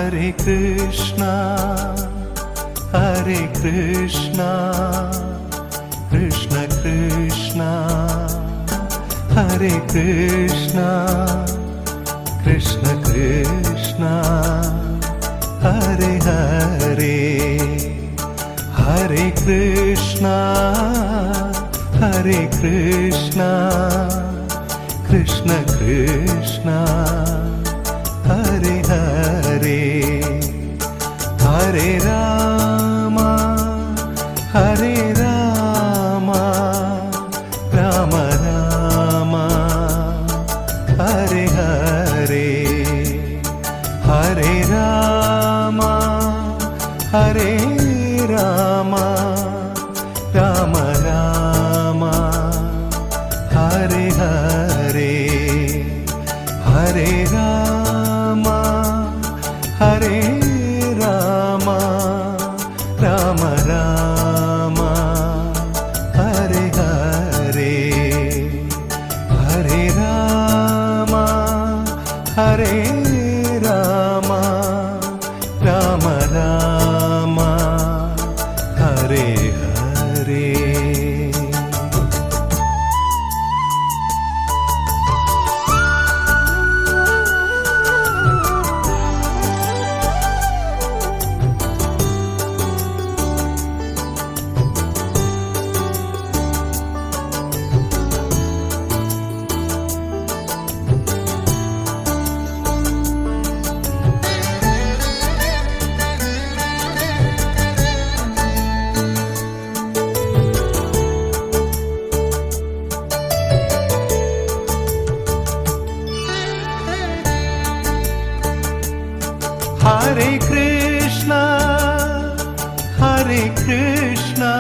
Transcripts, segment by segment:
Hare Krishna, Hare Krishna, Krishna Krishna, Hare Krishna, Krishna Krishna, Hare Hare, Hare Krishna, Hare Krishna, Krishna Krishna, Hare Hare, Hare Rama, Hare Rama, Rama Rama, Hare Hare, Hare Rama, Hare Rama, Rama Rama, Hare Hare, Hare Rama, Hare Rama, Rama Rama, Hare Hare, Hare Rama, Hare Rama, Rama Rama, Hare Hare. Hare Krishna, Hare Krishna,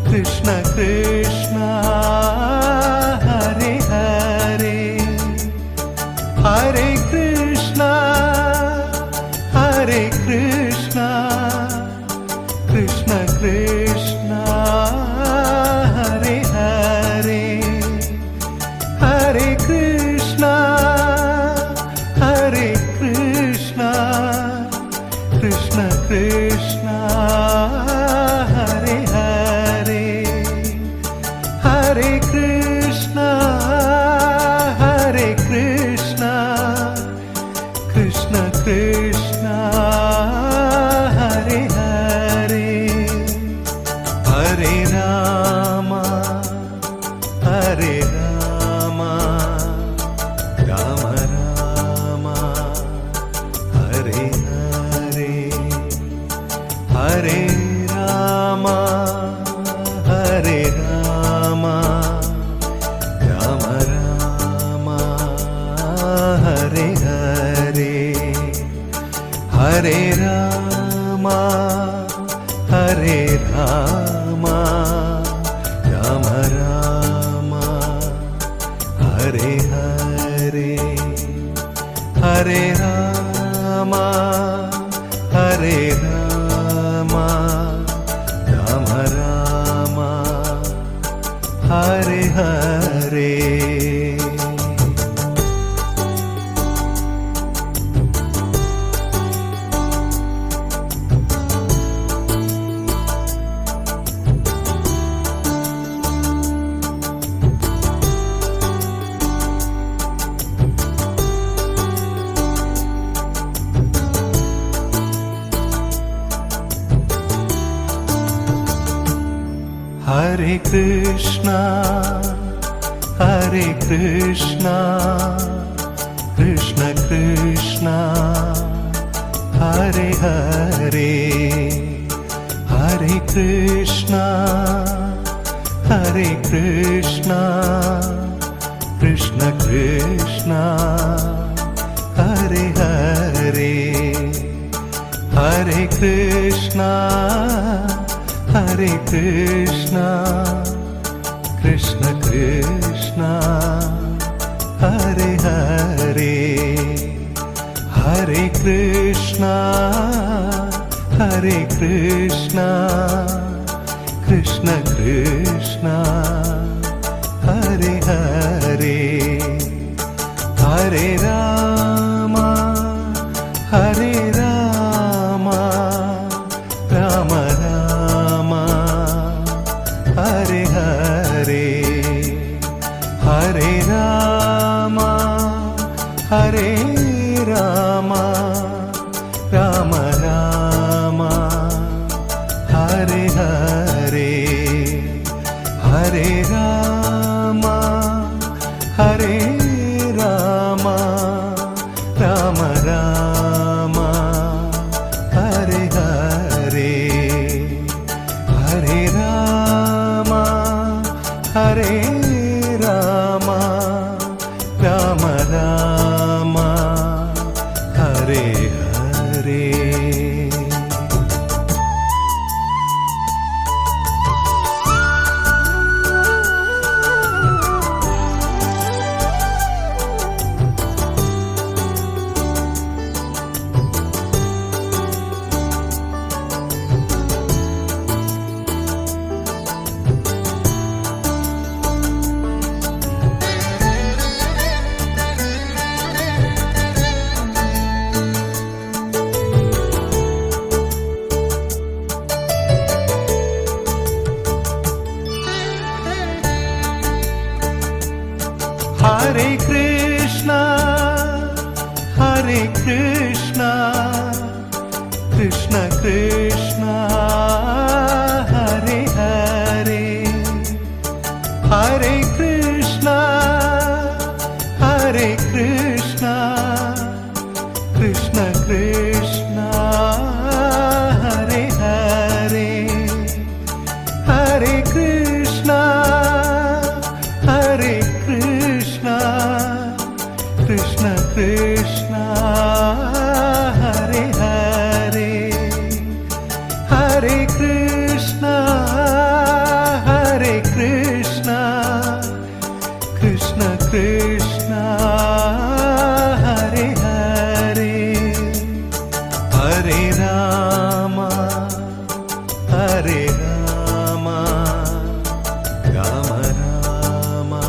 Krishna Krishna, Hare Hare, Hare Krishna, Hare Krishna, Krishna Krishna, Hare Hare, Hare Krishna, Hare Krishna, Krishna Krishna, Hare Hare, Hare Krishna, Hare Krishna, Krishna Krishna, Hare Hare, Hare Rama, Hare Rama, Rama Rama, Hare Hare, Hare Rama, Hare Rama, Rama Rama, Hare Hare, Hare Rama, Hare Rama, Rama Rama, Hare Hare, Hare Rama, Hare Rama, Rama Rama, Hare Hare. Hare Krishna, Hare Krishna, Krishna Krishna, Hare Hare, Hare Krishna, Hare Krishna, Krishna Krishna, Hare Hare, Hare Krishna, Hare Krishna, Krishna Krishna, Hare Hare, Hare Krishna, Hare Krishna, Krishna Krishna, Hare Hare, Hare Rama, Hare Rama Rama Hare ഹരേ ഹരേ രാമ ഹരേ രാമ രാമ രാമ ഹരേ ഹരേ ഹരേ രാമ ഹരേ രാമ രാമ രാമ ഹരേ ഹരേ ഹരേ രാമ ഹരേ രാമ രാമ രാമ ഹരേ ഹരേ. Hare Krishna, Hare Krishna, Krishna Krishna, Hare Hare, Hare Krishna, Hare Krishna, Krishna Krishna, Hare Hare, Hare Krishna, Hare Krishna, Krishna Krishna, Hare Hare, Hare Krishna, Hare Krishna, Krishna Krishna, Hare Hare, Hare Rama, Hare Rama, Rama Rama,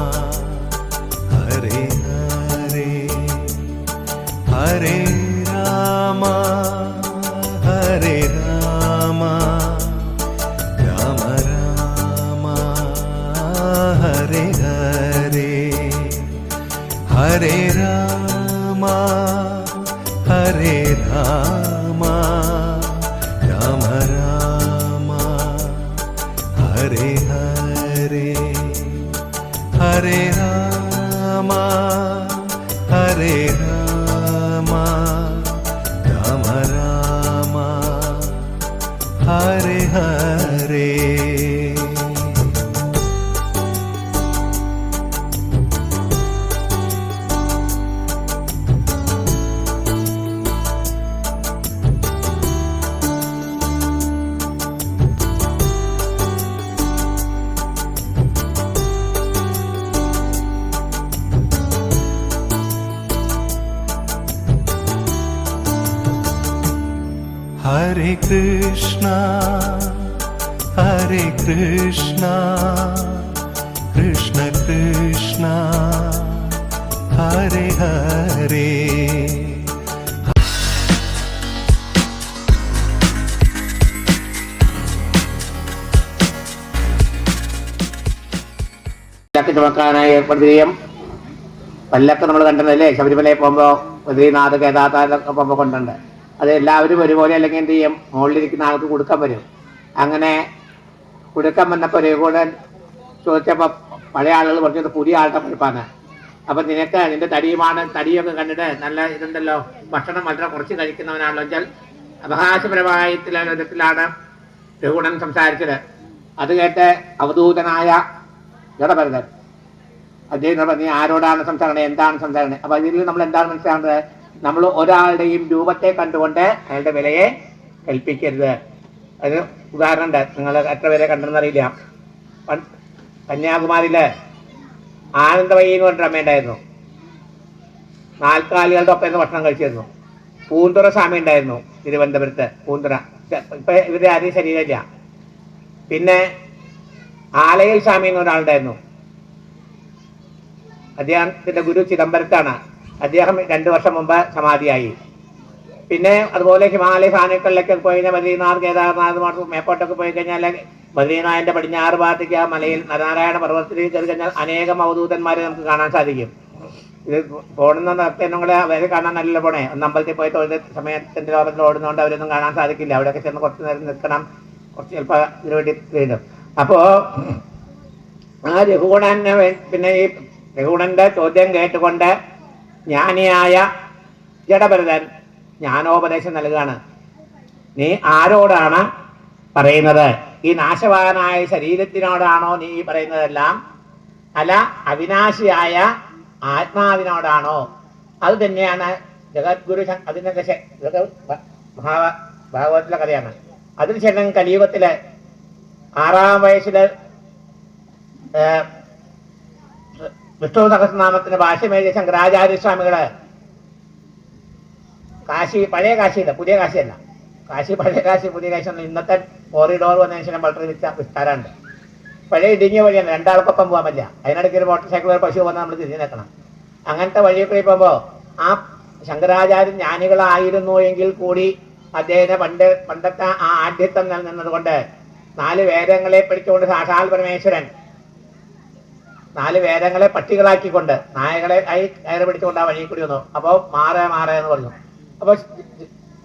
Hare Hare, Hare Rama, Hare Rama, Rama Rama, Hare Hare, Hare Rama, Hare Rama, Rama Rama, Hare Hare, Hare Rama, Hare Rama, Rama Rama, Hare Hare. Hare Krishna, Hare Krishna, Krishna Krishna, Hare Hare. ചുമക്കാനായി ഏർപ്പെടുത്തുകയും പല്ലൊക്കെ നമ്മൾ കണ്ടിട്ടല്ലേ ശബരിമലയിൽ പോകുമ്പോൾ ബദ്രീനാഥ് കേദാർനാഥൊക്കെ പോകുമ്പോൾ കൊണ്ടുണ്ട്. അത് എല്ലാവരും ഒരുപോലെ അല്ലെങ്കിൽ എന്ത് ചെയ്യും, മുകളിലിരിക്കുന്ന ആൾക്ക് കൊടുക്കാൻ വരും. അങ്ങനെ കൊടുക്കാൻ വന്നപ്പോൾ രഘുകൂടൻ ചോദിച്ചപ്പോൾ പഴയ ആളുകൾ പറഞ്ഞത് പുതിയ ആളുടെ പഠിപ്പാണ്. അപ്പം നിനക്ക് നിന്റെ തടിയൊക്കെ കണ്ടിട്ട് നല്ല ഇതുണ്ടല്ലോ, ഭക്ഷണം വളരെ കുറച്ച് കഴിക്കുന്നവനാണല്ലോ വെച്ചാൽ അവകാശപരമായിട്ടുള്ള വിധത്തിലാണ് രഘുകൂടൻ സംസാരിച്ചത്. അത് കേട്ട് അവധൂതനായ ജഡഭരതൻ അദ്ദേഹം നീ ആരോടാണ് സംസാരിക്കണത്, എന്താണ് സംസാരിക്കണത്? അപ്പൊ ഇതിൽ നമ്മൾ എന്താണ് മനസ്സിലാക്കുന്നത്? നമ്മൾ ഒരാളുടെയും രൂപത്തെ കണ്ടുകൊണ്ട് അയാളുടെ വിലയെ കൽപ്പിക്കരുത്. അതിന് ഉദാഹരണമുണ്ട്. നിങ്ങൾ എത്ര പേരെ കണ്ടെന്നറിയില്ല. കന്യാകുമാരിയില് ആനന്ദവയി എന്ന് പറഞ്ഞിട്ട് അമ്മയുണ്ടായിരുന്നു. 4 കാലികളുടെ ഒപ്പം ഭക്ഷണം കഴിച്ചിരുന്നു. പൂന്തുറ സ്വാമി ഉണ്ടായിരുന്നു തിരുവനന്തപുരത്ത്. പൂന്തുറ ഇപ്പൊ ഇവരുടെ ആദ്യം ശരീരമില്ല. പിന്നെ ആലയിൽ സ്വാമി എന്ന ഒരാളുണ്ടായിരുന്നു. അദ്ദേഹത്തിന്റെ ഗുരു ചിദംബരത്താണ്. അദ്ദേഹം 2 വർഷം മുമ്പ് സമാധിയായി. പിന്നെ അതുപോലെ ഹിമാലയ സാനുക്കളിലൊക്കെ പോയി കഴിഞ്ഞാൽ ബദ്രീനാഥ് കേദാർനാഥ് മേപ്പോട്ടൊക്കെ പോയി കഴിഞ്ഞാൽ ബദ്രീനാഥിന്റെ പടിഞ്ഞാറ് ഭാഗത്തേക്ക് ആ മലയിൽ നാരായണ പർവ്വതത്തിലേക്ക് കയറി കഴിഞ്ഞാൽ അനേകം അവധൂതന്മാരെ നമുക്ക് കാണാൻ സാധിക്കും. ഇത് ഓടുന്ന നടത്തുകളെ അവരെ കാണാൻ നല്ല പോണേ. ഒന്ന് അമ്പലത്തിൽ പോയി തൊഴുത സമയത്തിന്റെ ലോകത്തിൽ ഓടുന്നതുകൊണ്ട് അവരൊന്നും കാണാൻ സാധിക്കില്ല. അവിടെയൊക്കെ ചെന്ന് കുറച്ച് നേരം നിൽക്കണം, കുറച്ച് ചിലപ്പോൾ ഇതിനു വേണ്ടി വീണ്ടും. അപ്പോ ആ രഘുഗുണന് പിന്നെ ഈ രഘുഗുണന്റെ ചോദ്യം കേട്ടുകൊണ്ട് ജ്ഞാനിയായ ജഡഭരതൻ ജ്ഞാനോപദേശം നൽകുകയാണ്. നീ ആരോടാണ് പറയുന്നത്? ഈ നാശവാനായ ശരീരത്തിനോടാണോ നീ പറയുന്നതെല്ലാം, അല്ല അവിനാശിയായ ആത്മാവിനോടാണോ? അത് തന്നെയാണ് ജഗദ്ഗുരു. അതിനൊക്കെ ഭാഗവത്തിലെ കഥയാണ്. അതിനുശേഷം കലിയുഗത്തില് 6-ാം വയസ്സില് വിഷ്ണു സഹസ്രനാമത്തിന് ഭാഷ്യമേഴിയ ശങ്കരാചാര്യസ്വാമികള് കാശി, പഴയ കാശിയില്ല, പുതിയ കാശിയല്ല, കാശി പഴയ കാശി പുതിയ കാശി ഒന്നും. ഇന്നത്തെ കോറിഡോർ വന്നതിന് ശേഷം വളരെ വിസ്താരമുണ്ട്. പഴയ ഇടുങ്ങിയ വഴിയാണ്, രണ്ടാൾക്കൊപ്പം പോകാൻ പറ്റില്ല. അതിനിടയ്ക്ക് ഒരു മോട്ടോർ സൈക്കിൾ ഒരു പശു വന്നാൽ നമ്മൾ തിരിഞ്ഞു നിൽക്കണം. അങ്ങനത്തെ വഴിയൊക്കെ പോകുമ്പോൾ ആ ശങ്കരാചാര്യൻ ജ്ഞാനികളായിരുന്നു എങ്കിൽ കൂടി അദ്ദേഹത്തെ പണ്ടത്തെ ആ ആഢ്യത്വം നിലനിന്നത് കൊണ്ട് 4 വേദങ്ങളെ പഠിച്ചുകൊണ്ട് സാക്ഷാൽ പരമേശ്വരൻ 4 വേദങ്ങളെ പട്ടികളാക്കിക്കൊണ്ട് നായകളെ കയറി പിടിച്ചുകൊണ്ട് ആ വഴി കൂടി വന്നു. അപ്പോൾ മാറേ എന്ന് പറഞ്ഞു. അപ്പോൾ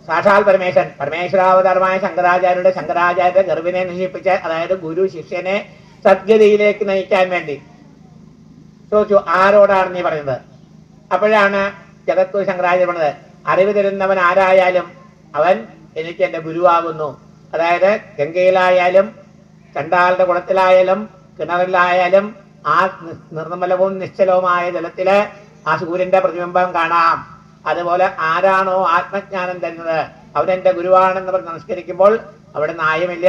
സാക്ഷാൽ പരമേശ്വരാവതാരമായ ശങ്കരാചാര്യരുടെ ഗർഭിനെ നശിപ്പിച്ച്, അതായത് ഗുരു ശിഷ്യനെ സദ്ഗതിയിലേക്ക് നയിക്കാൻ വേണ്ടി ചോദിച്ചു, ആരോടാണ് നീ പറയുന്നത്? അപ്പോഴാണ് ജഗദ്ഗുരു ശങ്കരാചാര്യ പറഞ്ഞത്, അറിവ് തരുന്നവൻ ആരായാലും അവൻ എനിക്ക് എൻ്റെ ഗുരുവാകുന്നു. അതായത് ഗംഗയിലായാലും ചണ്ടാളുടെ കുളത്തിലായാലും കിണറിലായാലും ആ നിർമ്മലവും നിശ്ചലവുമായ ജലത്തില് ആ സൂര്യന്റെ പ്രതിബിംബം കാണാം. അതുപോലെ ആരാണോ ആത്മജ്ഞാനം തരുന്നത് അവനെന്റെ ഗുരുവാണെന്ന് പറഞ്ഞ് നമസ്കരിക്കുമ്പോൾ അവിടെ നായമില്ല,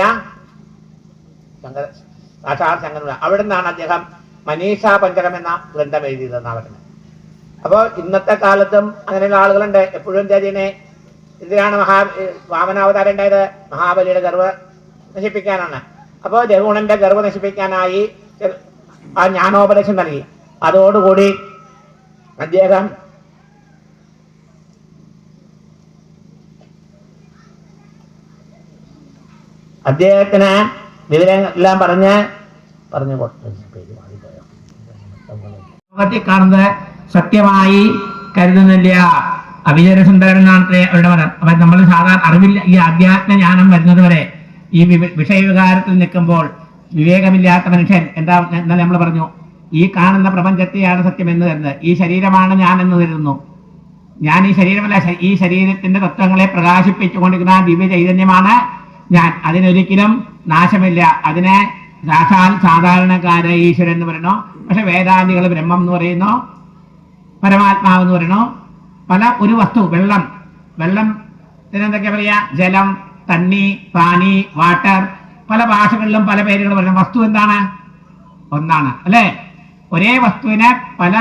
സാക്ഷാൽ ശങ്കര. അവിടെ നിന്നാണ് അദ്ദേഹം മനീഷാ പഞ്ചകം എന്ന ഗ്രന്ഥം എഴുതിയതെന്നാണ് പറയുന്നത്. അപ്പോൾ ഇന്നത്തെ കാലത്തും അങ്ങനെയുള്ള ആളുകളുണ്ട്. എപ്പോഴും എന്താ ചെയ്യുന്നത്? ഇതിനാണ് വാമനാവതാരം ഉണ്ടായത്, മഹാബലിയുടെ ഗർവ് നശിപ്പിക്കാനാണ്. അപ്പോൾ രഘുഗുണന്റെ ഗർവ് നശിപ്പിക്കാനായി ആ ജ്ഞാനോപദേശം നൽകി. അതോടുകൂടി അദ്ദേഹത്തിന് വിവരങ്ങളെല്ലാം പറഞ്ഞു കാണുന്നത് സത്യമായി കരുതുന്നില്ല. അവിചരസുന്ദരനാണ് അവരുടെ മതം. അപ്പൊ നമ്മൾ സാധാരണ അറിവില്ല, ഈ അധ്യാത്മ ജ്ഞാനം വരുന്നത് വരെ ഈ വിഷയവികാരത്തിൽ നിൽക്കുമ്പോൾ വിവേകമില്ലാത്ത മനുഷ്യൻ എന്താ നമ്മൾ പറഞ്ഞു, ഈ കാണുന്ന പ്രപഞ്ചത്തെയാണ് സത്യം എന്ന് കരുതുന്നത്. ഈ ശരീരമാണ് ഞാൻ എന്ന് കരുതുന്നു. ഞാൻ ഈ ശരീരമല്ല, ഈ ശരീരത്തിന്റെ തത്വങ്ങളെ പ്രകാശിപ്പിച്ചുകൊണ്ടിരിക്കുന്ന ദിവ്യ ചൈതന്യമാണ് ഞാൻ. അതിനൊരിക്കലും നാശമില്ല. അതിനെ സാധാരണക്കാര ഈശ്വരൻ എന്ന് പറയുന്നു. പക്ഷെ വേദാന്തികൾ ബ്രഹ്മം എന്ന് പറയുന്നു, പരമാത്മാവ് എന്ന് പറയുന്നു. ഒരു വസ്തു, വെള്ളത്തിനെന്തൊക്കെ പറയാ, ജലം, തണ്ണി, പാനി, വാട്ടർ, പല ഭാഷകളിലും പല പേരുകൾ പറയുന്നു. വസ്തു എന്താണ്? ഒന്നാണ് അല്ലെ? ഒരേ വസ്തുവിനെ പല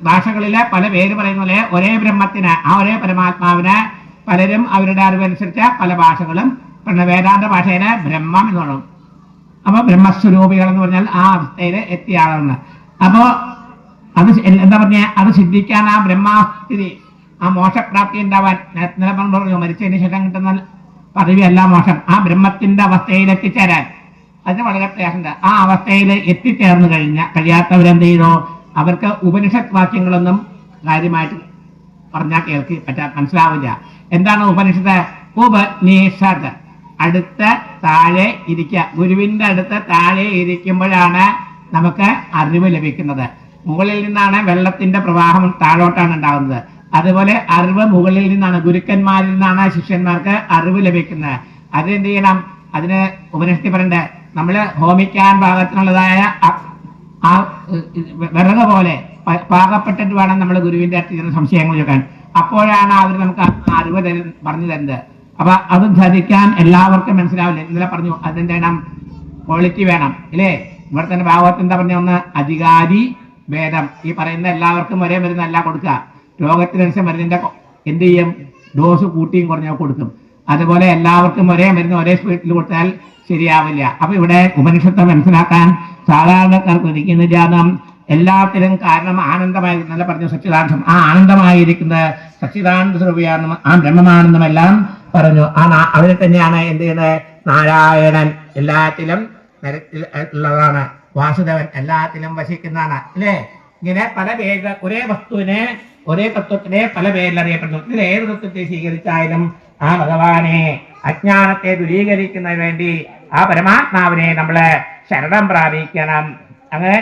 ഭാഷകളിലെ പല പേര് പറയുന്ന പോലെ ഒരേ ബ്രഹ്മത്തിന്, ആ ഒരേ പരമാത്മാവിന് പലരും അവരുടെ അറിവനുസരിച്ച് പല ഭാഷകളും വേദാന്ത ഭാഷയിലെ ബ്രഹ്മം എന്ന് പറയും. അപ്പൊ ബ്രഹ്മസ്വരൂപികൾ എന്ന് പറഞ്ഞാൽ ആ അവസ്ഥയിൽ എത്തിയ ആളാണ്. അപ്പോ അത് എന്താ പറഞ്ഞ, അത് സിദ്ധിക്കാൻ ആ ബ്രഹ്മസ്ഥിതി, ആ മോക്ഷപ്രാപ്തി ഉണ്ടാവാൻ പറഞ്ഞു മരിച്ചതിന് ശേഷം കിട്ടുന്ന പദവിയല്ല മോക്ഷം. ആ ബ്രഹ്മത്തിന്റെ അവസ്ഥയിൽ എത്തിച്ചേരാൻ അതിന് വളരെ പ്രയാസമുണ്ട്. ആ അവസ്ഥയിൽ എത്തിച്ചേർന്ന് കഴിയാത്തവരെന്ത് ചെയ്തോ, അവർക്ക് ഉപനിഷത്ത് വാക്യങ്ങളൊന്നും കാര്യമായിട്ട് പറഞ്ഞാൽ മനസ്സിലാവില്ല. എന്താണ് ഉപനിഷത്ത്? ഉപനിഷത്ത് അടുത്ത് താഴെ ഇരിക്കുക. ഗുരുവിന്റെ അടുത്ത് താഴെ ഇരിക്കുമ്പോഴാണ് നമുക്ക് അറിവ് ലഭിക്കുന്നത്. മുകളിൽ നിന്നാണ് വെള്ളത്തിന്റെ പ്രവാഹം താഴോട്ടാണ് ഉണ്ടാകുന്നത്. അതുപോലെ അറിവ് മുകളിൽ നിന്നാണ്, ഗുരുക്കന്മാരിൽ നിന്നാണ് ശിഷ്യന്മാർക്ക് അറിവ് ലഭിക്കുന്നത്. അതെന്ത് ചെയ്യണം? അതിന് ഉപനിഷത്തിൽ പറയണ്ടേ, നമ്മള് ഹോമിക്കാൻ പാകത്തിനുള്ളതായ ആ വിറക് പോലെ പാകപ്പെട്ടിട്ട് വേണം നമ്മൾ ഗുരുവിന്റെ അടുത്ത് സംശയങ്ങൾ ചോദിക്കാൻ. അപ്പോഴാണ് അവർ നമുക്ക് അറിവ് പറഞ്ഞു തരുന്നത്. അപ്പൊ അത് ധരിക്കാൻ എല്ലാവർക്കും മനസ്സിലാവില്ല. ഇന്നലെ പറഞ്ഞു അതിന്റെ ക്വാളിറ്റി വേണം ഇല്ലേ? ഇവിടെ തന്നെ ഭാഗവത്ത് എന്താ പറഞ്ഞ, ഒന്ന് അധികാരി ഭേദം. ഈ പറയുന്ന എല്ലാവർക്കും ഒരേ മരുന്നല്ല കൊടുക്കുക. രോഗത്തിനനുസരിച്ച് മരുന്നിന്റെ എന്ത് ചെയ്യും, ഡോസ് കൂട്ടിയും കുറഞ്ഞോ കൊടുക്കും. അതുപോലെ എല്ലാവർക്കും ഒരേ മരുന്ന് ഒരേ സ്പീഡിൽ കൊടുത്താൽ ശരിയാവില്ല. അപ്പൊ ഇവിടെ ഉപനിഷത്ത് മനസ്സിലാക്കാൻ സാധാരണക്കാർക്ക് ഇരിക്കുന്നില്ല. എല്ലാത്തിനും കാരണം ആനന്ദമായി നല്ല പറഞ്ഞു സച്ചിദാനന്ദം. ആ ആനന്ദമായിരിക്കുന്ന സച്ചിദാനന്ദ സ്വരൂപിയാണെന്നും ആ ബ്രഹ്മമാണെന്നും എല്ലാം പറഞ്ഞു. അതിനെ തന്നെയാണ് എന്ത് ചെയ്യുന്നത്? നാരായണൻ എല്ലാത്തിലും ഉള്ളതാണ്, വാസുദേവൻ എല്ലാത്തിലും വസിക്കുന്നതാണ് അല്ലേ? ഇങ്ങനെ പല പേര് ഒരേ വസ്തുവിനെ ഒരേ തത്വത്തിനെ പല പേരിൽ അറിയപ്പെടുന്നു. ഇതിൽ ഏത് തത്വത്തെ സ്വീകരിച്ചാലും ആ ഭഗവാനെ അജ്ഞാനത്തെ ദൂരീകരിക്കുന്നതിന് വേണ്ടി ആ പരമാത്മാവിനെ നമ്മള് ശരണം പ്രാപിക്കണം. അങ്ങനെ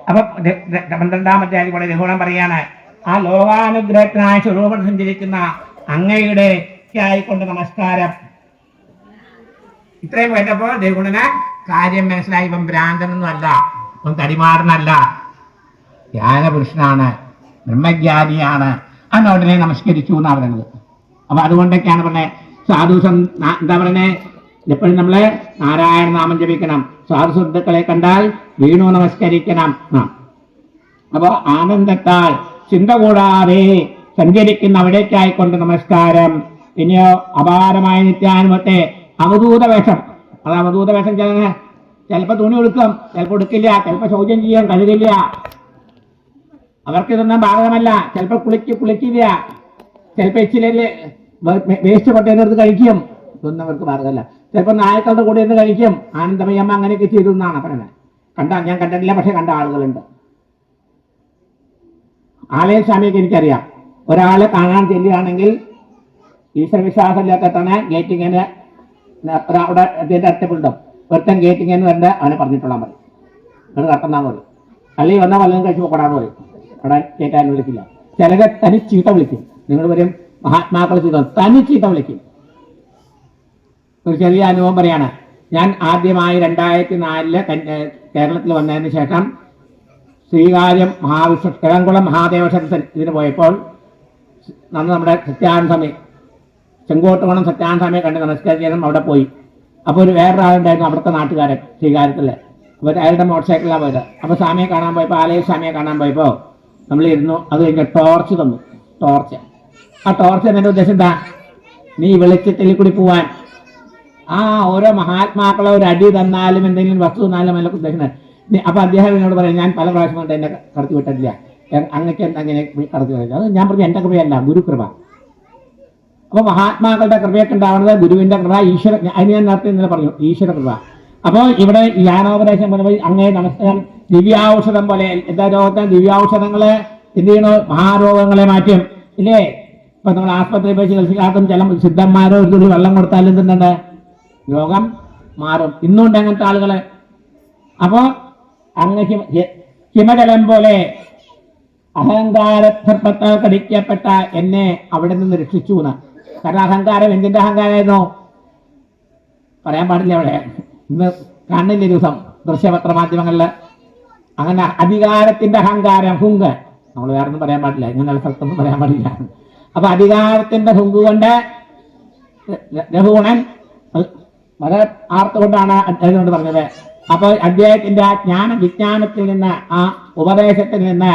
അപ്പൊ 12-ാം അധ്യായം കൂടെ രഘുഗുണം പറയാണ്, ആ ലോകാനുഗ്രഹത്തിനായ സ്വരൂപം സഞ്ചരിക്കുന്ന അങ്ങയുടെ ആയിക്കൊണ്ട് നമസ്കാരം. ഇത്രയും കേട്ടപ്പോ രഘുഗുണന് കാര്യം മനസ്സിലായി. ഇവൻ ഭ്രാന്തനൊന്നും അല്ല, ഇവൻ തടിമാറനല്ല, ജ്ഞാനപുരുഷനാണ്, ബ്രഹ്മജ്ഞാനിയാണ്. അതിനോടനെ നമസ്കരിച്ചു എന്നാണ് പറയുന്നത്. അപ്പൊ അതുകൊണ്ടൊക്കെയാണ് പറഞ്ഞത് സാധു എന്താ പറയണേ, എപ്പോഴും നമ്മള് നാരായണ നാമം ജപിക്കണം, സാധു സുഹൃത്തുക്കളെ കണ്ടാൽ വീണു നമസ്കരിക്കണം. അപ്പൊ ആനന്ദത്താൽ ചിന്ത കൂടാതെ സഞ്ചരിക്കുന്ന അവിടേക്കായിക്കൊണ്ട് നമസ്കാരം. പിന്നെയോ അപാരമായ നിത്യാനുഭവത്തെ അവധൂത വേഷം. അത് അവധൂത വേഷം ചിലപ്പോ തുണി ഉടുക്കും, ചിലപ്പോ ഉടുക്കില്ല, ചിലപ്പോ ശൗചം ചെയ്യാൻ കഴിയില്ല, അവർക്കിതൊന്നും ബാധകമല്ല. ചിലപ്പോ കുളിക്കില്ല, ചിലപ്പോ എച്ചിലല്ലേ വേസ്റ്റ് കൊട്ടേന്നെടുത്ത് കഴിക്കും, ഇതൊന്നും അവർക്ക് ബാധകമല്ല. ചിലപ്പോൾ നായക്കളുടെ കൂടെ ഇരുന്ന് കഴിക്കും. ആനന്ദമയമ്മ അങ്ങനെയൊക്കെ ചെയ്തു എന്നാണ് പറയുന്നത്. ഞാൻ കണ്ടിട്ടില്ല, പക്ഷെ കണ്ട ആളുകളുണ്ട്. ആലയ സ്വാമിയൊക്കെ എനിക്കറിയാം. ഒരാളെ കാണാൻ ചെല്ലുകയാണെങ്കിൽ ഈശ്വരവിശ്വാസമില്ലാത്തതാണ് ഗേറ്റിങ്ങിന് അവിടെ ഇതിൻ്റെ അടുത്തുണ്ടാവും. ഒരുത്തൻ ഗേറ്റിങ്ങിന് വരേണ്ട അവനെ പറഞ്ഞിട്ടുള്ള പറയും, അത് കറക്കുന്നാന്ന് പറയും. അല്ലെങ്കിൽ വന്നാൽ വല്ലതും കഴിച്ച് പോടാന്ന് പറയും, അവിടെ കയറ്റാൻ വിളിക്കില്ല. ചിലരെ തനി ചീത്ത വിളിക്കും. നിങ്ങൾ വരും മഹാത്മാക്കൾ ചീത്ത തനി ചീത്ത വിളിക്കും. ഒരു ചെറിയ അനുഭവം പറയാണ്. ഞാൻ ആദ്യമായി 2004 കേരളത്തിൽ വന്നതിന് ശേഷം ശ്രീകാര്യം കിഴങ്കുളം മഹാദേവ ക്ഷേത്രത്തിൽ ഇതിന് പോയപ്പോൾ നമ്മുടെ സത്യാനന്ദസ്വാമി ചെങ്കോട്ടുകുളം സത്യാനന്ദസ്വാമിയെ കണ്ട് നമസ്കരിക്കാനും അവിടെ പോയി. അപ്പോൾ ഒരു വേറൊരാളുണ്ടായിരുന്നു അവിടുത്തെ നാട്ടുകാരൻ ശ്രീകാര്യത്തില്. അപ്പോൾ അയാളുടെ മോട്ടോർ സൈക്കിളിലാണ് പോയത്. അപ്പോൾ സ്വാമിയെ കാണാൻ പോയപ്പോൾ ആലയ സ്വാമിയെ കാണാൻ പോയപ്പോൾ നമ്മളിരുന്നു. അത് കഴിഞ്ഞ ടോർച്ച് തന്നു. ആ ടോർച്ച് എന്നതിൻ്റെ ഉദ്ദേശം എന്താ? നീ വെളിച്ചത്തിൽ കൂടി പോവാൻ. ഓരോ മഹാത്മാക്കളെ ഒരു അടി തന്നാലും എന്തെങ്കിലും വസ്തു തന്നാലും അതിലൊക്കെ ഉദ്ദേശിക്കുന്നത്. അപ്പൊ അദ്ദേഹം എന്നോട് പറയാം, ഞാൻ പല പ്രാവശ്യം കൊണ്ട് എന്നെ കടത്തി വിട്ടിട്ടില്ല, അങ്ങക്ക് അങ്ങനെ കടത്തി വിട്ടില്ല. അത് ഞാൻ പറഞ്ഞു, എന്റെ കൃപയല്ല, ഗുരുകൃപ. അപ്പൊ മഹാത്മാക്കളുടെ കൃപയൊക്കെ ഉണ്ടാവുന്നത് ഗുരുവിന്റെ കൃപ, ഈശ്വര. അതിന് ഞാൻ നേരത്തെ ഇന്നലെ പറഞ്ഞു, ഈശ്വര കൃപ. അപ്പോൾ ഇവിടെ ജ്ഞാനോപദേശം പറയുമ്പോൾ അങ്ങേ നമസ്കാരം ദിവ്യാൌഷധം പോലെ എല്ലാ രോഗത്തിനും ദിവ്യാൌഷധങ്ങളെ എന്ത് ചെയ്യണോ? മഹാരോഗങ്ങളെ മാറ്റും ഇല്ലേ? ഇപ്പൊ നമ്മൾ ആസ്പത്രി പോയി ചികിത്സിക്കാത്തും ചില സിദ്ധന്മാരോ ഒരു തുള്ളി വെള്ളം കൊടുത്താലും എന്തുണ്ട്? രോഗം മാറും. ഇന്നുണ്ട് അങ്ങനത്തെ ആളുകളെ. അപ്പോ അങ്ങ് ഹിമജലം പോലെ അഹങ്കാരത്താൽ കടിക്കപ്പെട്ട എന്നെ അവിടെ നിന്ന് രക്ഷിച്ചു എന്ന്. കാരണം അഹങ്കാരം എന്തിന്റെ അഹങ്കാരമായിരുന്നു? പറയാൻ പാടില്ല. അവിടെ ഇന്ന് കാണുന്നില്ല ദിവസം ദൃശ്യപത്രമാധ്യമങ്ങളില്. അങ്ങനെ അധികാരത്തിന്റെ അഹങ്കാരം, ഹുങ്ക്. നമ്മൾ വേറെ ഒന്നും പറയാൻ പാടില്ല, ഇങ്ങനെയുള്ള സ്ഥലത്തൊന്നും പറയാൻ പാടില്ല. അപ്പൊ അധികാരത്തിന്റെ ഹുങ്ക് കൊണ്ട് രഘുഗുണൻ വളരെ ആർത്തുകൊണ്ടാണ് അതുകൊണ്ട് പറഞ്ഞത്. അപ്പൊ അദ്ദേഹത്തിന്റെ ആ വിജ്ഞാനത്തിൽ നിന്ന്, ആ ഉപദേശത്തിൽ നിന്ന്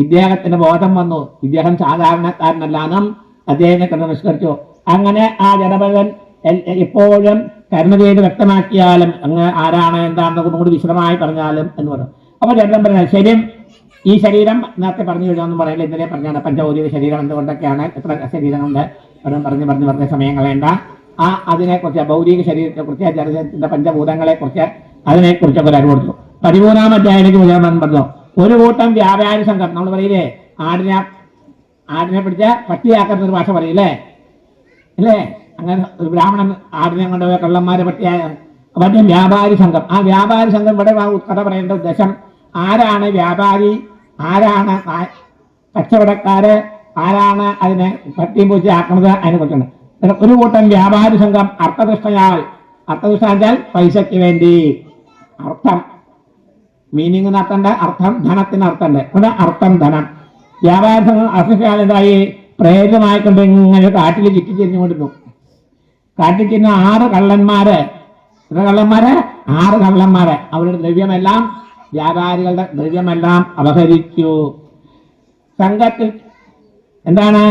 ഇദ്ദേഹത്തിന് ബോധം വന്നു. ഇദ്ദേഹം സാധാരണക്കാരനല്ലാന്നും അദ്ദേഹത്തെ നമസ്കരിച്ചു. അങ്ങനെ ആ ജനപദൻ എപ്പോഴും കരുണ ചെയ്ത് വ്യക്തമാക്കിയാലും അങ്ങ് ആരാണ് എന്താണെന്നൊക്കെ കൂടി വിശദമായി പറഞ്ഞാലും എന്ന് പറഞ്ഞു. അപ്പൊ ജനനം പറഞ്ഞാൽ ശരിയും ഈ ശരീരം നേരത്തെ പറഞ്ഞു കഴിഞ്ഞൊന്നും പറയില്ല, ഇന്നലെ പറഞ്ഞാണ് പഞ്ചഭൗതിക ശരീരം എന്തുകൊണ്ടൊക്കെയാണ്, എത്ര ശരീരമുണ്ട് പറഞ്ഞ സമയം കളയേണ്ട. അതിനെക്കുറിച്ച് ഭൗതിക ശരീരത്തെ കുറിച്ച്, ജലത്തിന്റെ പഞ്ചഭൂതങ്ങളെ കുറിച്ച് അതിനെക്കുറിച്ചൊക്കെ ഒരു അറിവ് കൊടുത്തു. 13-ാം അധ്യായത്തിലേക്ക് പറഞ്ഞു, ഒരു കൂട്ടം വ്യാപാരി സംഘം. നമ്മൾ പറയില്ലേ, ആടിനെ പിടിച്ച പട്ടിയാക്കുന്ന ഒരു ഭാഷ പറയില്ലേ അല്ലേ? അങ്ങനെ ഒരു ബ്രാഹ്മണൻ ആടിനെ കൊണ്ടുപോയ കള്ളന്മാരെ പട്ടിയായ മറ്റേ വ്യാപാരി സംഘം. ആ വ്യാപാരി സംഘം ഇവിടെ കഥ പറയേണ്ട ഉദ്ദേശം, ആരാണ് വ്യാപാരി, ആരാണ് കച്ചവടക്കാര്, ആരാണ് അതിനെ പട്ടിയും പൂച്ച ആക്കുന്നത്, അതിനെ കുറിച്ചാണ്. ഒരു കൂട്ടം വ്യാപാരി സംഘം അർത്ഥനിഷ്ഠയാൽ പൈസയ്ക്ക് വേണ്ടി. അർത്ഥം മീനിങ്ങിന് അർത്ഥമുണ്ട്, അർത്ഥം ധനത്തിന് അർത്ഥമുണ്ട്. ഇവിടെ അർത്ഥം ധനം. വ്യാപാരി സംഘം അർത്ഥനിഷ്ഠയാൽ എന്തായി? പ്രേരിതമായിക്കൊണ്ട് ഇങ്ങനെ കാട്ടിൽ ചുറ്റിച്ചിരിഞ്ഞുകൊണ്ടിരുന്നു. കാട്ടിൽ ചെന്ന് 6 കള്ളന്മാര്. 6 കള്ളന്മാര് അവരുടെ ദ്രവ്യമെല്ലാം, വ്യാപാരികളുടെ ദ്രവ്യമെല്ലാം അപഹരിച്ചു. സംഘത്തിൽ എന്താണ്?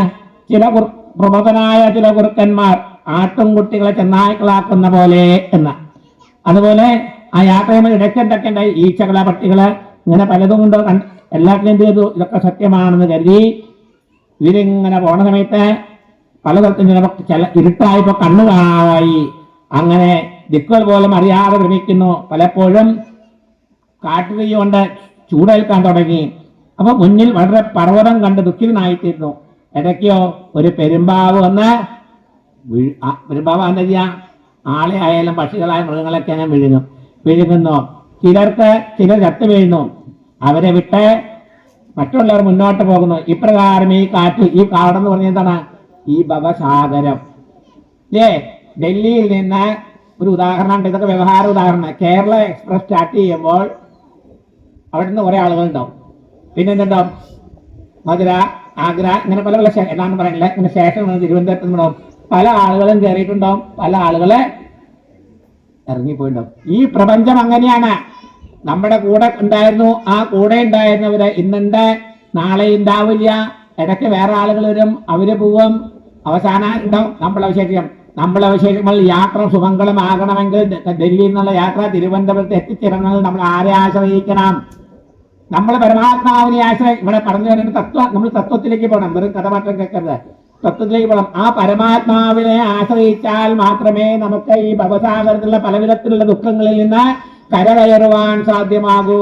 പ്രബോധനായ ചില കുറുക്കന്മാർ ആട്ടുംകുട്ടികളെ ചെന്നായ്ക്കളാക്കുന്ന പോലെ എന്ന്. അതുപോലെ ആ യാത്രയിൽ ഇടയ്ക്കിടയ്ക്കുണ്ടായി ഈച്ചകളെ, പട്ടികള്, ഇങ്ങനെ പലതും കൊണ്ട് എല്ലാത്തിനും എന്ത് ചെയ്തു? ഇതൊക്കെ സത്യമാണെന്ന് കരുതി ഇവരിങ്ങനെ പോണ സമയത്ത് പലതരത്തിലും ചില ഇരുട്ടായപ്പോ കണ്ണു കാണാതായി. അങ്ങനെ ദിക്കുകൾ പോലും അറിയാതെ ഭ്രമിക്കുന്നു. പലപ്പോഴും കാട്ടുതീ കൊണ്ട് ചൂടേൽക്കാൻ തുടങ്ങി. അപ്പൊ മുന്നിൽ വളരെ പർവ്വതം കണ്ട് ദുഃഖിതനായിത്തീരുന്നു. ഇടയ്ക്കോ ഒരു പെരുമ്പാവ് വന്ന് പെരുമ്പാവ് എന്താ ചെയ്യാ? ആളെ ആയാലും പക്ഷികളായ മൃഗങ്ങളൊക്കെ ഞാൻ വിഴുങ്ങുന്നു. ചിലർ ചത്തു വീഴുന്നു. അവരെ വിട്ട് മറ്റുള്ളവർ മുന്നോട്ട് പോകുന്നു. ഇപ്രകാരം ഈ കാറ്റ്, ഈ കാടെന്ന് പറഞ്ഞ എന്താണ്? ഈ ഭവസാഗരം. ഡൽഹിയിൽ നിന്ന് ഒരു ഉദാഹരണം, ഇതൊക്കെ വ്യവഹാര ഉദാഹരണം. കേരള എക്സ്പ്രസ് സ്റ്റാർട്ട് ചെയ്യുമ്പോൾ അവിടെ നിന്ന് കുറെ ആളുകളുണ്ടാവും. പിന്നെ എന്തുണ്ടാവും? മധുര, ആഗ്ര, ഇങ്ങനെ പല പല എന്താണെന്ന് പറയുന്നില്ല, ഇങ്ങനെ സ്റ്റേഷൻ തിരുവനന്തപുരത്ത് നിന്നുണ്ടാവും. പല ആളുകളും കയറിയിട്ടുണ്ടാവും, പല ആളുകളെ ഇറങ്ങിപ്പോയിട്ടുണ്ടാവും. ഈ പ്രപഞ്ചം അങ്ങനെയാണ്. നമ്മുടെ കൂടെ ഉണ്ടായിരുന്നു, ആ കൂടെ ഉണ്ടായിരുന്നവര് ഇന്നുണ്ട്, നാളെ ഉണ്ടാവില്ല. ഇടയ്ക്ക് വേറെ ആളുകൾ വരും, അവര് പോവും, അവസാനം ഉണ്ടാവും നമ്മളവശേഷിക്കുമ്പോൾ യാത്ര സുമംഗളമാകണമെങ്കിൽ ഡൽഹിയിൽ നിന്നുള്ള യാത്ര തിരുവനന്തപുരത്ത് എത്തിച്ചേരുന്നത് നമ്മൾ ആരെ ആശ്രയിക്കണം? നമ്മൾ പരമാത്മാവിനെ ഇവിടെ പറഞ്ഞു വരുന്ന നമ്മൾ തത്വത്തിലേക്ക് പോകണം. വെറും കഥമാറ്റം കേൾക്കരുത്, തത്വത്തിലേക്ക് പോകണം. ആ പരമാത്മാവിനെ ആശ്രയിച്ചാൽ മാത്രമേ നമുക്ക് ഈ ഭവസാഗരത്തിലുള്ള പലവിധത്തിലുള്ള ദുഃഖങ്ങളിൽ നിന്ന് കരകയറുവാൻ സാധ്യമാകൂ.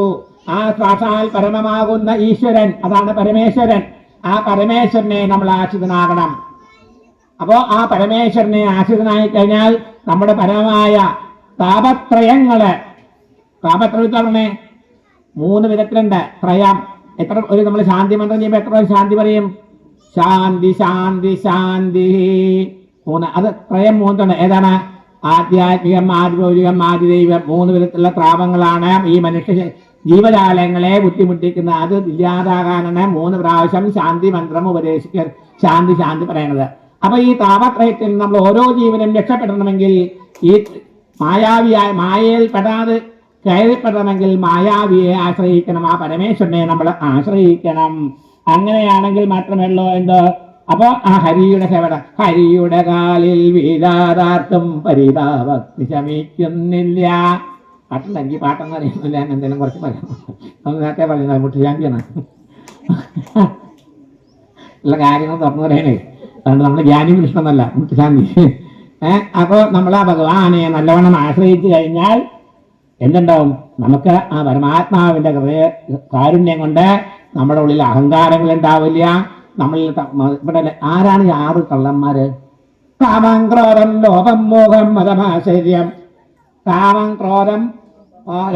ആ സാക്ഷാൽ പരമമാകുന്ന ഈശ്വരൻ, അതാണ് പരമേശ്വരൻ. ആ പരമേശ്വരനെ നമ്മൾ ആശ്രിതനാകണം. അപ്പോ ആ പരമേശ്വരനെ ആശ്രിതനായി കഴിഞ്ഞാൽ നമ്മുടെ പരമമായ താപത്രയങ്ങള്, താപത്രയത്തിനെ 3 വിധത്തിലുണ്ട്. ത്രയം എത്ര ഒരു നമ്മൾ ശാന്തി മന്ത്രം ചെയ്യുമ്പോൾ എത്ര ശാന്തി പറയും? ശാന്തി ശാന്തി ശാന്തി 3. അത് ത്രയം 3 ഏതാണ്? ആധ്യാത്മികം, ആദിഭൗതികം, ആദിദൈവം. 3 വിധത്തിലുള്ള താപങ്ങളാണ് ഈ മനുഷ്യ ജീവജാലങ്ങളെ ബുദ്ധിമുട്ടിക്കുന്ന. അത് ഇല്ലാതാകാനാണ് 3 പ്രാവശ്യം ശാന്തി മന്ത്രം ഉപദേശിക്കുക, ശാന്തി ശാന്തി പറയണത്. അപ്പൊ ഈ താപത്രയത്തിൽ നമ്മൾ ഓരോ ജീവനും രക്ഷപ്പെടണമെങ്കിൽ, ഈ മായയിൽ പെടാതെ കയറിപ്പെടണമെങ്കിൽ മായാവിയെ ആശ്രയിക്കണം, ആ പരമേശ്വരനെ നമ്മൾ ആശ്രയിക്കണം. അങ്ങനെയാണെങ്കിൽ മാത്രമല്ലോ എന്തോ. അപ്പോ ആ ഹരിയുടെ സേവന, ഹരിയുടെ കാലിൽ വീഴാതാർക്കും പരിതാപക്തി ശമിക്കുന്നില്ല. പാട്ടുണ്ടെങ്കിൽ പാട്ടെന്ന് അറിയുന്നില്ല, എന്തെങ്കിലും കുറച്ച് പറയാം. നമ്മൾ നേരത്തെ പറയുന്നത് മുട്ടുശാന്തിയാണ് ഉള്ള കാര്യങ്ങൾ തുറന്നു പറയണേ. അതുകൊണ്ട് നമ്മൾ ജ്ഞാനി കൃഷ്ണനല്ല, മുട്ടുശാന്തി. അപ്പോൾ നമ്മൾ ആ ഭഗവാനെ നല്ലവണ്ണം ആശ്രയിച്ചു കഴിഞ്ഞാൽ എന്തുണ്ടാവും? നമുക്ക് ആ പരമാത്മാവിന്റെ ഹൃദയ കാരുണ്യം കൊണ്ട് നമ്മുടെ ഉള്ളിൽ അഹങ്കാരങ്ങൾ ഉണ്ടാവില്ല. നമ്മളിൽ ഇവിടെ ആരാണ് ഈ 6 കള്ളന്മാര്? കാമം, ക്രോധം, ലോപം, മോഹം, മതം, ആശ്ചര്യം. കാമം, ക്രോധം,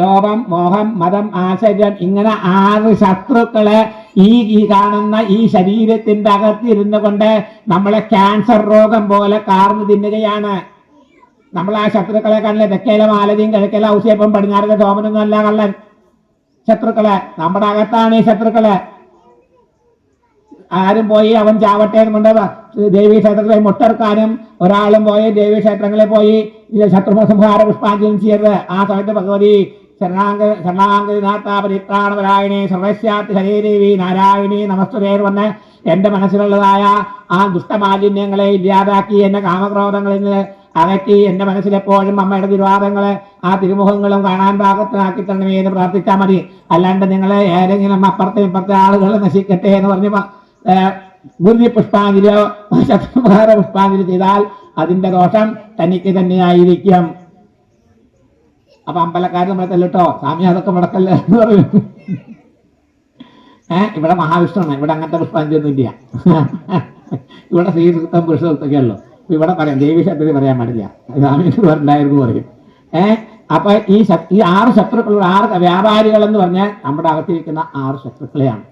ലോപം, മോഹം, മതം, ആശ്ചര്യം. ഇങ്ങനെ 6 ശത്രുക്കളെ ഈ കാണുന്ന ഈ ശരീരത്തിന്റെ അകത്തിരുന്നു കൊണ്ട് നമ്മളെ ക്യാൻസർ രോഗം പോലെ കാർന്നു തിന്നുകയാണ്. നമ്മൾ ആ ശത്രുക്കളെ കണ്ടില്ല. തെക്കേല മാലതിയും കിഴക്കേല ഔസേപ്പം പടിഞ്ഞാറിലെ സോമനൊന്നും അല്ല കള്ളൻ. ശത്രുക്കളെ നമ്മുടെ അകത്താണ് ഈ ശത്രുക്കളെ. ആരും പോയി അവൻ ചാവട്ടെ എന്നുകൊണ്ട് ദേവീ ക്ഷേത്രത്തിലെ മുട്ടെടുക്കാനും ഒരാളും പോയി ദേവീ ക്ഷേത്രങ്ങളിൽ പോയി ശത്രുസംഹാര പുഷ്പാഞ്ജലി ചെയ്യരുത്. ആ സമയത്ത് ഭഗവതി ശരണാഗതിനാഥാപരിത്രാണപരായണി സർവസ്യാത്തി ഹരേദേവി നാരായണി നമസ്തുതേർ വന്ന് എന്റെ മനസ്സിലുള്ളതായ ആ ദുഷ്ടമാലിന്യങ്ങളെ ഇല്ലാതാക്കി, എന്റെ കാമക്രോധങ്ങളിൽ നിന്ന് അകറ്റി എന്റെ മനസ്സിലെപ്പോഴും അമ്മയുടെ തിരുവാദങ്ങളെ ആ തിരുമുഖങ്ങളും കാണാൻ പാകത്തിനാക്കി തരണമേ എന്ന് പ്രാർത്ഥിച്ചാൽ മതി. അല്ലാണ്ട് നിങ്ങളെ ഏതെങ്കിലും അപ്പുറത്തെ ഇപ്പുറത്തെ ആളുകൾ നശിക്കട്ടെ എന്ന് പറഞ്ഞ് ഗുരുതി പുഷ്പാഞ്ജലിയോ ശത്രുഭാര പുഷ്പാഞ്ജലി ചെയ്താൽ അതിന്റെ ദോഷം തനിക്ക് തന്നെയായിരിക്കും. അപ്പൊ അമ്പലക്കാർ നമ്മളെ തല്ലിട്ടോ, സ്വാമി അതൊക്കെ മുടക്കല്ലേ എന്ന് പറയും. ഇവിടെ മഹാവിഷ്ണുവാണ്, ഇവിടെ അങ്ങനത്തെ പുഷ്പാഞ്ജലി ഒന്നും ഇല്ല. ഇവിടെ ശ്രീകൃഷ്ണ പുരുഷത്തൊക്കെ ഉള്ളു. ഇവിടെ പറയാം, ദേവി ശബ്ദത്തിൽ പറയാൻ പാടില്ല, സ്വാമി ഉണ്ടായിരുന്നു പറയും. അപ്പൊ ഈ 6 ശത്രുക്കളുള്ള 6 വ്യാപാരികൾ എന്ന് പറഞ്ഞാൽ നമ്മുടെ അകത്തിരിക്കുന്ന 6 ശത്രുക്കളെയാണ്.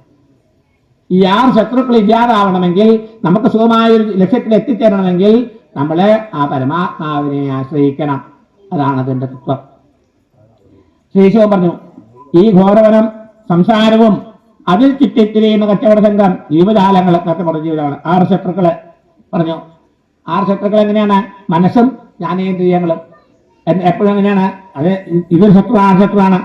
ഈ 6 ശത്രുക്കൾ ഇല്ലാതാവണമെങ്കിൽ, നമുക്ക് സുഖമായ ഒരു ലക്ഷ്യത്തിൽ എത്തിച്ചേരണമെങ്കിൽ നമ്മള് ആ പരമാത്മാവിനെ ആശ്രയിക്കണം. അതാണ് അതിന്റെ തത്വം. ശ്രീശിവൻ പറഞ്ഞു, ഈ ഘോരവനം സംസാരവും അതിൽ ചുറ്റിത്തിരിയുന്ന കച്ചവട സംഘം, ജീവജാലങ്ങളെ കച്ചവട ജീവജാലങ്ങൾ 6 ശത്രുക്കളെ പറഞ്ഞു. 6 ശത്രുക്കൾ എങ്ങനെയാണ്? മനസ്സും ജ്ഞാനേന്ദ്രിയങ്ങളും. എപ്പോഴും എങ്ങനെയാണ്? അത് ഇതൊരു ശത്രുവാണ്.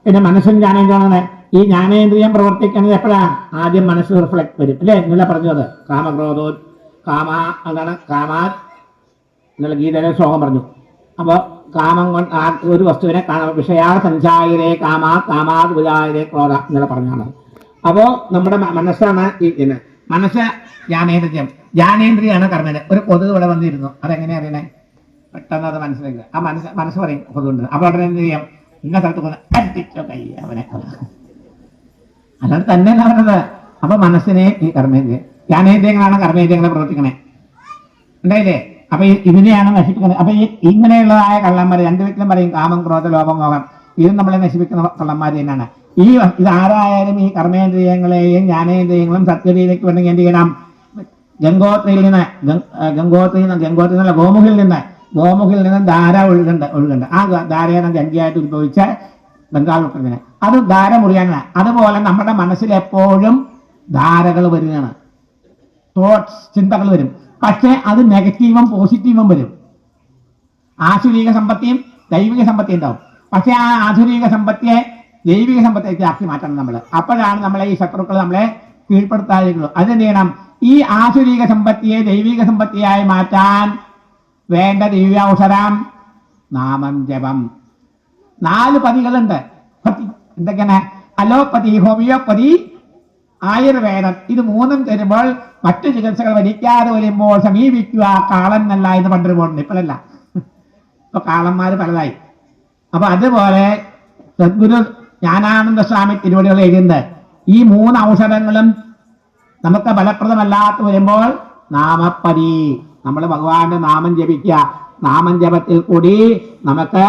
പിന്നെ മനസ്സും ജ്ഞാനേന്ദ്രിയമാണ്. ഈ ജ്ഞാനേന്ദ്രിയം പ്രവർത്തിക്കുന്നത് എപ്പോഴാണ്? ആദ്യം മനസ്സ് റിഫ്ലക്ട് വരും അല്ലേ? ഇന്നലെ പറഞ്ഞത് കാമക്രോധോ എന്താണ് കാമാത് എന്നുള്ള ഗീതയിലെ ശ്ലോകം പറഞ്ഞു. അപ്പോൾ കാമം കൊണ്ട് ഒരു വസ്തുവിനെ വിഷയാ സഞ്ചായരേ കാമാത് കാമാത് വിജായരേ ക്രോധ ഇന്നലെ പറഞ്ഞാണ്. അപ്പോ നമ്മുടെ മനസ്സാണ് ഈ മനസ്സ് ജ്ഞാനേന്ദ്രിയാണ് കർമ്മേന്ദ്രിയം. ഒരു കൊതുക് ഇവിടെ വന്നിരുന്നു, അതെങ്ങനെയാ അറിയണേ? പെട്ടെന്ന് അത് മനസ്സിലാക്കുക. ആ മനസ്സ് പറയും കൊതുകൊണ്ട്. അപ്പൊ ഉടനെ എന്ത് ചെയ്യാം? ഇന്ന സ്ഥലത്ത് കൊന്ന് അടിച്ചോ കൈ അവനെ. അല്ലാതെ തന്നെയല്ല പറഞ്ഞത്. അപ്പൊ മനസ്സിനെ ഈ കർമ്മേന്ദ്രിയം, ജ്ഞാനേന്ദ്രിയങ്ങളാണ് കർമ്മേന്ദ്രിയങ്ങളെ പ്രവർത്തിക്കണേ. ഉണ്ടായില്ലേ? അപ്പൊ ഇതിനെയാണ് നശിപ്പിക്കുന്നത്. അപ്പൊ ഈ ഇങ്ങനെയുള്ളതായ കള്ളന്മാർ രണ്ടു വ്യക്തിയും പറയും കാമം, ക്രോധം, ലോഭം, മോഹം, ഇത് നമ്മളെ നശിപ്പിക്കുന്ന കള്ളന്മാർ തന്നെയാണ്. ഇതാരായാലും ഈ കർമ്മേന്ദ്രിയങ്ങളെയും ജ്ഞാനേന്ദ്രിയങ്ങളും സത്യതയിലേക്ക് വേണമെങ്കിൽ എന്ത് ചെയ്യണം? ഗംഗോത്രിയിൽ നിന്ന് ഗോമുഖിൽ നിന്ന് ധാര ഒഴുകുന്നുണ്ട്. ആ ധാരയാണ് ഗംഗയായിട്ട് ഉത്ഭവിച്ച ബംഗാൾ ഉൾപ്പെടുന്നത്. അത് ധാര മുറിയാനാണ്. അതുപോലെ നമ്മുടെ മനസ്സിൽ എപ്പോഴും ധാരകൾ വരികയാണ്, തോട്ട്സ്, ചിന്തകൾ വരും. പക്ഷെ അത് നെഗറ്റീവും പോസിറ്റീവും വരും. ആസുരിക സമ്പത്തിയും ദൈവിക സമ്പത്തിയും ഉണ്ടാവും. പക്ഷെ ആ ആധുനിക സമ്പത്തിയെ ദൈവിക സമ്പത്തേക്ക് ആക്കി മാറ്റണം നമ്മൾ. അപ്പോഴാണ് നമ്മളെ ഈ ശത്രുക്കൾ നമ്മളെ കീഴ്പ്പെടുത്താതിരുന്നത്. അതെന്ത് ചെയ്യണം? ഈ ആസുരിക സമ്പത്തിയെ ദൈവിക സമ്പത്തിയായി മാറ്റാൻ വേണ്ട ദിവ്യൗഷധം നാമം ജപം. 4 പതികളുണ്ട്. എന്തൊക്കെയാണ്? അലോപ്പതി, ഹോമിയോപ്പതി, ആയുർവേദം. ഇത് 3ഉം തരുമ്പോൾ മറ്റു ചികിത്സകൾ വലിക്കാതെ വരുമ്പോൾ സമീപിക്കുക കാളൻ എന്നല്ല എന്ന് പണ്ടൊരു പോലുണ്ട്. ഇപ്പോഴല്ല, ഇപ്പൊ കാളന്മാര് പലതായി. അപ്പൊ അതുപോലെ സദ്ഗുരു ജ്ഞാനാനന്ദ സ്വാമി തിരുവടികൾ എഴുതുന്നത് ഈ 3 ഔഷധങ്ങളും നമുക്ക് ഫലപ്രദമല്ലാത്ത വരുമ്പോൾ നാമപ്പതി, നമ്മൾ ഭഗവാന്റെ നാമം ജപിക്കുക. നാമം ജപത്തിൽ കൂടി നമുക്ക്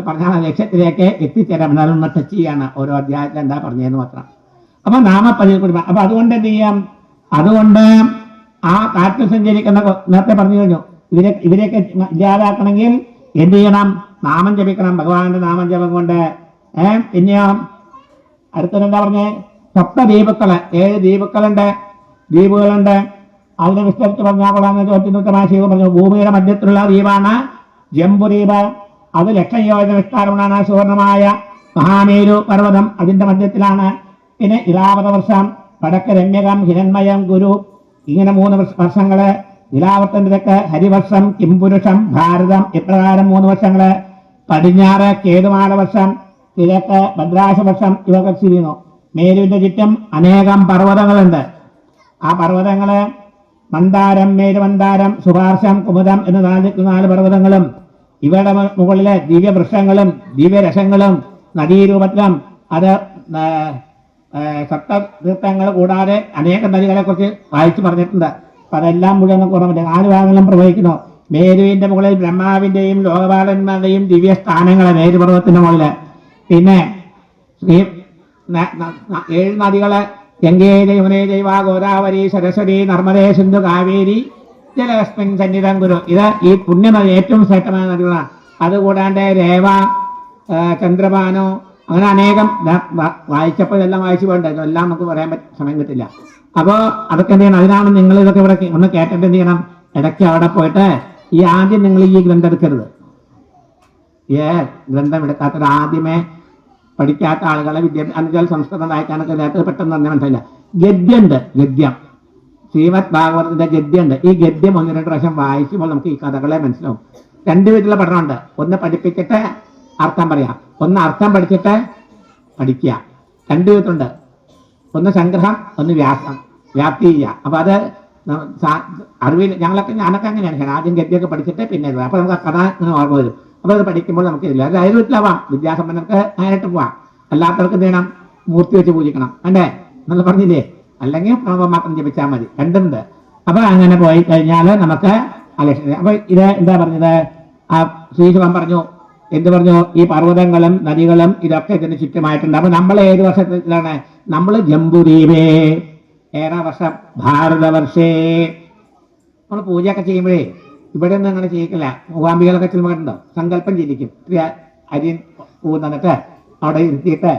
പറഞ്ഞ ലക്ഷ്യത്തിലേക്ക് എത്തിച്ചേരാം. എന്നാലും ടച്ച് ചെയ്യാണ് ഓരോ അധ്യായത്തിൽ എന്താ പറഞ്ഞതെന്ന് മാത്രം. അപ്പൊ നാമപ്പതിയിൽ കൂടി. അപ്പൊ അതുകൊണ്ട് എന്ത് ചെയ്യാം? അതുകൊണ്ട് ആ കാറ്റിൽ സഞ്ചരിക്കുന്ന, നേരത്തെ പറഞ്ഞു കഴിഞ്ഞു, ഇവരെയൊക്കെ ഇല്ലാതാക്കണമെങ്കിൽ എന്ത് ചെയ്യണം? നാമം ജപിക്കണം, ഭഗവാന്റെ നാമം ജപം കൊണ്ട്. പിന്നെയോ അടുത്തതെന്താ പറഞ്ഞേ? 7 ദ്വീപുക്കള്, 7 ദ്വീപുകളുണ്ട്. അതിനെ വിസ്തരിച്ച് പറഞ്ഞാൽ കൊള്ളാന്ന് ചോദ്യമായ ശിവ പറഞ്ഞു. ഭൂമിയുടെ മധ്യത്തിലുള്ള ദ്വീപാണ് ജംബുദ്വീപ്. അത് 1,00,000 യോജന വിസ്താരമാണ്. സുവർണമായ മഹാമേരു പർവ്വതം അതിന്റെ മധ്യത്തിലാണ്. പിന്നെ ഇലാവത വർഷം, വടക്ക് രമ്യകം, ഹിരൺമയം, ഗുരു, ഇങ്ങനെ 3 വർഷങ്ങള്. ഇലാവത്തിന്റെ തെക്ക് ഹരിവർഷം, കിംപുരുഷം, ഭാരതം, ഇപ്രകാരം 3 വർഷങ്ങള്. പടിഞ്ഞാറ് കേതുമാല വർഷം, കിഴക്ക് ഭദ്രാശ വർഷം. ഇവയൊക്കെ ചെയ്യുന്നു. മേരുവിന്റെ ചുറ്റും അനേകം പർവ്വതങ്ങളുണ്ട്. ആ പർവ്വതങ്ങള് മന്ദാരം, മേരുമന്ദാരം, സുഭാർശം, കുമുദം എന്ന 4 പർവ്വതങ്ങളും ഇവയുടെ മുകളിലെ ദിവ്യവൃക്ഷങ്ങളും ദിവ്യരസങ്ങളും നദീരൂപത്തിലും അത് സപ്തതീർത്ഥങ്ങൾ കൂടാതെ അനേകം നദികളെ കുറിച്ച് വായിച്ചു പറഞ്ഞിട്ടുണ്ട്. അപ്പൊ അതെല്ലാം മുഴുവൻ ഓർമ്മ പറ്റും. 4 ഭാഗങ്ങളും പ്രവഹിക്കുന്നു. മേരുവിന്റെ മുകളിൽ ബ്രഹ്മാവിന്റെയും ലോകപാലന്മാരുടെയും ദിവ്യ സ്ഥാനങ്ങള് മേരുപർവ്വതത്തിന്റെ മുകളില്. പിന്നെ 7 നദികള് ഗംഗേ യമുനേ ജൈവ ഗോദാവരി സരസ്വതി നർമ്മദേ സിന്ധു കാവേരി ജലസ്മിൻ സന്നിധം ഗുരു. ഇത് ഈ പുണ്യനദി ഏറ്റവും ശ്രേഷ്ഠമായ നദികളാണ്. അതുകൂടാണ്ട് രേവ, ചന്ദ്രപാനോ, അങ്ങനെ അനേകം വായിച്ചപ്പോൾ ഇതെല്ലാം വായിച്ചു പോകണ്ട. ഇതെല്ലാം നമുക്ക് പറയാൻ സമയം കിട്ടില്ല. അപ്പോൾ അതൊക്കെ എന്ത് ചെയ്യണം? അതിനാണ് നിങ്ങൾ ഇതൊക്കെ ഇവിടെ ഒന്ന് കേട്ടിട്ട് എന്ത് ചെയ്യണം? ഇടയ്ക്ക് അവിടെ പോയിട്ട് ആദ്യം നിങ്ങൾ ഈ ഗ്രന്ഥം എടുക്കരുത്. ഗ്രന്ഥം എടുക്കാത്തത് ആദ്യമേ പഠിക്കാത്ത ആളുകളെ വിദ്യാഭ്യാസം സംസ്കൃതം വായിക്കാനൊക്കെ നേരത്തെ പെട്ടെന്ന് തന്നെ മനസ്സിലായില്ല. ഗദ്യമുണ്ട്, ഗദ്യം. ശ്രീമദ് ഭാഗവതത്തിന്റെ ഗദ്യമുണ്ട്. ഈ ഗദ്യം 1-2 പ്രാവശ്യം വായിക്കുമ്പോൾ നമുക്ക് ഈ കഥകളെ മനസ്സിലാവും. 2 വിധത്തിലുള്ള പഠനമുണ്ട്. ഒന്ന് പഠിപ്പിച്ചിട്ട് അർത്ഥം പറയാം, ഒന്ന് അർത്ഥം പഠിച്ചിട്ട് പഠിക്കുക. 2 വിധത്തിലുണ്ട്. ഒന്ന് സംഗ്രഹം, ഒന്ന് വ്യാപ്തി ചെയ്യുക. അപ്പൊ അത് അറിവിൽ ഞാനൊക്കെ അങ്ങനെയാണ്. ആദ്യം ഗദ്യമൊക്കെ പഠിച്ചിട്ട് പിന്നെ അപ്പൊ നമുക്ക് കഥ ഇങ്ങനെ ഓർമ്മ വരും. അപ്പൊ അത് പഠിക്കുമ്പോൾ നമുക്ക് ഇല്ല. അത് ധൈര്യത്തിലാവാം. വിദ്യാസമ്പന്നർക്ക് നേരിട്ട് പോവാം. അല്ലാത്തവർക്ക് എന്ത് ചെയ്യണം? മൂർത്തി വെച്ച് പൂജിക്കണം. അല്ലേ? എന്നല്ല പറഞ്ഞില്ലേ? അല്ലെങ്കിൽ പ്രണവം മാത്രം ജപിച്ചാൽ മതി. 2ഉണ്ട്. അപ്പൊ അങ്ങനെ പോയി കഴിഞ്ഞാൽ നമുക്ക് അലക്ഷ്യം. അപ്പൊ ഇത് എന്താ പറഞ്ഞത്? ആ ശ്രീശിവൻ പറഞ്ഞു, എന്ത് പറഞ്ഞു? ഈ പർവ്വതങ്ങളും നദികളും ഇതൊക്കെ ഇതിന് ചുറ്റുമായിട്ടുണ്ട്. അപ്പൊ നമ്മൾ ഏത് വർഷത്തിലാണ്? നമ്മൾ ജംബുദ്വീപേ. 7 വർഷം ഭാരതവർഷേ. നമ്മൾ പൂജയൊക്കെ ചെയ്യുമ്പോഴേ ഇവിടെ ഒന്നും അങ്ങനെ ചെയ്യിക്കില്ല. മൂകാംബികളൊക്കെ ചെല്ലുമ്പോൾ കണ്ടോ? സങ്കല്പം ചെയ്യിക്കും. അരി തന്നിട്ട് അവിടെ ഇരുത്തിയിട്ട്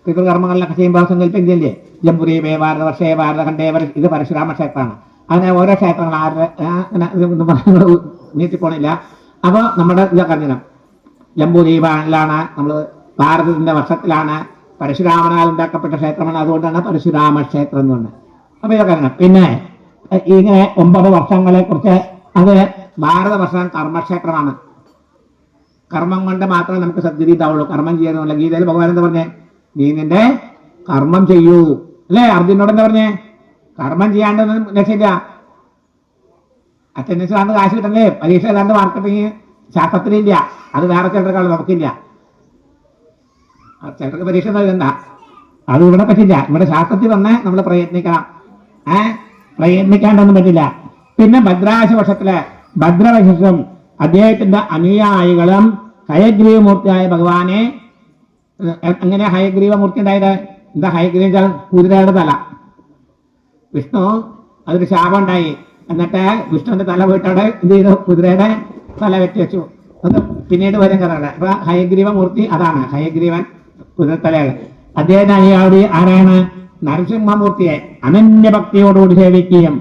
പിതൃകർമ്മങ്ങളിലൊക്കെ ചെയ്യുമ്പോൾ സങ്കല്പം ചെയ്യില്ലേ? ജംബുദ്വീപേ ഭാരതവർഷേ ഭാരതഖണ്ഡേ. ഇത് പരശുരാമ ക്ഷേത്രമാണ്. അങ്ങനെ ഓരോ ക്ഷേത്രങ്ങൾ നീട്ടിപ്പോണില്ല. അപ്പോൾ നമ്മുടെ ഇതൊക്കെ അറിയണം. ജംബുദ്വീപിലാണ് നമ്മൾ ഭാരതത്തിന്റെ വർഷത്തിലാണ് പരശുരാമനാൽ ഉണ്ടാക്കപ്പെട്ട ക്ഷേത്രമാണ്. അതുകൊണ്ടാണ് പരശുരാമ ക്ഷേത്രം എന്ന് പറഞ്ഞത്. അപ്പൊ ഇതൊക്കെ അറിയണം. പിന്നെ ഇങ്ങനെ 9 വർഷങ്ങളെ കുറിച്ച്, അത് ഭാരതവർഷം കർമ്മക്ഷേത്രമാണ്. കർമ്മം കൊണ്ട് മാത്രമേ നമുക്ക് സദ്ഗതി ഉണ്ടാവുള്ളൂ. കർമ്മം ചെയ്യുന്നില്ല. ഗീതയിൽ ഭഗവാൻ എന്താ പറഞ്ഞേ? നീ നിന്റെ കർമ്മം ചെയ്യൂ. അല്ലേ? അർജുനോട് എന്താ പറഞ്ഞേ? കർമ്മം ചെയ്യാണ്ടൊന്നും രക്ഷയില്ല. അറ്റൻഡൻസ് ആണ് കാശ് കിട്ടണ്ടേ? പരീക്ഷ ഏതാണ്ട് മാർക്കറ്റിങ് ശാസ്ത്രത്തിലില്ല. അത് വേറെ ചിലർക്കാണ്, നമുക്കില്ല. ചിലർക്ക് പരീക്ഷ എഴുതണ്ട, അത് ഇവിടെ പറ്റില്ല. ഇവിടെ ശാസ്ത്രത്തിൽ വന്ന് നമ്മൾ പ്രയത്നിക്കണം. പ്രയത്നിക്കാണ്ടൊന്നും പറ്റില്ല. പിന്നെ ഭദ്രാശ വർഷത്തിലെ ഭദ്രവശം അദ്ദേഹത്തിന്റെ അനുയായികളും ഹയഗ്രീവമൂർത്തിയായ ഭഗവാനെ, എങ്ങനെ ഹയഗ്രീവമൂർത്തി ഉണ്ടായത്? എന്താ ഹയഗ്രീവം? കുതിരയുടെ തല. വിഷ്ണു അതൊരു ശാപം ഉണ്ടായി. എന്നിട്ട് വിഷ്ണുവിന്റെ തല പോയിട്ടവിടെ എന്ത് ചെയ്തു? കുതിരയുടെ തല വെച്ചു. അത് പിന്നീട് വരും കഥകള്. അപ്പൊ ഹയഗ്രീവമൂർത്തി അതാണ് ഹയഗ്രീവൻ, കുതിരത്തലകൾ. അദ്ദേഹത്തിന് അനുയായി ആരാണ്? നരസിംഹമൂർത്തിയെ അനന്യഭക്തിയോടുകൂടി സേവിക്കുകയും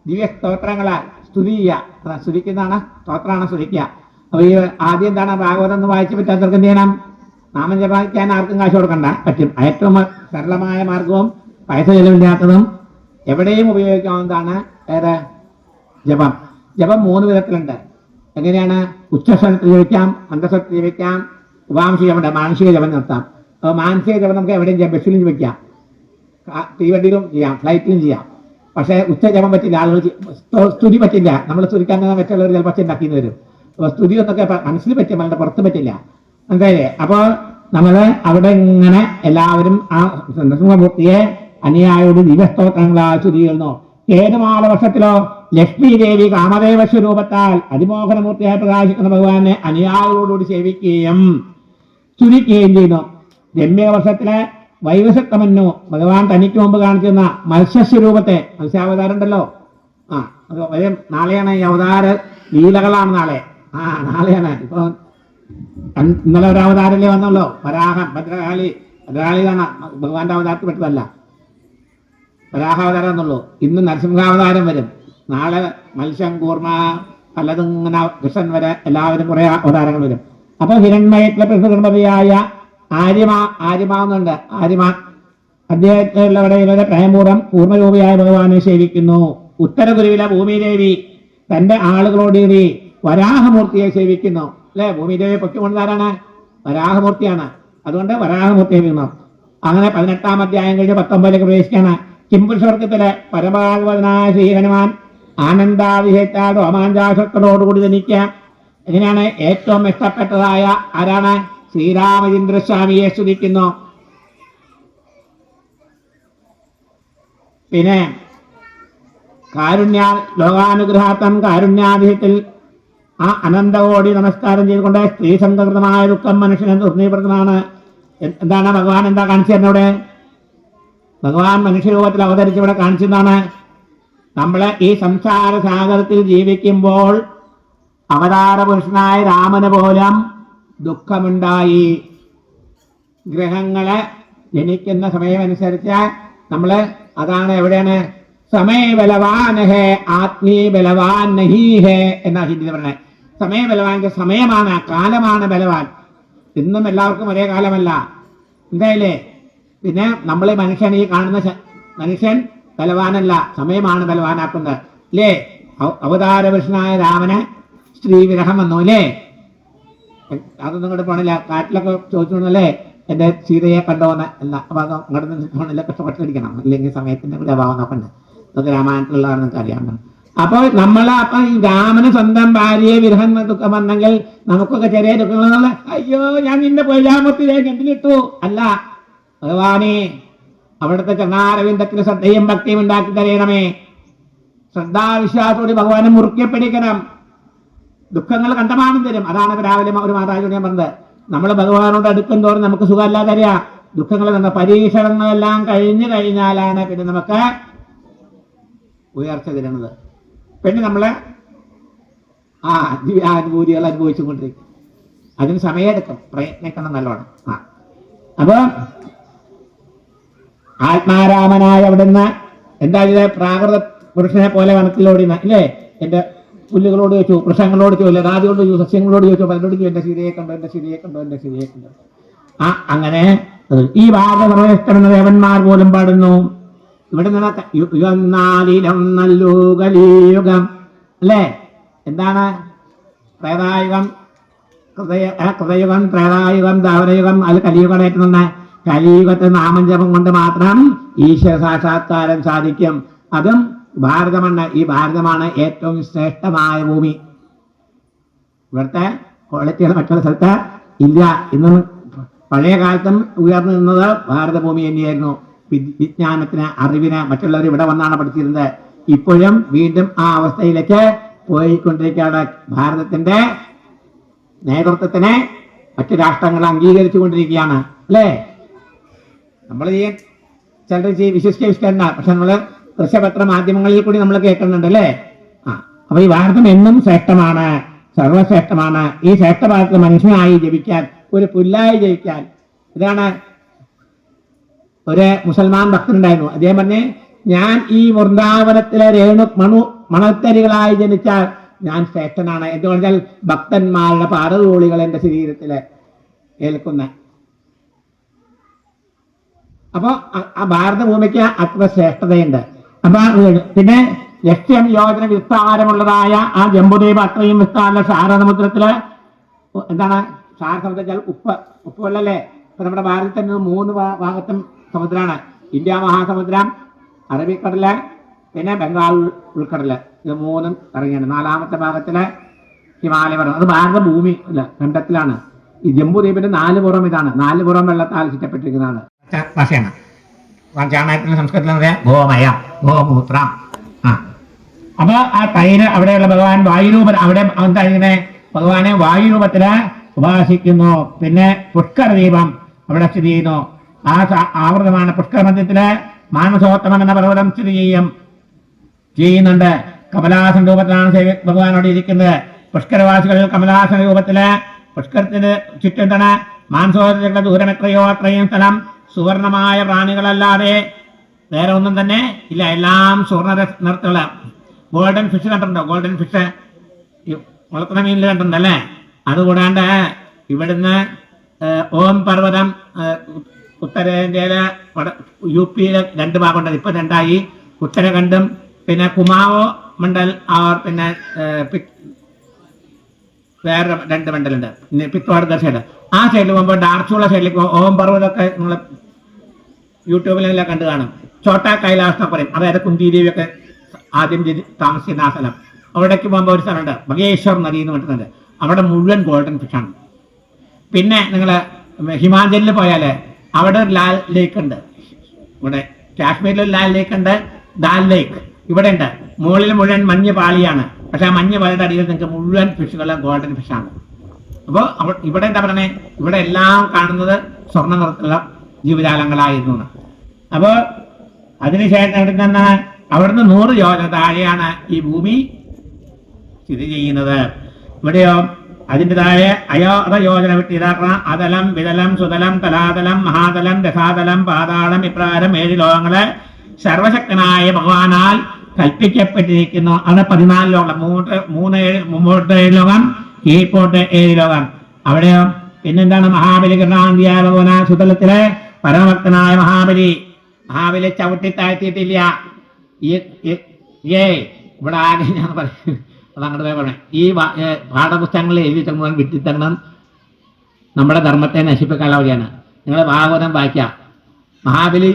ദിവ്യ സ്തോത്രങ്ങളെ സ്തുതി ചെയ്യുക. സ്തുതിക്കുന്നതാണ് സ്തോത്രമാണ് സ്തുതിക്കുക. അപ്പൊ ഈ ആദ്യം എന്താണ്? ഭാഗവതം ഒന്ന് വായിച്ചു പറ്റാത്തവർക്ക് എന്ത് ചെയ്യണം? നാമം ജപിക്കാൻ ആർക്കും കാശ് കൊടുക്കണ്ട, പറ്റും. ഏറ്റവും സരളമായ മാർഗവും പൈസ ചെലവില്ലാത്തതും എവിടെയും ഉപയോഗിക്കാവുന്നതാണ് ഏത്? ജപം. ജപം 3 വിധത്തിലുണ്ട്. എങ്ങനെയാണ്? ഉച്ചസ്വരത്തിൽ ജപിക്കാം, മന്ദസ്വരത്തിൽ ജപിക്കാം, ഉപാംശിക ജപം, മാനസിക ജപം നിർത്താം. അപ്പോൾ മാനസിക ജപം നമുക്ക് എവിടെയും ചെയ്യാം. ബസ്സിലും ജപിക്കാം, തീവണ്ടിയിലും ചെയ്യാം, ഫ്ലൈറ്റിലും ചെയ്യാം. പക്ഷേ ഉച്ച ജപം പറ്റില്ല. ആളുകൾ സ്തുതി പറ്റില്ല. നമ്മൾ സ്തുതിക്കാൻ മറ്റുള്ളവർ ചിലപ്പോൾ ഉണ്ടാക്കിയെന്ന് വരും. അപ്പോൾ സ്തുതി ഒന്നൊക്കെ മനസ്സിൽ പറ്റും, നമ്മുടെ പുറത്ത് പറ്റില്ല. മനസ്സിലായില്ലേ? അപ്പോൾ നമ്മൾ അവിടെ ഇങ്ങനെ എല്ലാവരും ആ നരസിംഹമൂർത്തിയെ അനുയായിയോട് ദിവസ്തോത്രങ്ങളാൽ സ്തുതി ചെയ്യുന്നു. ഏതുമാള വർഷത്തിലോ ലക്ഷ്മി ദേവി കാമദേവ സ്വരൂപത്താൽ അതിമോഹനമൂർത്തിയായി പ്രകാശിക്കുന്ന ഭഗവാനെ അനുയായികളോടുകൂടി സേവിക്കുകയും സ്തുതിക്കുകയും ചെയ്യുന്നു. രമ്യ വർഷത്തിലെ വൈവസത്തമന്നു ഭഗവാൻ തനിക്ക് മുമ്പ് കാണിച്ചിരുന്ന മത്സ്യസ്വരൂപത്തെ, മത്സ്യാവതാരം ഉണ്ടല്ലോ, അത് നാളെയാണ് ഈ അവതാര ലീലകളാണ്. നാളെയാണ്. ഇപ്പൊ ഇന്നലെ ഒരു അവതാരല്ലേ വന്നല്ലോ, വരാഹം, ഭദ്രകാളി. ഭദ്രകാളിതാണ് ഭഗവാന്റെ അവതാരത്തിൽ പെട്ടതല്ല, വരാഹാവതാരം എന്നുള്ളൂ. ഇന്ന് നരസിംഹാവതാരം വരും. നാളെ മത്സ്യം, കൂർമ്മ, പലതും ഇങ്ങനെ കൃഷ്ണൻ വരെ എല്ലാവരും കുറെ അവതാരങ്ങൾ വരും. അപ്പൊ ഹിരൺമയത്തിലെ പ്രകൃതിയായ ആര്യമാവുന്നുണ്ട്. ആര്യമാൻ അദ്ദേഹത്തിലുള്ളവരെ ഇവരെ പ്രേമപൂർവ്വം കൂർമ്മരൂപിയായ ഭഗവാനെ സേവിക്കുന്നു. ഉത്തരഗുരുവിലെ ഭൂമിദേവി തന്റെ ആളുകളോടുകൂടി വരാഹമൂർത്തിയെ സേവിക്കുന്നു. അല്ലെ? ഭൂമിദേവിയെ പൊക്കിക്കൊണ്ടതാരാണ്? വരാഹമൂർത്തിയാണ്. അതുകൊണ്ട് വരാഹമൂർത്തിയെ സേവിക്കുന്നു. അങ്ങനെ 18-ാം അധ്യായം കഴിഞ്ഞ് 19ലേക്ക് പ്രവേശിക്കാണ്. കിംപുരുഷവർഗത്തിലെ പരഭാഗവതനായ ശ്രീ ഹനുമാൻ ആനന്ദാതിശയത്താൽ രോമാഞ്ചാസക്കളോടുകൂടി ജനിക്കാം. എങ്ങനെയാണ്? ഏറ്റവും ഇഷ്ടപ്പെട്ടതായ ആരാണ്? ശ്രീരാമചന്ദ്രസ്വാമിയെ സ്തുതിക്കുന്നു. പിന്നെ ലോകാനുഗ്രഹാർത്ഥം കാരുണ്യാധിഹത്തിൽ ആ അനന്തകോടി നമസ്കാരം ചെയ്തുകൊണ്ട് സ്ത്രീ സംഘകൃതമായ ദുഃഖം മനുഷ്യനെ ദുർനിവൃത്തമാണ്. എന്താണ് ഭഗവാൻ എന്താ കാണിച്ചു തന്നവിടെ? ഭഗവാൻ മനുഷ്യരൂപത്തിൽ അവതരിച്ചിവിടെ കാണിച്ചതാണ്, നമ്മളെ ഈ സംസാര സാഗരത്തിൽ ജീവിക്കുമ്പോൾ അവതാര പുരുഷനായ രാമന് പോലും ദുഃഖമുണ്ടായി. ഗ്രഹങ്ങളെ ജനിക്കുന്ന സമയമനുസരിച്ച് നമ്മള് അതാണ് എവിടെയാണ്? സമയ ബലവാൻ ഹേ ആത്മീ ബലവാൻ നഹീ ഹേ എന്നാ ഹിന്ദി പറഞ്ഞത്. സമയ ബലവാൻ സമയമാണ്, കാലമാണ് ബലവാൻ. ഇന്നും എല്ലാവർക്കും ഒരേ കാലമല്ല, എന്തായാലേ? പിന്നെ നമ്മൾ മനുഷ്യൻ, ഈ കാണുന്ന മനുഷ്യൻ ബലവാനല്ല, സമയമാണ് ബലവാനാക്കുന്നത്. അല്ലേ? അവതാര പുരുഷനായ രാമന് സ്ത്രീ വിരഹം വന്നു. അല്ലേ? അതൊന്നും ഇങ്ങോട്ട് പോണില്ല. കാട്ടിലൊക്കെ ചോദിച്ചോന്നല്ലേ എന്റെ സീതയെ കണ്ടോന്ന് എന്നാ. അപ്പൊ അത് അങ്ങോട്ട് പോണില്ല, കഷ്ടപ്പെട്ടിരിക്കണം. അല്ലെങ്കിൽ സമയത്തിന്റെ കൂടെ അഭാവം നോക്കണ്ട്. അതൊക്കെ രാമായണത്തിലുള്ളതാണ് നിങ്ങൾക്ക് അറിയാവുന്നത്. അപ്പൊ അപ്പൊ ഈ രാമന് സ്വന്തം ഭാര്യയെ വിരഹം ദുഃഖം വന്നെങ്കിൽ നമുക്കൊക്കെ ചെറിയ ദുഃഖങ്ങളെന്നുള്ള അയ്യോ ഞാൻ നിന്റെ പൊയ്യാമത്തിലേക്ക് എന്തിലിട്ടു അല്ല. ഭഗവാനെ അവിടുത്തെ ചരണാരവിന്ദത്തിന് ശ്രദ്ധയും ഭക്തിയും ഉണ്ടാക്കി തരയണമേ. ശ്രദ്ധാവിശ്വാസത്തോടെ ഭഗവാനെ മുറുക്കെ പിടിക്കണം. ദുഃഖങ്ങൾ കണ്ടമാനം തരും. അതാണ് രാവിലെ ഒരു മാതാവിനോട് ഞാൻ പറഞ്ഞത്. നമ്മൾ ഭഗവാനോട് അടുക്കും തോറും നമുക്ക് സുഖമല്ലാതെ തരിക. ദുഃഖങ്ങൾ തന്ന പരീക്ഷണങ്ങളെല്ലാം കഴിഞ്ഞു കഴിഞ്ഞാലാണ് പിന്നെ നമുക്ക് ഉയർച്ച തരുന്നത്. പിന്നെ നമ്മള് ദിവ്യാനുഭൂതികൾ അനുഭവിച്ചുകൊണ്ടിരിക്കും. അതിന് സമയമെടുക്കും, പ്രയത്നിക്കണം നല്ലോണം. അപ്പൊ ആത്മാരാമനായ അവിടുന്ന് എന്താ ചെയ്ത? പ്രാകൃത പുരുഷനെ പോലെ വനത്തിലോടി അല്ലേ? എന്റെ പുല്ലുകളോട് ചോദിച്ചു, വൃക്ഷങ്ങളോട് ചോദിച്ചു, രാതിയോട് ചോദിച്ചു, സസ്യങ്ങളോട് ചോദിച്ചു, പലരോട് ചോദിച്ചു, എന്റെ ശരിയെ കണ്ടോ, എന്റെ ശരിയെ കണ്ടോ, എന്റെ ശരിയെ കണ്ടോ. അങ്ങനെ ഈ ഭാഗവതമെന്ന ദേവന്മാർ പോലും പാടുന്നു. ഇവിടെ യുഗം നല്ലു കലിയുഗം അല്ലേ? എന്താണ്? പ്രേതായുഗം, കൃതയുഗം, ത്രേതായുഗം, ദ്വാപരയുഗം, അത് കലിയുഗമായിട്ടുള്ള കലിയുഗത്തെ നാമജപം കൊണ്ട് മാത്രം ഈശ്വര സാക്ഷാത്കാരം സാധിക്കും. അതും ഭാരതമാണ്. ഈ ഭാരതമാണ് ഏറ്റവും ശ്രേഷ്ഠമായ ഭൂമി. ഇവിടുത്തെ ക്വാളിറ്റികൾ മറ്റുള്ള സ്ഥലത്ത് ഇല്ല. ഇന്നും പഴയ കാലത്തും ഉയർന്നു നിന്നത് ഭാരതഭൂമി തന്നെയായിരുന്നു. വിജ്ഞാനത്തിന്, അറിവിന് മറ്റുള്ളവർ ഇവിടെ വന്നാണ് പഠിച്ചിരുന്നത്. ഇപ്പോഴും വീണ്ടും ആ അവസ്ഥയിലേക്ക് പോയിക്കൊണ്ടിരിക്കുകയാണ്. ഭാരതത്തിന്റെ നേതൃത്വത്തിനെ മറ്റു രാഷ്ട്രങ്ങൾ അംഗീകരിച്ചു കൊണ്ടിരിക്കുകയാണ് അല്ലേ? നമ്മൾ ഈ ചിലർ വിശ്വസിക്കണ്ട, പക്ഷെ നമ്മള് ദൃശ്യപത്ര മാധ്യമങ്ങളിൽ കൂടി നമ്മൾ കേൾക്കുന്നുണ്ട് അല്ലേ? അപ്പൊ ഈ ഭാരതം എന്നും ശ്രേഷ്ഠമാണ്, സർവശ്രേഷ്ഠമാണ്. ഈ ശ്രേഷ്ഠ ഭാരതത്തിൽ മനുഷ്യനായി ജപിക്കാൻ, ഒരു പുല്ലായി ജയിക്കാൻ. ഇതാണ് ഒരു മുസൽമാൻ ഭക്തനുണ്ടായിരുന്നു. അദ്ദേഹം പറഞ്ഞ്, ഞാൻ ഈ വൃന്ദാവനത്തിലെ മണത്തരികളായി ജനിച്ചാൽ ഞാൻ ശ്രേഷ്ഠനാണ്. എന്തുകൊണ്ടാൽ ഭക്തന്മാരുടെ പാദധൂളികൾ എന്റെ ശരീരത്തില് ഏൽക്കുന്ന. അപ്പൊ ആ ഭാരതഭൂമിക്ക് അത്ര ശ്രേഷ്ഠതയുണ്ട്. അപ്പൊ പിന്നെ ലക്ഷ്യം യോജന വിസ്താരമുള്ളതായ ആ ജംബുദ്വീപ് അത്രയും വിസ്താര സാരസമുദ്രത്തില് എന്താണ് സാരസമുദ്രം? ഉപ്പ് വെള്ളല്ലേ? ഇപ്പൊ നമ്മുടെ ഭാരതത്തിന് 3 ഭാഗത്തും സമുദ്രമാണ്. ഇന്ത്യ മഹാസമുദ്രം, അറബിക്കടല്, പിന്നെ ബംഗാൾ ഉൾക്കടല്. ഇത് 3 ഇറങ്ങിയാണ്. 4ാമത്തെ ഭാഗത്തില് ഹിമാലയ പർവ്വതം. അത് ഭാരതഭൂമി അല്ല, ഖണ്ഡത്തിലാണ്. ഈ ജംബുദ്വീപിന്റെ 4 പുറം ഇതാണ്. 4 പുറം വെള്ളത്താൽ ചുറ്റപ്പെട്ടിരിക്കുന്നതാണ്. ഭാഷയാണ്. ചാണകത്തിന്റെ സംസ്കൃതത്തിൽ ഗോമയം, ഗോമൂത്രം. അപ്പൊ ആ തൈര് അവിടെയുള്ള ഭഗവാൻ വായുരൂപ, അവിടെ എന്താ ഇങ്ങനെ ഭഗവാനെ വായുരൂപത്തില് ഉപാസിക്കുന്നു. പിന്നെ പുഷ്കര ദീപം അവിടെ സ്ഥിതി ചെയ്യുന്നു. ആ ആവൃതമാണ് പുഷ്കര മധ്യത്തില് മാനസോത്തമം എന്ന പർവ്വതം സ്ഥിതി ചെയ്യുന്നുണ്ട്. കമലാസന രൂപത്തിലാണ് ഭഗവാൻ അവിടെ ഇരിക്കുന്നത്. പുഷ്കരവാസികൾ കമലാസന രൂപത്തില് പുഷ്കരത്തിന് ചുറ്റും എന്താണ് മാനസോത്തരങ്ങളുടെ ദൂരം എത്രയോ അത്രയും സ്ഥലം സുവർണമായ പ്രാണികളല്ലാതെ വേറെ ഒന്നും തന്നെ ഇല്ല. എല്ലാം സുവർണ നിറത്തിലുള്ള ഗോൾഡൻ ഫിഷ് കണ്ടിട്ടുണ്ടോ? ഗോൾഡൻ ഫിഷ് വളർത്തുന്ന മീനിൽ കണ്ടിട്ടുണ്ടല്ലേ? അതുകൂടാണ്ട് ഇവിടുന്ന് ഓം പർവ്വതം ഉത്തരേന്ത്യയിലെ UP-യിലെ 2 ഭാഗമുണ്ട്. ഇപ്പൊ 2ആയി. ഉത്തരാഖണ്ഡും പിന്നെ കുമാവോ മണ്ഡൽ, പിന്നെ വേറെ 2 മണ്ഡലുണ്ട്. പിത്തോട് സൈഡ്. ആ സൈഡിൽ പോകുമ്പോൾ ഡാർച്ചുള്ള സൈഡിലേക്ക് ഓം പർവ്വതമൊക്കെ നമ്മൾ യൂട്യൂബിലെല്ലാം കണ്ടു കാണും. ചോട്ടാ കൈലാസ് എന്ന് പറയും. അതായത് കുന്തിദേവിയൊക്കെ ആദ്യം താമസിക്കുന്ന ആ സ്ഥലം. അവിടേക്ക് പോകുമ്പോൾ ഒരു സ്ഥലമുണ്ട്, മഹേശ്വർ നദി എന്ന് പറഞ്ഞിട്ടുണ്ട്. അവിടെ മുഴുവൻ ഗോൾഡൻ ഫിഷാണ്. പിന്നെ നിങ്ങൾ ഹിമാചലിൽ പോയാൽ അവിടെ ഒരു ലാൽ ലേക്ക് ഉണ്ട്. ഇവിടെ കാശ്മീരിൽ ലാൽ ലേക്ക് ഉണ്ട്, ദാൽ ലേക്ക് ഇവിടെ ഉണ്ട്. മുകളിൽ മുഴുവൻ മഞ്ഞ് പാളിയാണ്. പക്ഷെ ആ മഞ്ഞ് പാളിയുടെ അടിയിൽ നിങ്ങൾക്ക് മുഴുവൻ ഫിഷുകളും ഗോൾഡൻ ഫിഷാണ്. അപ്പോൾ ഇവിടെ എന്താ പറയണേ? ഇവിടെ എല്ലാം കാണുന്നത് സ്വർണ്ണ നിറത്തിലുള്ള ജീവജാലങ്ങളായിരുന്നു. അപ്പോൾ അതിനുശേഷം അവിടുന്ന് 100 യോജന താഴെയാണ് ഈ ഭൂമി സ്ഥിതി ചെയ്യുന്നത്. ഇവിടെയോ അതിൻ്റെ താഴെ യോജന വിട്ട് ഇതാക്കണം. അതലം, വിതലം, സുതലം, തലാതലം, മഹാതലം, രസാതലം, പാതാളം, ഇപ്രകാരം 7 ലോകങ്ങള് സർവശക്തനായ ഭഗവാനാൽ കൽപ്പിക്കപ്പെട്ടിരിക്കുന്നു. അത് 14 ലോകം. മുമ്പോട്ട് 7 ലോകം, കീഴ്പോട്ട് 7 ലോകം. അവിടെയോ പിന്നെന്താണ്? മഹാബലി കൃഷ്ണാന്തിയായ ഭഗവാന സുതലത്തിലെ പരമഭക്തനായ മഹാബലി ചവിട്ടി താഴ്ത്തിയിട്ടില്ല. ഇവിടെ ആകെ ഞാൻ പറയും, അതങ്ങോട്ട് പറയണേ, ഈ പാഠപുസ്തകങ്ങളിൽ എഴുതി മുഴുവൻ വിട്ടിത്തരണം നമ്മുടെ ധർമ്മത്തെ നശിപ്പിക്കാനുള്ള വഴിയാണ്. നിങ്ങൾ ഭാഗവതം വായിക്കുക. മഹാബലി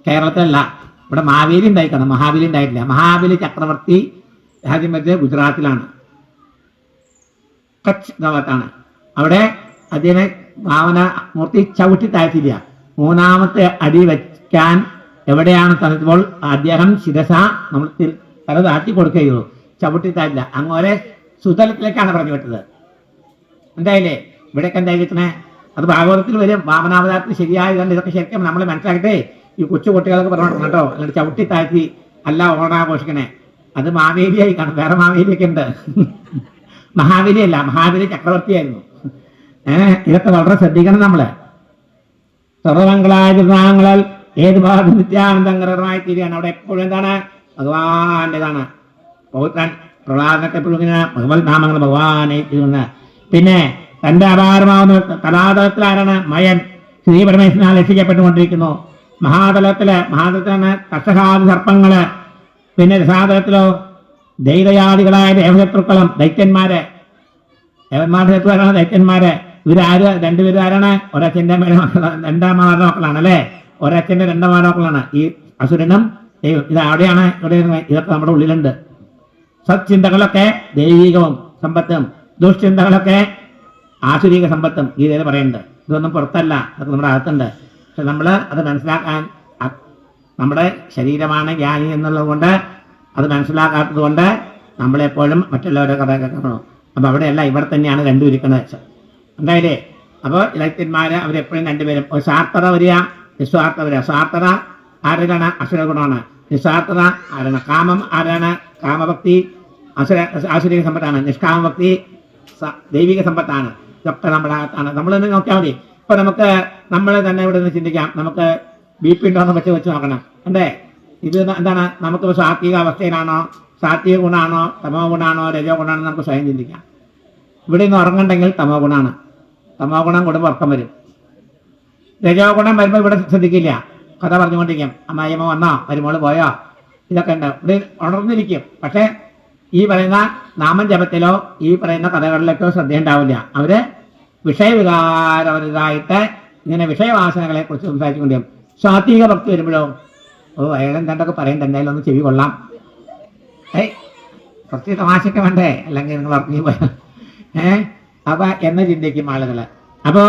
കേരളത്തിലല്ല, ഇവിടെ മാവേലി ഉണ്ടായിക്കണം. മഹാബലി ഉണ്ടായിട്ടില്ല. മഹാബലി ചക്രവർത്തി ആദ്യം വെച്ച് ഗുജറാത്തിലാണ്, കച്ച് ഭാഗത്താണ്. അവിടെ അദ്ദേഹം ഭാവന മൂർത്തി ചവിട്ടി താഴ്ത്തില്ല. 3ാമത്തെ അടി വയ്ക്കാൻ എവിടെയാണ് തന്നപ്പോൾ അദ്ദേഹം ശിരസ നമ്മൾ തല താഴ്ത്തി കൊടുക്കുകയുള്ളൂ, ചവിട്ടി താഴ്ത്തില്ല. അങ്ങോരെ സുതലത്തിലേക്കാണ് പറഞ്ഞു വിട്ടത്. എന്തായാലേ ഇവിടെയൊക്കെ എന്തായിരിക്കണേ? അത് ഭാഗവതത്തിൽ വരും. വാമനാവതാരത്തിൽ ശരിയായതുകൊണ്ട് ഇതൊക്കെ ശരിക്കും നമ്മൾ മനസ്സിലാക്കിട്ടേ ഈ കൊച്ചു കുട്ടികൾക്ക് പറഞ്ഞു കേട്ടോ. അല്ലെങ്കിൽ ചവിട്ടി താഴ്ത്തി അല്ല ഓണാഘോഷിക്കണേ. അത് മാവേലിയായി കാണും. വേറെ മാവേലിയൊക്കെ ഉണ്ട്. മഹാബലിയല്ല, മഹാബലി ചക്രവർത്തിയായിരുന്നു. ഇതൊക്കെ വളരെ ശ്രദ്ധിക്കണം നമ്മള്. സർവമംഗളായ തിരുനാമങ്ങളിൽ ഏത് ഭാഗത്ത് നിത്യാനന്ദങ്കരമായി തീരുകയാണ്. അവിടെ എപ്പോഴും എന്താണ്? ഭഗവാന്റേതാണ്. പൗത്രൻ പ്രഹ്ലാദനൊക്കെ എപ്പോഴും ഇങ്ങനെ ഭഗവത് നാമങ്ങൾ ഭഗവാനെ തീരുന്നത്. പിന്നെ തന്റെ അപാരമാവുന്ന തലാതലത്തിൽ ആരാണ്? മയൻ ശ്രീ പരമേശ്വരനാൽ രക്ഷിക്കപ്പെട്ടുകൊണ്ടിരിക്കുന്നു. മഹാതലത്തിലാണ് കർഷകാദി സർപ്പങ്ങള്. പിന്നെ രസാതലത്തിലോ ദൈതയാദികളായ ദേവശത്രുക്കളും ദൈത്യന്മാര് ദേവന്മാരുടെ അടുത്ത് വരാണ് ദൈത്യന്മാരെ. ഇവരാര്? രണ്ടുപേരും ആരാണ്? ഒരച്ഛൻ്റെ രണ്ടാമമാരുടെ മക്കളാണ് അല്ലേ? ഒരച്ഛൻ്റെ രണ്ടാമമാരുടെ മക്കളാണ് ഈ അസുരനും ദൈവം. ഇത് അവിടെയാണ്, ഇവിടെ ഇതൊക്കെ നമ്മുടെ ഉള്ളിലുണ്ട്. സത്ചിന്തകളൊക്കെ ദൈവികവും സമ്പത്തും, ദുഷ്ചിന്തകളൊക്കെ ആസുരിക സമ്പത്തും ഗീതയിൽ പറയുന്നുണ്ട്. ഇതൊന്നും പുറത്തല്ല, അതൊക്കെ നമ്മുടെ അകത്തുണ്ട്. പക്ഷെ നമ്മൾ അത് മനസ്സിലാക്കാൻ, നമ്മുടെ ശരീരമാണ് ജ്ഞാനി എന്നുള്ളത് കൊണ്ട്, അത് മനസ്സിലാക്കാത്തത് കൊണ്ട് നമ്മളെപ്പോഴും മറ്റുള്ളവരെ കഥ കേൾക്കണം. അപ്പം അവിടെയല്ല, ഇവിടെ തന്നെയാണ് രണ്ടും ഇരിക്കുന്നത്. എന്തായാലേ അപ്പോൾ ഇലക്ടന്മാർ അവരെപ്പോഴും രണ്ടുപേരും ഒരു സ്വാർത്ഥത വരിക, നിസ്വാർത്ഥ വരിക. സ്വാർത്ഥത ആരാണ്? അസുര ഗുണമാണ്. നിസ്വാർത്ഥത ആരാണ്? കാമം ആരാണ്? കാമഭക്തി ആസുരിക സമ്പത്താണ്. നിഷ്കാമഭക്തി ദൈവിക സമ്പത്താണ്. ഇതൊക്കെ നമ്മുടെ അകത്താണ്. നമ്മൾ തന്നെ നോക്കിയാൽ മതി. ഇപ്പൊ നമുക്ക് നമ്മൾ തന്നെ ഇവിടെ നിന്ന് ചിന്തിക്കാം, നമുക്ക് BP ഉണ്ടോന്ന് വെച്ച് നോക്കണം. അല്ലേ? ഇത് എന്താണ്? നമുക്ക് സാത്വിക അവസ്ഥയിലാണോ, സാത്വിക ഗുണമാണോ, തമോ ഗുണമാണോ, രജോ ഗുണമാണോ നമുക്ക് സ്വയം ചിന്തിക്കാം. ഇവിടെ നിന്ന് ഉറങ്ങുന്നുണ്ടെങ്കിൽ തമോ ഗുണമാണ്. തമോ ഗുണം കൂടുമ്പോൾ ഉറക്കം വരും. രജോ ഗുണം വരുമ്പോൾ ഇവിടെ ശ്രദ്ധിക്കില്ല, കഥ പറഞ്ഞുകൊണ്ടിരിക്കും. അമ്മായിയമ്മ വന്നോ, മരുമോള് പോയോ, ഇതൊക്കെ ഉണ്ട്. ഇവിടെ ഉണർന്നിരിക്കും. പക്ഷെ ഈ പറയുന്ന നാമം ജപത്തിലോ ഈ പറയുന്ന കഥകളിലേക്കോ ശ്രദ്ധയുണ്ടാവില്ല. അവര് വിഷയവികാരവരുതായിട്ട് ഇങ്ങനെ വിഷയവാസനകളെ കുറിച്ച് സംസാരിച്ചുകൊണ്ടിരിക്കും. സാത്വിക ഭക്തി വരുമ്പോഴോ, അയാളെന്താണ്ടൊക്കെ പറയണ്ട, എന്തായാലും ഒന്ന് ചെവി കൊള്ളാം, കുറച്ച് തമാശയൊക്കെ വേണ്ടേ, അല്ലെങ്കിൽ നിങ്ങൾ ഉറങ്ങി പോയാൽ അപ്പൊ എന്ന് ചിന്തിക്കും ആളുകൾ. അപ്പോ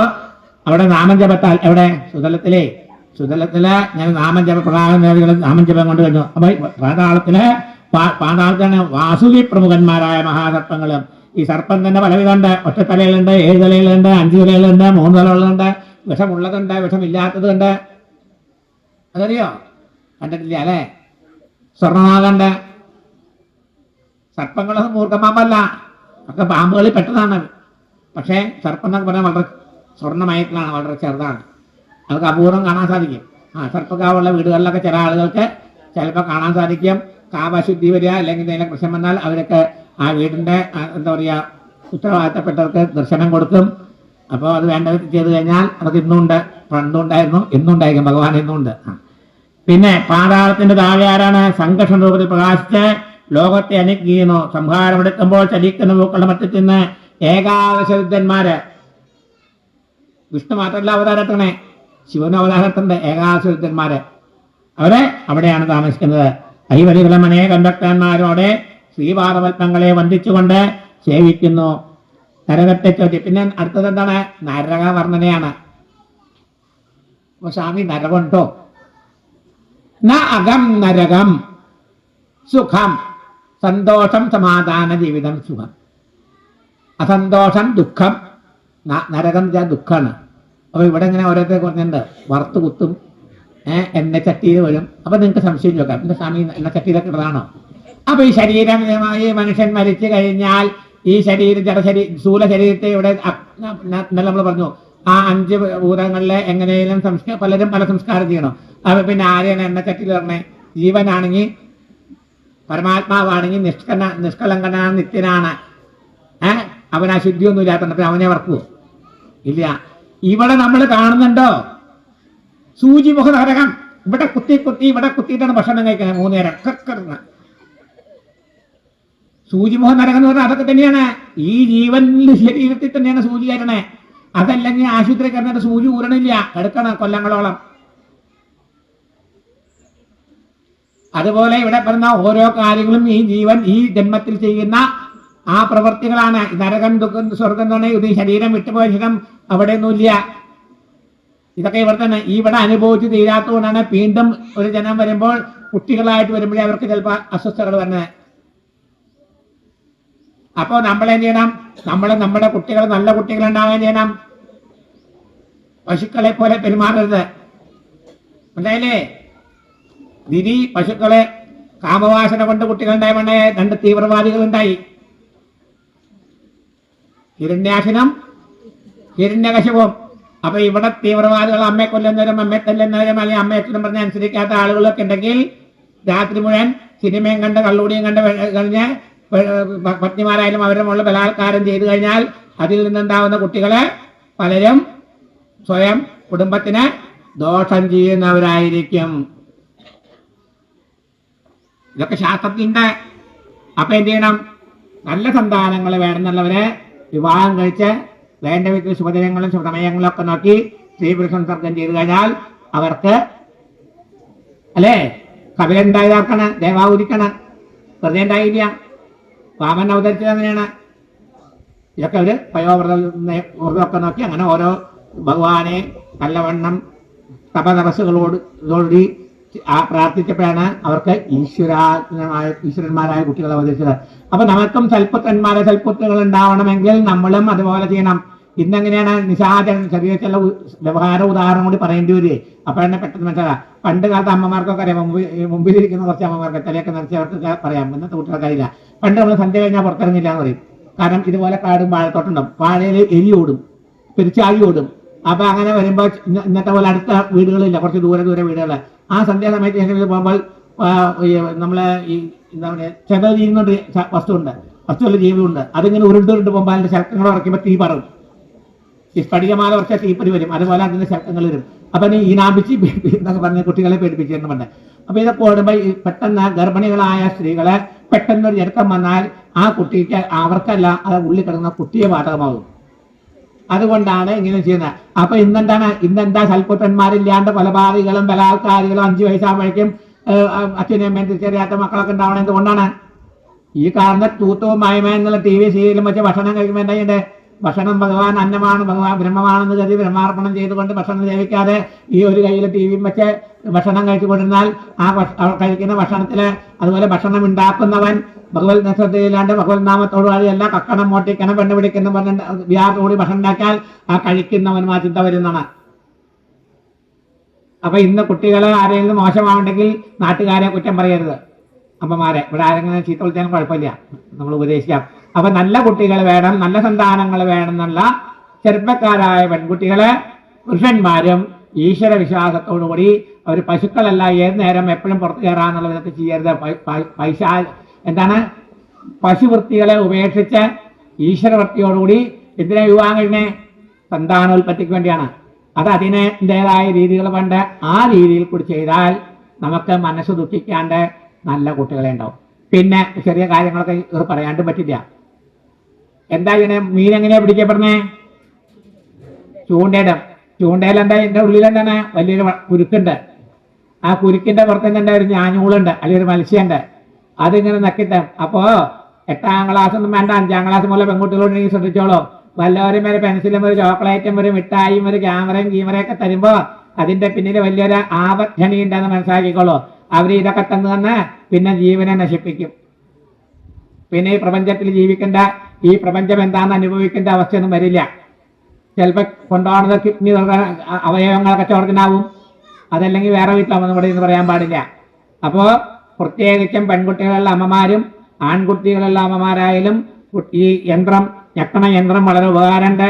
അവിടെ നാമം ജപത്താൽ, എവിടെ? സുതലത്തില് ഞാൻ നാമം ജപ പ്രധാനമേഖല നാമം ജപം കൊണ്ട് കഴിഞ്ഞു. അപ്പൊ പാതാളത്തിലാണ് വാസുകി പ്രമുഖന്മാരായ മഹാസർപ്പങ്ങളും. ഈ സർപ്പം തന്നെ പലവിധമുണ്ട്. ഒറ്റ തലയിലുണ്ട്, 7 തലയിലുണ്ട്, 5 തലയിലുണ്ട്, 3 തലകളുണ്ട്, വിഷമുള്ളതുണ്ട്, വിഷമില്ലാത്തതുണ്ട്. അതറിയോ? കണ്ടിട്ടില്ല അല്ലേ? സ്വർണ്ണനാഗുണ്ട്. സർപ്പങ്ങളൊന്നും മൂർഖമാമ്പല്ല, ഒക്കെ പാമ്പുകളിൽ പെട്ടതാണ്. പക്ഷേ സർപ്പം എന്നൊക്കെ പറഞ്ഞാൽ വളരെ സ്വർണ്ണമയത്തിലാണ്, വളരെ ചെറുതാണ്. അതൊക്കെ അപൂർവം കാണാൻ സാധിക്കും. സർപ്പക്കാവുള്ള വീടുകളിലൊക്കെ ചില ആളുകൾക്ക് ചിലപ്പോൾ കാണാൻ സാധിക്കും. കാമശുദ്ധി വരിക അല്ലെങ്കിൽ എന്തെങ്കിലും പ്രശ്നം വന്നാൽ അവരൊക്കെ ആ വീടിൻ്റെ എന്താ പറയുക ഉത്തരവാദിത്തപ്പെട്ടവർക്ക് ദർശനം കൊടുക്കും. അപ്പോൾ അത് വേണ്ടത് ചെയ്ത് കഴിഞ്ഞാൽ അതൊക്കെ ഇന്നുണ്ട്, പണ്ടുണ്ടായിരുന്നു, ഇന്നുണ്ടായിരിക്കും, ഭഗവാൻ ഇന്നുണ്ട്. പിന്നെ പാതാളത്തിന്റെ താഴെ ആരാണ്? സംഘർഷ രൂപത്തിൽ പ്രകാശിച്ച് ലോകത്തെ അനുഗ്രഹിക്കുന്നു. സംഹാരമെടുക്കുമ്പോൾ ചലിക്കുന്ന പൂക്കളുടെ മറ്റത്തിൽ നിന്ന് ഏകാദശരുദ്ധന്മാര്, വിഷ്ണു മാത്രമല്ല അവതാരത്തണേ, ശിവനും അവതാരത്തുണ്ട്. ഏകാദശരുദ്ധന്മാര് അവരെ അവിടെയാണ് താമസിക്കുന്നത്. ഐവരികളമനെ കണ്ടക്ടന്മാരോടെ ശ്രീപാദപത്മങ്ങളെ വന്ദിച്ചുകൊണ്ട് സേവിക്കുന്നു. നരകത്തെ ചോദ്യം. പിന്നെ അടുത്തത് എന്താണ്? നരക വർണ്ണനയാണ്. അപ്പൊ സ്വാമി നരകമുണ്ടോ? അകം നരകം സുഖം, സന്തോഷം സമാധാന ജീവിതം സുഖം, അസന്തോഷം ദുഃഖം. നരകം ദുഃഖമാണ്. അപ്പൊ ഇവിടെ ഇങ്ങനെ ഓരോരുത്തരെ പറഞ്ഞിട്ടുണ്ട്, വറുത്ത് കുത്തും, എണ്ണ ചട്ടിയിൽ വരും. അപ്പൊ നിങ്ങൾക്ക് സംശയം ചോക്കാം, എന്റെ സ്വാമി എണ്ണ ചട്ടിയിലൊക്കെ ഇടതാണോ? അപ്പൊ ഈ ശരീരം, ഈ മനുഷ്യൻ മരിച്ചു കഴിഞ്ഞാൽ ഈ സ്ഥൂല ശരീരത്തെ ഇവിടെ നമ്മൾ പറഞ്ഞു ആ 5 ഭൂതങ്ങളിലെ എങ്ങനെയും പലരും പല സംസ്കാരം ചെയ്യണം. അപ്പൊ പിന്നെ ആരെയാണ് എണ്ണ ചട്ടിയിൽ പറഞ്ഞേ? ജീവനാണെങ്കിൽ, പരമാത്മാവാണെങ്കിൽ നിഷ്കളങ്കനാണ്, നിത്യനാണ്. അവൻ അശുദ്ധിയൊന്നും ഇല്ലാത്തണ്ട് അപ്പൊ അവനെ വറക്കുവോ? ഇല്ല. ഇവിടെ നമ്മൾ കാണുന്നുണ്ടോ സൂചിമുഖ നരകം? ഇവിടെ ഇവിടെ കുത്തിയിട്ടാണ് ഭക്ഷണം കഴിക്കുന്നത് 3 നേരം. സൂചിമുഖ നരകം എന്ന് പറഞ്ഞാൽ അതൊക്കെ തന്നെയാണ്. ഈ ജീവന്റെ ശരീരത്തിൽ തന്നെയാണ് സൂചി കയറണേ. അതല്ലെങ്കിൽ ആശുപത്രി കിടന്നിട്ട് സൂചി ഊരണില്ല, എടുക്കണം കൊല്ലങ്ങളോളം. അതുപോലെ ഇവിടെ പറഞ്ഞ ഓരോ കാര്യങ്ങളും ഈ ജീവൻ ഈ ജന്മത്തിൽ ചെയ്യുന്ന ആ പ്രവൃത്തികളാണ്. നരകം, ദുഃഖം, സ്വർഗം എന്ന് പറഞ്ഞാൽ ഇത് ശരീരം വിട്ടുപോയ ശേഷം അവിടെ ഒന്നുമില്ല. ഇതൊക്കെ ഇവിടെ തന്നെ ഇവിടെ അനുഭവിച്ച് തീരാത്തതുകൊണ്ടാണ് വീണ്ടും ഒരു ജനം വരുമ്പോൾ കുട്ടികളായിട്ട് വരുമ്പോഴേ അവർക്ക് ചിലപ്പോൾ അസ്വസ്ഥതകൾ വരുന്നത്. അപ്പോൾ നമ്മളെന്ത് ചെയ്യണം? നമ്മുടെ കുട്ടികൾ നല്ല കുട്ടികളുണ്ടാവുകയും ചെയ്യണം. പശുക്കളെ പോലെ പെരുമാറരുത്. മനസ്സിലായില്ലേ? ദിതി പശുക്കളെ കാമവാസന കൊണ്ട് കുട്ടികളുണ്ടായ 2 തീവ്രവാദികളുണ്ടായി. ഹിരണ്യാശനും ഹിരണ്യകശിപും. അപ്പൊ ഇവിടെ തീവ്രവാദികൾ അമ്മയെ കൊല്ലുന്നവരും അമ്മയെ തല്ലുന്നവരും അല്ലെങ്കിൽ അമ്മയച്ഛനും പറഞ്ഞ് അനുസരിക്കാത്ത ആളുകളൊക്കെ ഉണ്ടെങ്കിൽ രാത്രി മുഴുവൻ സിനിമയും കണ്ട് കള്ളുകൂടിയും കണ്ട് കഴിഞ്ഞ് പത്നിമാരായാലും അവരുടെ മുകളിൽ ബലാത്കാരം ചെയ്തു കഴിഞ്ഞാൽ അതിൽ നിന്നുണ്ടാവുന്ന കുട്ടികളെ പലരും സ്വയം കുടുംബത്തിന് ദോഷം ചെയ്യുന്നവരായിരിക്കും. ഇതൊക്കെ ശാസ്ത്രത്തിന്റെ. അപ്പൊ എന്ത് ചെയ്യണം? നല്ല സന്താനങ്ങൾ വേണമെന്നുള്ളവരെ വിവാഹം കഴിച്ച് വേണ്ട വിധത്തിൽ ശുഭദിനങ്ങളും ശുഭസമയങ്ങളും ഒക്കെ നോക്കി സ്ത്രീ പുരുഷൻ സർഗം ചെയ്തു കഴിഞ്ഞാൽ അവർക്ക് അല്ലേ കപിലൻ ഉണ്ടായതാർക്കാണ്, ദേവാഹുതിക്കാണ്, വെറുതെ ഉണ്ടായില്ല. വാമൻ അവതരിച്ചത് അങ്ങനെയാണ്. ഇതൊക്കെ അവര് പയോവ്രതമൊക്കെ നോക്കി അങ്ങനെ ഓരോ ഭഗവാനെ നല്ലവണ്ണം തപതപസ്സുകളോടുകൂടി പ്രാർത്ഥിച്ചപ്പോഴാണ് അവർക്ക് ഈശ്വരന്മാരായ കുട്ടികളെ അവതരിച്ചത്. അപ്പൊ നമുക്കും സൽപുത്രന്മാരെ ഉണ്ടാവണമെങ്കിൽ നമ്മളും അതുപോലെ ചെയ്യണം. ഇന്നെങ്ങനെയാണ് നിശാചരൻ ചെറിയ ചില വ്യവഹാര ഉദാഹരണം കൂടി പറയേണ്ടി വരികയെ. അപ്പോഴെന്നെ പെട്ടെന്ന് മനസ്സിലാക്കാം. പണ്ട് കാലത്ത് അമ്മമാർക്കൊക്കെ അറിയാം, മുമ്പിലിരിക്കുന്ന കുറച്ച് അമ്മമാർക്ക് തലയൊക്കെ നിറച്ചവർക്കൊക്കെ പറയാം, ഇന്നത്തെ കുട്ടികൾക്ക് അറിയില്ല. പണ്ട് നമ്മൾ സന്ധ്യ കഴിഞ്ഞാൽ പുറത്തിറങ്ങില്ല എന്ന് പറയും. കാരണം ഇതുപോലെ കാടും വാഴത്തോട്ടുണ്ടാവും, വാഴയിൽ എലി ഓടും, പെരിച്ചാഴി ഓടും. അപ്പൊ അങ്ങനെ വരുമ്പോൾ ഇന്നത്തെ പോലെ അടുത്ത വീടുകളില്ല, കുറച്ച് ദൂരെ വീടുകൾ. ആ സന്ധ്യാ സമയത്ത് പോകുമ്പോൾ നമ്മളെ ഈ എന്താ പറയുക ചെത ചെയ്യുന്നൊരു വസ്തുവല്ല ജീവിതമുണ്ട്. അതിങ്ങനെ ഉരുണ്ട് പോകുമ്പോൾ അതിന്റെ ശബ്ദങ്ങൾ ഉറക്കുമ്പോൾ തീ പറയും. ഈ സ്ഫടികമാല കുറച്ച തീപ്പരി വരും, അതുപോലെ അതിന്റെ ശബ്ദങ്ങൾ വരും. അപ്പൊ നീ ഈനാപിച്ച് എന്നൊക്കെ പറഞ്ഞ കുട്ടികളെ പേടിപ്പിച്ചിരുന്നുണ്ട്. അപ്പൊ ഇതൊക്കെ ഓടുമ്പോൾ പെട്ടെന്ന് ഗർഭിണികളായ സ്ത്രീകളെ പെട്ടെന്നൊരു ഞെരുക്കം വന്നാൽ ആ കുട്ടിക്ക് അവർക്കല്ല, അത് ഉള്ളിൽ കിടക്കുന്ന കുട്ടിയെ ബാധകമാകും. അതുകൊണ്ടാണ് ഇങ്ങനെ ചെയ്യുന്നത്. അപ്പൊ ഇന്നെന്താ സൽപുത്രന്മാരില്ലാണ്ട് കൊലപാതകികളും ബലാത്കാരികളും 5 വയസ്സാകുമ്പോഴേക്കും അച്ഛനും അമ്മയും തിരിച്ചറിയാത്ത മക്കളൊക്കെ ഉണ്ടാവണം. എന്തുകൊണ്ടാണ്? ഈ കാരണം തൂത്തവും മയമ എന്നുള്ള TV സീരിയലും വെച്ച് ഭക്ഷണം കഴിക്കുമ്പോൾ എന്താ ചെയ്യണ്ടേ? ഭക്ഷണം ഭഗവാൻ അന്നമാണ്, ഭഗവാൻ ബ്രഹ്മമാണെന്ന് കരുതി ബ്രഹ്മാർപ്പണം ചെയ്തുകൊണ്ട് ഭക്ഷണം സേവിക്കാതെ ഈ ഒരു കയ്യിൽ TVയും വെച്ച് ഭക്ഷണം കഴിച്ചുകൊണ്ടിരുന്നാൽ ആ കഴിക്കുന്ന ഭക്ഷണത്തില് അതുപോലെ ഭക്ഷണം ഉണ്ടാക്കുന്നവൻ ഭഗവത് ശ്രദ്ധയില്ലാണ്ട് ഭഗവത് നാമത്തോടുകൂടിയല്ല കക്കണം മോട്ടിക്കണം പെണ്ണ് പിടിക്കുന്ന പറഞ്ഞ വിഹാരത്തോടി ഭക്ഷണം ഉണ്ടാക്കിയാൽ ആ കഴിക്കുന്നവൻ ആ ചിന്ത വരുന്നതാണ്. അപ്പൊ ഇന്ന് കുട്ടികളെ ആരെങ്കിലും മോശമാവുണ്ടെങ്കിൽ നാട്ടുകാരെ കുറ്റം പറയരുത്, അമ്മമാരെ. ഇവിടെ ആരെങ്കിലും ചീത്ത വിളിച്ചാലും കുഴപ്പമില്ല, നമ്മൾ ഉപദേശിക്കാം. അപ്പൊ നല്ല കുട്ടികൾ വേണം, നല്ല സന്താനങ്ങൾ വേണം എന്നുള്ള ചെറുപ്പക്കാരായ പെൺകുട്ടികളെ പുരുഷന്മാരും ഈശ്വര വിശ്വാസത്തോടുകൂടി അവർ പശുക്കളല്ല, ഏത് നേരം എപ്പോഴും പുറത്തു കയറാന്നുള്ള വിധത്തിൽ ചെയ്യരുത്. എന്താണ് പശുവൃത്തികളെ ഉപേക്ഷിച്ച് ഈശ്വരവൃത്തിയോടുകൂടി എന്തിനാ വിവാഹം കഴിഞ്ഞേ? സന്താനോൽപത്തിക്ക് വേണ്ടിയാണ്. അത് അതിൻ്റെതായ രീതികൾ കൊണ്ട് ആ രീതിയിൽ കൂടി ചെയ്താൽ നമുക്ക് മനസ്സ് ദുഃഖിക്കാണ്ട് നല്ല കുട്ടികളെ ഉണ്ടാവും. പിന്നെ ചെറിയ കാര്യങ്ങളൊക്കെ ഇവർ പറയാണ്ട് പറ്റില്ല. എന്താ ഇങ്ങനെ മീൻ എങ്ങനെയാ പിടിക്കപ്പെടുന്നേ? ചൂണ്ടയിൽ എന്താ എൻ്റെ ഉള്ളിൽ എന്താണ് വലിയൊരു കുരുക്കുണ്ട്. ആ കുരുക്കിന്റെ പുറത്ത് എന്താ ഒരു ഞാഞ്ഞൂളുണ്ട്, അല്ലെങ്കിൽ ഒരു മത്സ്യമുണ്ട്. അതിങ്ങനെ നക്കിത്തം. അപ്പോ 8ാം ക്ലാസ് ഒന്നും വേണ്ട, 5ാം ക്ലാസ് മുതൽ പെൺകുട്ടികളോട് നീ ശ്രദ്ധിച്ചോളൂ. വല്ലവരും ഒരു പെൻസിലും ഒരു ചോക്ലേറ്റും ഒരു മിഠായിയും ഒരു ക്യാമറയൊക്കെ തരുമ്പോ അതിന്റെ പിന്നിൽ വലിയൊരു ആവർദ്ധനി ഉണ്ടെന്ന് മനസ്സിലാക്കിക്കോളൂ. അവർ ഇതൊക്കെ തന്ന് പിന്നെ ജീവനെ നശിപ്പിക്കും. പിന്നെ ഈ പ്രപഞ്ചത്തിൽ ജീവിക്കേണ്ട, ഈ പ്രപഞ്ചം എന്താണെന്ന് അനുഭവിക്കേണ്ട അവസ്ഥയൊന്നും വരില്ല. ചിലപ്പോൾ കൊണ്ടുപോകുന്നത് കിഡ്നി അവയവങ്ങൾ കച്ചവടത്തിനാവും, അതല്ലെങ്കിൽ വേറെ വീട്ടിലാവുമെന്ന് ഇവിടെ ഇന്ന് പറയാൻ പാടില്ല. അപ്പോൾ പ്രത്യേകിച്ചും പെൺകുട്ടികളുള്ള അമ്മമാരും ആൺകുട്ടികളുള്ള അമ്മമാരായാലും ഈ യന്ത്രം ഞെക്കണ യന്ത്രം വളരെ ഉപകാരമുണ്ട്,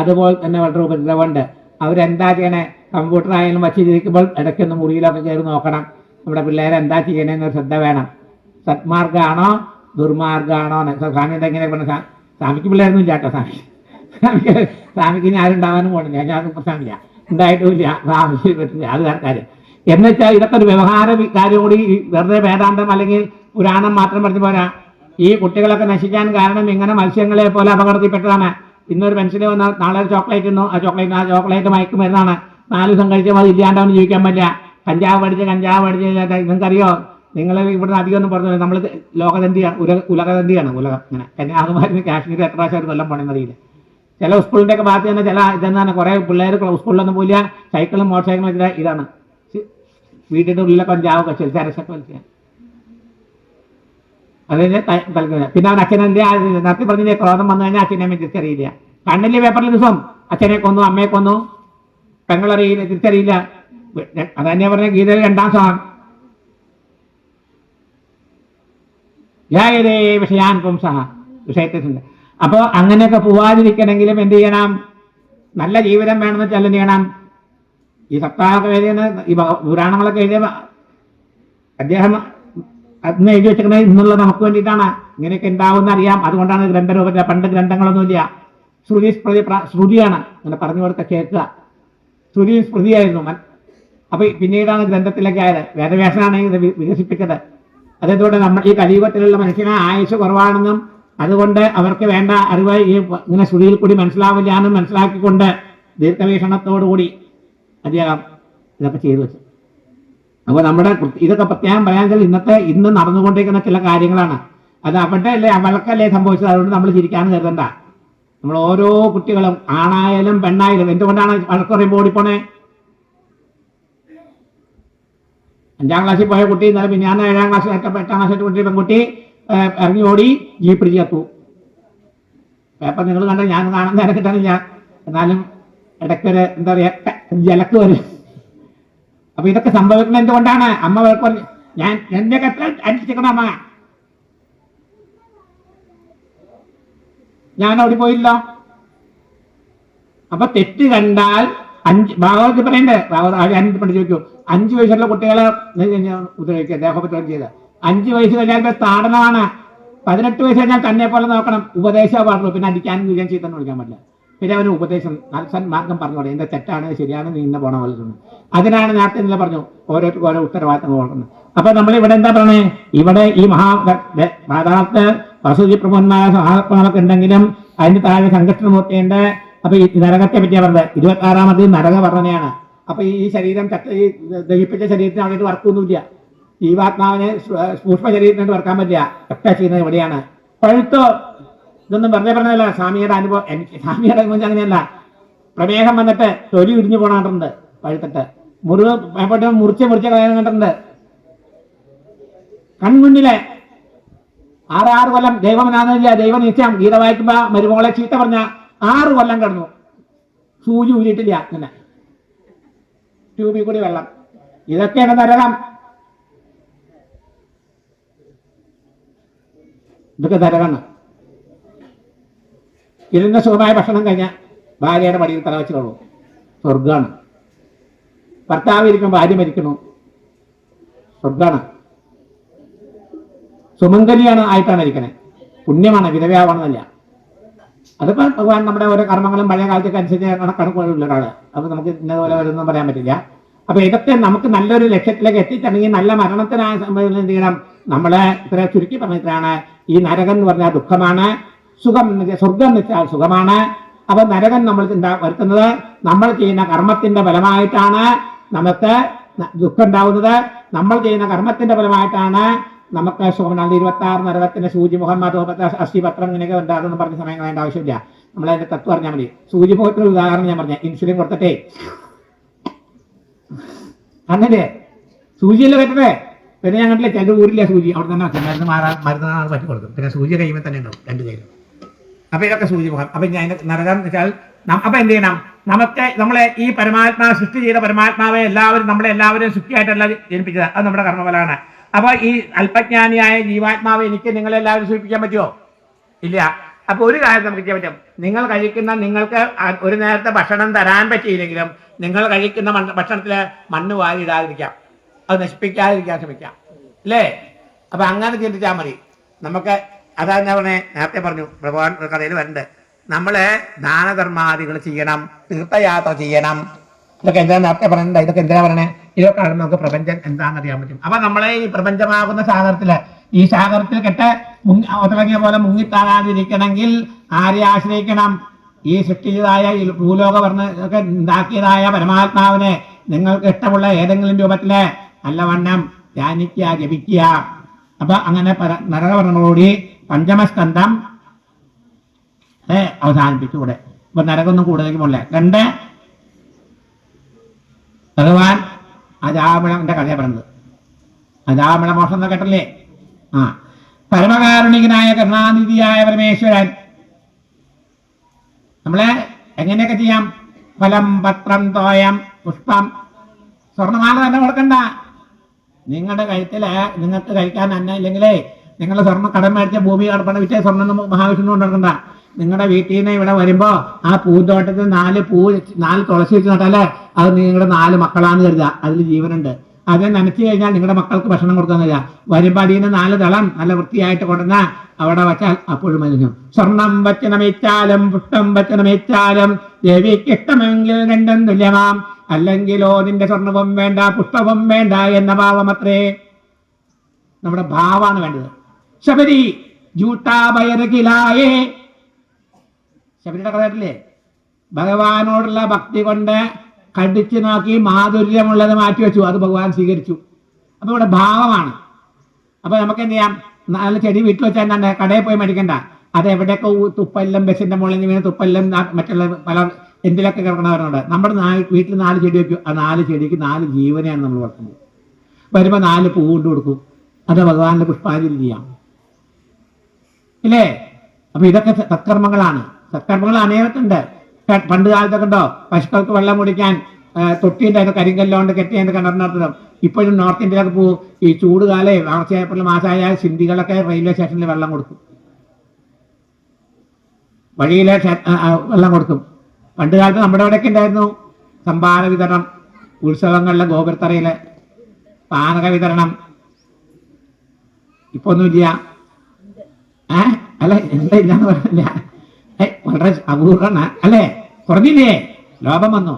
അതുപോലെ തന്നെ വളരെ ഉപദ്രവമുണ്ട്. അവരെന്താ ചെയ്യണേ? കമ്പ്യൂട്ടർ ആയാലും വച്ചിരിക്കുമ്പോൾ ഇടയ്ക്കൊന്ന് മുറിയിലൊക്കെ കയറി നോക്കണം. നമ്മുടെ പിള്ളേരെ എന്താ ചെയ്യണമെന്നൊരു ശ്രദ്ധ വേണം. സത്മാർഗമാണോ ദുർമാർഗമാണോ? സ്വാമിയുടെ എങ്ങനെ പറഞ്ഞ സ്വാമിക്ക് പിള്ളേരൊന്നും ഇല്ല കേട്ടോ. സ്വാമിക്ക് ഇനി ആരും ഉണ്ടാവാനും പോകണില്ല, ഞാൻ പ്രശ്നമില്ല, ഉണ്ടായിട്ടുമില്ല, സ്വാമിക്ക് പറ്റില്ല. അത് വേറെ കാര്യം. എന്നുവെച്ചാൽ ഇതൊക്കെ ഒരു വ്യവഹാര കാര്യം കൂടി. വെറുതെ വേദാന്തം അല്ലെങ്കിൽ പുരാണം മാത്രം പറഞ്ഞു പോരാ. ഈ കുട്ടികളൊക്കെ നശിക്കാൻ കാരണം ഇങ്ങനെ മത്സ്യങ്ങളെ പോലെ അപകടത്തിൽപ്പെട്ടതാണ്. ഇന്നൊരു പെൻസിൽ വന്നാൽ നാളെ ഒരു ചോക്ലേറ്റ് തിന്നു, ആ ചോക്ലേറ്റ് മയക്കുമരുന്നാണ്. 4 ദിവസം കഴിച്ചാൽ അത് ഇല്ലാണ്ടവന് ജീവിക്കാൻ പറ്റില്ല. കഞ്ചാവ് പഠിച്ച് നിങ്ങൾക്കറിയോ? നിങ്ങൾ ഇവിടുന്ന് അധികം ഒന്നും പറഞ്ഞു, നമ്മൾ ലോകതന്തിയാണ്, ഉലകതന്തിയാണ്. ഇങ്ങനെ കന്യാകുമാരി കാശ്മീർ എത്ര പ്രാവശ്യം കൊല്ലം പോണെന്നറിയില്ല. ചില സ്കൂളിൻ്റെ ഒക്കെ ഭാഗത്ത് തന്നെ ചില ഇതെന്നാണ് കുറേ പിള്ളേർ സ്കൂളിലൊന്നും പോയില്ല, സൈക്കിളും മോട്ടോർ സൈക്കിളും വെച്ചിട്ട് ഇതാണ് വീട്ടിൻ്റെ ഉള്ളിലൊക്കെ കഞ്ചാവൊക്കെ ചരസൊക്കെ വലിച്ചാൽ അതിന് തൽക്കുന്നത്. പിന്നെ അവൻ അച്ഛനെന്താ നടത്തി പറഞ്ഞില്ലേ, ക്രോധം വന്നു കഴിഞ്ഞാൽ അച്ഛനെ അമ്മയെ തിരിച്ചറിയില്ല. കണ്ണില്ലേ പേപ്പറിൽ ദിവസം അച്ഛനെ കൊന്നു, അമ്മയെ കൊന്നു, പെങ്ങളറിയില്ല, തിരിച്ചറിയില്ല. അത് തന്നെ പറഞ്ഞ ഗീതയിൽ 2ാം സോൺ വിഷയാൻ പുംസഹ വിഷയത്തിലുണ്ട്. അപ്പോൾ അങ്ങനെയൊക്കെ പോവാതിരിക്കണമെങ്കിലും എന്ത് ചെയ്യണം? നല്ല ജീവിതം വേണമെന്ന് വെച്ചാൽ എന്ത് ചെയ്യണം? ഈ സപ്താഹമൊക്കെ എഴുതിയെന്ന് ഈ പുരാണങ്ങളൊക്കെ എഴുതിയ അദ്ദേഹം അന്ന് എഴുതി വെച്ചിരിക്കുന്നത് ഇന്നുള്ള നമുക്ക് വേണ്ടിയിട്ടാണ്. ഇങ്ങനെയൊക്കെ ഉണ്ടാവുമെന്ന് അറിയാം, അതുകൊണ്ടാണ് ഗ്രന്ഥരൂപത്തിൽ. പണ്ട് ഗ്രന്ഥങ്ങളൊന്നുമില്ല, ശ്രുതിയാണ്. അങ്ങനെ പറഞ്ഞു കൊടുത്ത കേൾക്കുക. ശ്രുതി സ്മൃതിയായിരുന്നു. അപ്പൊ പിന്നീടാണ് ഗ്രന്ഥത്തിലേക്ക് ആയത്. വേദവ്യാസനാണ് ഇത് വികസിപ്പിച്ചത്. അതേതുകൊണ്ട് നമ്മൾ ഈ കലിയുഗത്തിലുള്ള മനുഷ്യന് ആയുസ് കുറവാണെന്നും അതുകൊണ്ട് അവർക്ക് വേണ്ട അറിവ് ഈ ഇങ്ങനെ ശ്രുതിയിൽ കൂടി മനസ്സിലാവില്ല എന്ന് മനസ്സിലാക്കിക്കൊണ്ട് ദീർഘവീക്ഷണത്തോടുകൂടി അദ്ദേഹം ഇതൊക്കെ ചെയ്തു വെച്ചു. അപ്പോൾ നമ്മുടെ ഇതൊക്കെ പ്രത്യേകം പറയാൻ വെച്ചാൽ ഇന്ന് നടന്നുകൊണ്ടിരിക്കുന്ന ചില കാര്യങ്ങളാണ്. അത് അവിടെ അല്ലേ അവൾക്കല്ലേ സംഭവിച്ചത്. അതുകൊണ്ട് നമ്മൾ ചിരിക്കാന്ന് കരുതണ്ട. നമ്മൾ ഓരോ കുട്ടികളും ആണായാലും പെണ്ണായാലും എന്തുകൊണ്ടാണ് വഴക്ക് പറയുമ്പോൾ ഓടിപ്പോണേ? 5ാം ക്ലാസ്സിൽ പോയ കുട്ടി ഇന്നലെ പിന്നെ 7ാം ക്ലാസ് 8ാം ക്ലാസ്സിൽ കുട്ടി പെൺകുട്ടി ഇറങ്ങി ഓടി ജീപ്പ് ചേർത്തു. പേപ്പർ നിങ്ങൾ കണ്ട ഞാൻ കാണാൻ നേരം കിട്ടാനില്ല. എന്നാലും ഇടയ്ക്കൊരു എന്താ പറയുക ജലക്ക് വരും. അപ്പൊ ഇതൊക്കെ സംഭവിക്കുന്നത് എന്തുകൊണ്ടാണ്? അമ്മ വഴക്ക് പറഞ്ഞു. എന്റെ എത്ര അടിച്ചിരിക്കണം അമ്മ, ഞാൻ അവിടെ പോയില്ല. അപ്പൊ തെറ്റ് കണ്ടാൽ ഭാഗവത് പറയണ്ടേ, ഭാഗവത് പണ്ട് ചോദിക്കൂ, 5 വയസ്സുള്ള കുട്ടികളെ ഉപദ്രവിക്കുക, ദേഹോപദ്രവം ചെയ്ത് 5 വയസ്സ് കഴിഞ്ഞാൽ താടനമാണ്. 18 വയസ്സ് കഴിഞ്ഞാൽ തന്നെ പോലെ നോക്കണം. ഉപദേശം പറഞ്ഞു. പിന്നെ അടിക്കാനും വിജയം ചെയ്തെന്ന് വിളിക്കാൻ പറ്റില്ല. പിന്നെ അവന് ഉപദേശം മാർഗം പറഞ്ഞു തുടങ്ങി. എന്റെ തെറ്റാണ് ശരിയാണ്, നീ ഇന്ന പോണ പോലെ തോന്നുന്നു. അതിനാണ് നേരത്തെ ഇന്നലെ പറഞ്ഞു ഓരോരുത്തർക്കും ഓരോ ഉത്തരവാദിത്തങ്ങൾ കൊടുക്കുന്നത്. അപ്പൊ നമ്മൾ ഇവിടെ എന്താ പറയണേ? ഇവിടെ ഈ പാതാളത്ത് വസുജി പ്രമുഖന്മാരായ സഹാത്മാവൊക്കെ ഉണ്ടെങ്കിലും അതിന് താഴെ സംഘടനമൂർത്തിയുണ്ട്. അപ്പൊ ഈ നരകത്തെ പറ്റിയാ പറഞ്ഞത് 26ാമത് നരക വർണ്ണനയാണ്. അപ്പൊ ഈ ശരീരം ദഹിപ്പിച്ച ശരീരത്തിന് അവിടെ വർക്കൊന്നുമില്ല. ജീവാത്മാവിനെ സൂക്ഷ്മ ശരീരത്തിനായിട്ട് വർക്കാൻ പറ്റില്ല. ഒക്കെ ചെയ്യുന്നത് എവിടെയാണ്? പഴുത്തോ ഇതൊന്നും വെറുതെ പറഞ്ഞതല്ല. സ്വാമിയുടെ അനുഭവം, എനിക്ക് സ്വാമിയുടെ അനുഭവം അങ്ങനെയല്ല. പ്രമേഹം വന്നിട്ട് തൊലി ഉരിഞ്ഞു പോണാട്ടുണ്ട് പഴുത്തിട്ട്. മുറിച്ച് കളയാൻ കണ്ടിട്ടുണ്ട് കൺമുന്നിലെ. 6 കൊല്ലം ദൈവമനാന്നില്ല, ദൈവ നിശ്ചയം. ഗീത വായിക്കുമ്പോ മരുമോളെ ചീത്ത പറഞ്ഞ 6 കൊല്ലം കിടന്നു. സൂചി ഊരിയിട്ടില്ല. ഇങ്ങനെ ട്യൂബിൽ കൂടി വെള്ളം. ഇതൊക്കെയാണ് നരകം. ഇതൊക്കെ നരകമാണ്. ഇരുന്ന സുഖമായ ഭക്ഷണം കഴിഞ്ഞ ഭാര്യയുടെ പടിയിൽ തലവച്ച് കൊള്ളു. സ്വർഗാണ്. ഭർത്താവ് ഇരിക്കുമ്പോൾ ഭാര്യ മരിക്കണു. സ്വർഗാണ്. സുമംഗലിയാണ് ആയിട്ടാണ് ഇരിക്കണേ. പുണ്യമാണ്, വിധവയാവണമെന്നില്ല. അതിപ്പോ ഭഗവാൻ നമ്മുടെ ഓരോ കർമ്മങ്ങളും പഴയ കാലത്തേക്ക് അനുസരിച്ച് കണക്കുള്ള ഒരാള്. അത് നമുക്ക് ഇന്നതുപോലെ വരുമെന്നും പറയാൻ പറ്റില്ല. അപ്പൊ ഇതൊക്കെ നമുക്ക് നല്ലൊരു ലക്ഷ്യത്തിലേക്ക് എത്തിച്ചെങ്കിൽ നല്ല മരണത്തിനായ എന്ത് ചെയ്യണം? നമ്മളെ ഇത്ര ചുരുക്കി പറഞ്ഞിട്ടാണ് ഈ നരകം എന്ന് പറഞ്ഞാൽ ദുഃഖമാണ്, സുഖം സ്വർഗം എന്ന് വെച്ചാൽ സുഖമാണ്. അപ്പൊ നരകം നമ്മൾ വരുത്തുന്നത് നമ്മൾ ചെയ്യുന്ന കർമ്മത്തിന്റെ ഫലമായിട്ടാണ് നമുക്ക് ദുഃഖം ഉണ്ടാവുന്നത്. നമ്മൾ ചെയ്യുന്ന കർമ്മത്തിന്റെ ഫലമായിട്ടാണ് നമുക്ക് സുഖമുണ്ടാകുന്നത്. 26 നരകത്തിന്റെ സൂചിമുഖം, അസ്ഥിപത്രം ഇങ്ങനെയൊക്കെ ഉണ്ടാകുമെന്ന് പറഞ്ഞ സമയം വേണ്ട ആവശ്യമില്ല. നമ്മളതിന്റെ തത്വം അറിഞ്ഞാൽ മതി. സൂചിമുഖത്തിന് ഉദാഹരണം ഞാൻ പറഞ്ഞ ഇൻസുലിൻ കൊടുത്തിട്ടേ അങ്ങനെ സൂചിയല്ലേ പറ്റേ. പിന്നെ ഞങ്ങളുടെ ചില ഊരില്ല സൂചി, അവിടെ തന്നെ മരുന്ന് മരുന്നാണ് പറ്റി കൊടുക്കും. പിന്നെ സൂചി കഴിയുമ്പോൾ തന്നെ ഉണ്ടാവും 2 കയ്യിലും. അപ്പൊ ഇതൊക്കെ സൂചിമുഖം. അപ്പൊ ഞാൻ നരകം എന്ന് വെച്ചാൽ അപ്പൊ എന്ത് ചെയ്യണം? നമുക്ക് നമ്മളെ ഈ പരമാത്മാവ് സൃഷ്ടി ചെയ്ത പരമാത്മാവെ നമ്മളെല്ലാവരും സുഖിയായിട്ടല്ല ജനിപ്പിച്ചത്. അത് നമ്മുടെ കർമ്മഫലമാണ്. അപ്പൊ ഈ അല്പജ്ഞാനിയായ ജീവാത്മാവ് എനിക്ക് നിങ്ങളെല്ലാവരും സൂചിപ്പിക്കാൻ പറ്റുമോ? ഇല്ല. അപ്പൊ ഒരു കാര്യം നമുക്ക് ചെയ്യാൻ പറ്റും. നിങ്ങൾക്ക് ഒരു നേരത്തെ ഭക്ഷണം തരാൻ പറ്റിയില്ലെങ്കിലും നിങ്ങൾ കഴിക്കുന്ന ഭക്ഷണത്തില് മണ്ണ് വാരിയിടാതിരിക്കാം, അത് നശിപ്പിക്കാതിരിക്കാൻ ശ്രമിക്കാം, അല്ലേ? അപ്പൊ അങ്ങനെ ചിന്തിച്ചാൽ മതി. നമുക്ക് അതാ ഞാൻ നേരത്തെ പറഞ്ഞു, ഭഗവാൻ കഥയിൽ വരുന്നുണ്ട്. നമ്മള് ദാനധർമാദികൾ ചെയ്യണം, തീർത്ഥയാത്ര ചെയ്യണം. ഇതൊക്കെ എന്താ നേരത്തെ പറയുന്നത്? ഇതൊക്കെ എന്തിനാ പറയണേ? ഇതൊക്കെ നമുക്ക് പ്രപഞ്ചം എന്താണെന്ന് അറിയാൻ പറ്റും. അപ്പൊ നമ്മളെ ഈ പ്രപഞ്ചമാകുന്ന സാഗരത്തില് ഈ സാഗരത്തിൽ കെട്ട് ഒത്തിളങ്ങിയ പോലെ മുങ്ങിത്താകാതിരിക്കണമെങ്കിൽ ആരെ ആശ്രയിക്കണം? ഈ സൃഷ്ടിച്ചതായ ഈ ഭൂലോക ഒക്കെ ഉണ്ടാക്കിയതായ പരമാത്മാവിനെ നിങ്ങൾക്ക് ഇഷ്ടമുള്ള ഏതെങ്കിലും രൂപത്തില് നല്ലവണ്ണം ധ്യാനിക്കുക, ജപിക്കുക. അപ്പൊ അങ്ങനെ നരകവർണ്ണനോടുകൂടി പഞ്ചമസ്കന്ധം അവസാനിപ്പിച്ചുകൂടെ. ഇപ്പൊ നരകൊന്നും കൂടുതലേക്ക് പോകില്ല. 2 ഭഗവാൻ അജാമിളന്റെ കഥയാണ് പറഞ്ഞത്. അജാമിള മോഷം എന്ന് കേട്ടല്ലേ? പരമകാരുണികനായ കരുണാനിധിയായ പരമേശ്വരൻ നമ്മളെ എങ്ങനെയൊക്കെ ചെയ്യാം? ഫലം, പത്രം, തോയം, പുഷ്പം, സ്വർണ്ണമാല തന്നെ കൊടുക്കണ്ട. നിങ്ങളുടെ കഴുത്തില് നിങ്ങൾക്ക് കഴിക്കാൻ അന്ന ഇല്ലെങ്കിലേ നിങ്ങൾ സ്വർണ്ണം കടം മേടിച്ച ഭൂമി കടപ്പണ വിറ്റേ സ്വർണ്ണം മഹാവിഷ്ണു കൊണ്ടിറക്കണ്ട. നിങ്ങളുടെ വീട്ടിൽ നിന്ന് ഇവിടെ വരുമ്പോ ആ പൂന്തോട്ടത്തിൽ 4 തുളസി വെച്ച് നട്ടാലേ അത് നിങ്ങളുടെ 4 മക്കളാന്ന് കരുതുക. അതിൽ ജീവനുണ്ട്. അത് നനച്ചു കഴിഞ്ഞാൽ നിങ്ങളുടെ മക്കൾക്ക് ഭക്ഷണം കൊടുക്കുന്നില്ല. വരുമ്പോ അടിയിൽ 4 ദളം നല്ല വൃത്തിയായിട്ട് കൊണ്ടുവന്ന അവിടെ വച്ചാൽ അപ്പോഴും മനുഷ്യം. സ്വർണം വച്ച് നമിച്ചാലും പുഷ്പം വച്ച് നമിച്ചാലും ദേവിക്ക് ഇഷ്ടമെങ്കിൽ 2 തുല്യമാം. അല്ലെങ്കിലോ നിന്റെ സ്വർണവും വേണ്ട പുഷ്പവും വേണ്ട എന്ന ഭാവം അത്രേ. നമ്മുടെ ഭാവമാണ് വേണ്ടത്. ശബരി ജൂട്ടാ ബയർക്കിലായേ. ശബരിയുടെ കഥ കേട്ടില്ലേ? ഭഗവാനോടുള്ള ഭക്തി കൊണ്ട് കടിച്ചു നോക്കി മാധുര്യമുള്ളത് മാറ്റിവെച്ചു, അത് ഭഗവാൻ സ്വീകരിച്ചു. അപ്പൊ ഇവിടെ ഭാവമാണ്. അപ്പൊ നമുക്ക് എന്ത് ചെയ്യാം? നല്ല ചെടി വീട്ടിൽ വെച്ചാൽ എന്താണ്, കടയിൽ പോയി മേടിക്കണ്ട. അത് എവിടെയൊക്കെ തുപ്പെല്ലാം ബസ്സിന്റെ മുകളിൽ നിന്ന് വീണ് തുപ്പെല്ലാം മറ്റുള്ള പല എന്തിലൊക്കെ കിടക്കണവരുണ്ട്. നമ്മുടെ വീട്ടിൽ 4 ചെടി വെക്കും. ആ 4 ചെടിക്ക് 4 ജീവനെയാണ് നമ്മൾ വളർത്തുന്നത്. വരുമ്പോൾ 4 പൂ കൊണ്ട് കൊടുക്കും. അത് ഭഗവാന്റെ പുഷ്പാഞ്ജലി ചെയ്യാം, ഇല്ലേ? അപ്പൊ ഇതൊക്കെ സത്കർമ്മങ്ങളാണ്. സത്കർമ്മങ്ങൾ അനേകത്തുണ്ട്. പണ്ട് കാലത്തൊക്കെ ഉണ്ടോ, പശുക്കൾക്ക് വെള്ളം കുടിക്കാൻ തൊട്ടിയുണ്ടായിരുന്നു, കരിങ്കല്ലോണ്ട് കെട്ടിയതിന്റെ കിണറിനകത്തും. ഇപ്പോഴും നോർത്ത് ഇന്ത്യയിലൊക്കെ പോകും. ഈ ചൂട് കാലേ ഏപ്രിൽ മാസമായ സിന്ധികളൊക്കെ റെയിൽവേ സ്റ്റേഷനിൽ വെള്ളം കൊടുക്കും, വഴിയിലെ വെള്ളം കൊടുക്കും. പണ്ട് കാലത്ത് നമ്മുടെ അവിടെയൊക്കെ ഉണ്ടായിരുന്നു സംഭാര വിതരണം, ഉത്സവങ്ങളിലെ ഗോപുരത്തറയില് പാനക വിതരണം. ഇപ്പൊ ഒന്നുമില്ല. അല്ല, എന്താ ഇല്ലാന്ന് പറഞ്ഞില്ല, വളരെ അപൂർവമാണ് അല്ലേ? കുറഞ്ഞില്ലേ? ലോപം വന്നു.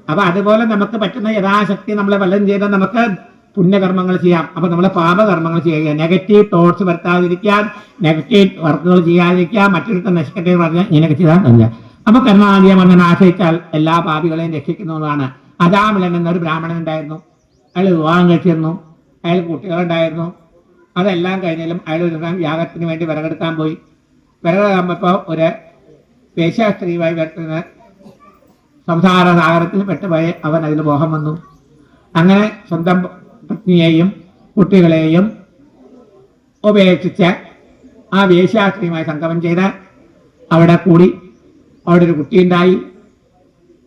അപ്പൊ അതുപോലെ നമുക്ക് പറ്റുന്ന യഥാശക്തി നമ്മളെ വല്ലതും ചെയ്താൽ നമുക്ക് പുണ്യകർമ്മങ്ങൾ ചെയ്യാം. അപ്പൊ നമ്മളെ പാപകർമ്മങ്ങൾ ചെയ്യുക, നെഗറ്റീവ് തോട്ട്സ് വരുത്താതിരിക്കാൻ, നെഗറ്റീവ് വർക്കുകൾ ചെയ്യാതിരിക്കാൻ, മറ്റൊരു നശിക്കട്ടെ പറഞ്ഞാൽ ഇങ്ങനെയൊക്കെ ചെയ്താൽ മതി. അപ്പൊ കരുണാദിയമണ്ണനെ ആശ്രയിച്ചാൽ എല്ലാ പാപികളെയും രക്ഷിക്കുന്നതാണ്. അജാമിലൻ എന്നൊരു ബ്രാഹ്മണൻ ഉണ്ടായിരുന്നു. അയാൾ വിവാഹം കഴിച്ചിരുന്നു, അയാൾ കുട്ടികളുണ്ടായിരുന്നു. അതെല്ലാം കഴിഞ്ഞാലും അയാൾ ഒരു യാഗത്തിന് വേണ്ടി വിറകെടുക്കാൻ പോയി. വിറകെടുക്കുമ്പോൾ ഒരു വേശ്യാസ്ത്രീയുമായി വരുത്തുന്ന സംസാര സാഗരത്തിൽ പെട്ടുപോയി അവൻ അതിൽ മോഹം വന്നു. അങ്ങനെ സ്വന്തം പത്നിയെയും കുട്ടികളെയും ഉപേക്ഷിച്ച് ആ വേശ്യാസ്ത്രീയുമായി സംഗമം ചെയ്ത് അവിടെ കൂടി. അവിടെ ഒരു കുട്ടിയുണ്ടായി.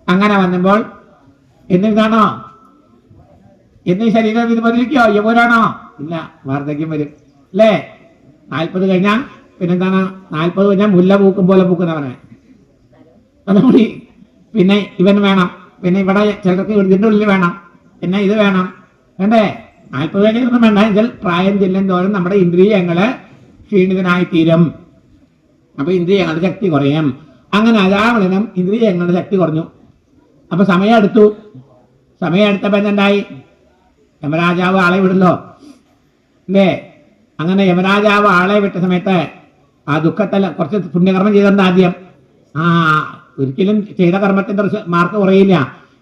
അങ്ങനെ വന്നപ്പോൾ എന്നിട്ടാണോ എന്നീ ശരീരം ഇത് പതിരിക്കോ യൗവനാണോ? ഇല്ല, വാർദ്ധക്യം വരും അല്ലേ? 40 കഴിഞ്ഞാൽ പിന്നെന്താണ്? 40 കഴിഞ്ഞാൽ മുല്ല പൂക്കും പോലെ പൂക്കുന്നവനെ അതുകൂടി. പിന്നെ ഇവൻ വേണം, പിന്നെ ഇവിടെ ചിലർക്ക് ഇതിൻ്റെ ഉള്ളിൽ വേണം, പിന്നെ ഇത് വേണം, വേണ്ടേ? 40 കഴിഞ്ഞൊന്നും വേണ്ട. ഇതിൽ പ്രായം ചെല്ലും തോറും നമ്മുടെ ഇന്ദ്രിയങ്ങള് ക്ഷീണിതനായി തീരും. അപ്പൊ ഇന്ദ്രിയങ്ങളുടെ ശക്തി കുറയും. അങ്ങനെ അജാമിളനും ഇന്ദ്രിയങ്ങളുടെ ശക്തി കുറഞ്ഞു. അപ്പൊ സമയം എടുത്തു. സമയം എടുത്തപ്പോൾ എന്തുണ്ടായി? യമരാജാവ് ആളെ വിടല്ലോ അല്ലേ? അങ്ങനെ യമരാജാവ് ആളെ വിട്ട സമയത്ത് ആ ദുഃഖത്തിൽ കുറച്ച് പുണ്യകർമ്മം ചെയ്തിട്ടുണ്ട് ആദ്യം. ഒരിക്കലും ചെയ്ത കർമ്മത്തിന്റെ മാർക്ക് കുറയില്ല.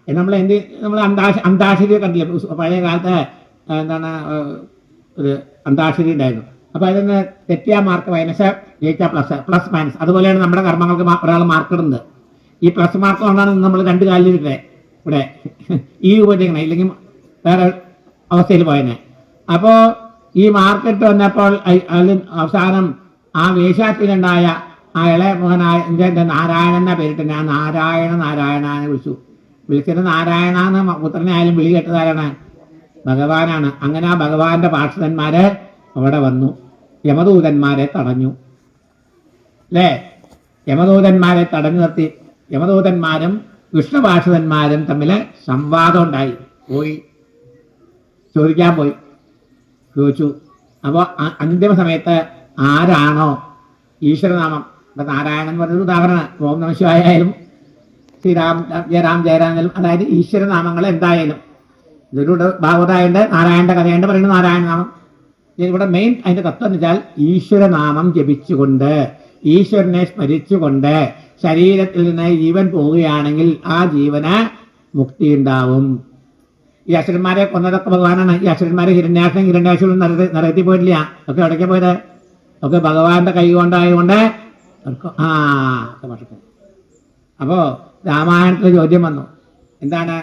നമ്മൾ അന്താക്ഷരി കണ്ടില്ല? പഴയ കാലത്ത് എന്താണ് ഒരു അന്താക്ഷരി ഉണ്ടായിരുന്നു. അപ്പൊ അതിന് തെറ്റിയ മാർക്ക് മൈനസ്, ജയിച്ച പ്ലസ് മൈനസ്. അതുപോലെയാണ് നമ്മുടെ കർമ്മങ്ങൾക്ക് ഒരാൾ മാർക്ക് ഇടുന്നത്. ഈ പ്ലസ് മാർക്ക് കൊണ്ടാണ് നമ്മൾ 2 കാലിലിട്ടേ ഇവിടെ ഈ ഉപയോഗിക്കണം, ഇല്ലെങ്കിൽ വേറെ അവസ്ഥയിൽ പോയനെ. അപ്പോ ഈ മാർക്കിട്ട് വന്നപ്പോൾ അവസാനം ആ വേശ്യാത്തിലുണ്ടായ ആ ഇളയ മോഹനായ നാരായണനെ പേരിട്ട് ഞാൻ നാരായണനെ വിളിച്ചത് നാരായണ എന്ന് പുത്രനെ ആയാലും വിളി കേട്ടതാരാണ്? ഭഗവാനാണ്. അങ്ങനെ ആ ഭഗവാന്റെ പാർഷദന്മാര് അവിടെ വന്നു, യമദൂതന്മാരെ തടഞ്ഞു അല്ലേ? യമദൂതന്മാരെ തടഞ്ഞു നിർത്തി. യമദൂതന്മാരും വിഷ്ണുപാർഷദന്മാരും തമ്മിൽ സംവാദം ഉണ്ടായി. പോയി ചോദിക്കാൻ പോയി, ചോദിച്ചു. അപ്പോൾ അന്തിമ സമയത്ത് ആരാണോ ഈശ്വരനാമം, ഇപ്പം നാരായണൻ പറഞ്ഞൊരു ഉദാഹരണം, ഓം നമ ശിവായ ആയാലും ശ്രീരാം ജയറാം ജയരാം, അതായത് ഈശ്വരനാമങ്ങൾ എന്തായാലും ഇതിലൂടെ ഭാഗവതായുണ്ട്, നാരായണന്റെ കഥയുണ്ട്, പറയുന്നത് നാരായണനാമം. ഇവിടെ മെയിൻ അതിന്റെ തത്വം എന്ന് വെച്ചാൽ ഈശ്വരനാമം ജപിച്ചുകൊണ്ട്, ഈശ്വരനെ സ്മരിച്ചുകൊണ്ട് ശരീരത്തിൽ നിന്ന് ജീവൻ പോവുകയാണെങ്കിൽ ആ ജീവന് മുക്തി ഉണ്ടാവും. ഈ അസുരന്മാരെ കൊന്നതൊക്കെ ഭഗവാനാണ്. ഈ അസുരന്മാരെ ഹിരണ്യാക്ഷൻ നരകത്തിൽ പോയിട്ടില്ല. ഒക്കെ എവിടേക്ക് പോയത്? ഒക്കെ ഭഗവാന്റെ കൈ കൊണ്ടായതുകൊണ്ട് അപ്പോ രാമായണത്തിൽ ചോദ്യം വന്നു, എന്താണ്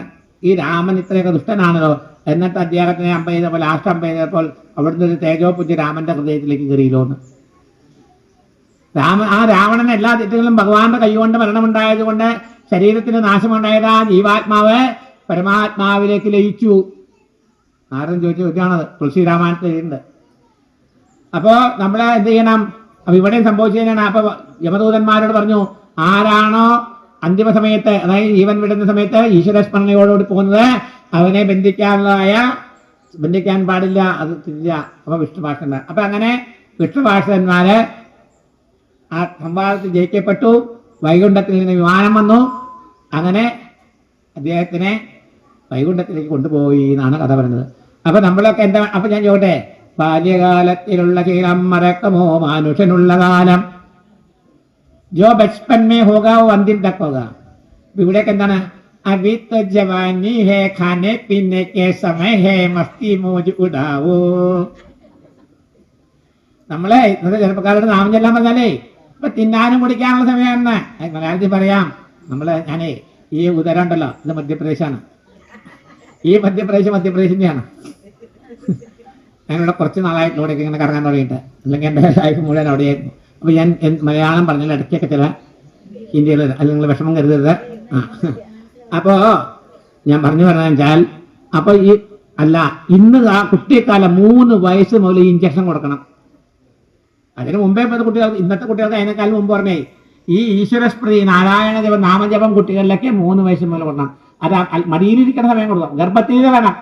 ഈ രാമൻ ഇത്രയൊക്കെ ദുഷ്ടനാണല്ലോ, എന്നിട്ട് അദ്ദേഹത്തിനെ അമ്പ ചെയ്തപ്പോൾ ലാസ്റ്റ് അമ്പ ചെയ്തപ്പോൾ അവിടുന്ന് ഒരു തേജോപുഞ്ചി രാമന്റെ ഹൃദയത്തിലേക്ക് കയറിയില്ലോന്ന്. രാവണൻ എല്ലാ തെറ്റുകളും ഭഗവാന്റെ കൈകൊണ്ട് മരണമുണ്ടായത് കൊണ്ട് ശരീരത്തിന് നാശമുണ്ടായത് ജീവാത്മാവ് പരമാത്മാവിലേക്ക് ലയിച്ചു. ആരും ചോദിച്ച ചോദ്യമാണത്, തുളസി രാമായണത്തിൽ എഴുതുന്നുണ്ട്. അപ്പോ നമ്മളെ എന്ത് ചെയ്യണം? അപ്പൊ ഇവിടെയും സംഭവിച്ചതിനാണ്. അപ്പൊ യമദൂതന്മാരോട് പറഞ്ഞു, ആരാണോ അന്തിമ സമയത്ത്, അതായത് ജീവൻ വിടുന്ന സമയത്ത് ഈശ്വരസ്മരണയോടുകൂടി പോകുന്നത് അവനെ ബന്ധിക്കാൻ പാടില്ല, അത് ഇല്ല. അപ്പൊ വിഷ്ണുഭാഷ. അപ്പൊ അങ്ങനെ വിഷ്ണുഭാഷന്മാര് ആ സംവാദത്തിൽ ജയിക്കപ്പെട്ടു. വൈകുണ്ഠത്തിൽ നിന്ന് വിമാനം വന്നു. അങ്ങനെ അദ്ദേഹത്തിനെ വൈകുണ്ഠത്തിലേക്ക് കൊണ്ടുപോയി എന്നാണ് കഥ പറയുന്നത്. അപ്പൊ നമ്മളൊക്കെ എന്താ? അപ്പൊ ഞാൻ ചോട്ടെ, ബാല്യകാലത്തിലുള്ള ശീലം മറക്കുമോ മനുഷ്യനുള്ള കാലം. ജോ ബച്പൻ മേ ഹോഗാ വോ അന്തിം തക് ഹോഗാ. ഇവിടെയൊക്കെ എന്താണ്? അഭി തോ ജവാനി ഹേ ഖാനെ പീനെ കെ സമയ ഹേ മസ്തി മോജ് ഉഡാവോ. നമ്മളെ ഇന്നത്തെ ചെറുപ്പക്കാരുടെ നാമം ചെല്ലാൻ പറഞ്ഞാലേ ഇപ്പൊ തിന്നാനും കുടിക്കാനുള്ള സമയമാണ്. മലയാളത്തിൽ പറയാം. ഞാനേ ഈ ഉദരം ഉണ്ടല്ലോ, ഇത് മധ്യപ്രദേശാണ്. ഈ മധ്യപ്രദേശിന്റെയാണ്. ഞാനിവിടെ കുറച്ച് നാളായിട്ട് ഇവിടേക്ക് ഇങ്ങനെ കറങ്ങാൻ തുടങ്ങിയിട്ട്, അല്ലെങ്കിൽ എൻ്റെ ലൈഫ് മുഴുവൻ അവിടെയായിരുന്നു. അപ്പൊ ഞാൻ മലയാളം പറഞ്ഞാൽ ഇടയ്ക്കൊക്കെ ചില ഹിന്ദികൾ, അല്ലെങ്കിൽ നിങ്ങൾ വിഷമം കരുതരുത്. അപ്പോ ഞാൻ പറഞ്ഞു പറഞ്ഞാൽ വെച്ചാൽ, അപ്പൊ ഇന്ന് ആ കുട്ടിക്കാലം 3 വയസ്സ് മുതൽ ഇഞ്ചക്ഷൻ കൊടുക്കണം. അതിന് മുമ്പേ ഇന്നത്തെ കുട്ടികൾക്ക് അതിനേക്കാളും മുമ്പ് പറഞ്ഞേ ഈ ഈശ്വരസ്മൃതി നാരായണ ജപം നാമജപം കുട്ടികളിലൊക്കെ 3 വയസ്സ് മുതൽ കൊടുക്കണം. അത് മടിയിലിരിക്കുന്ന സമയം കൊടുക്കണം. ഗർഭത്തിൽ വേണം.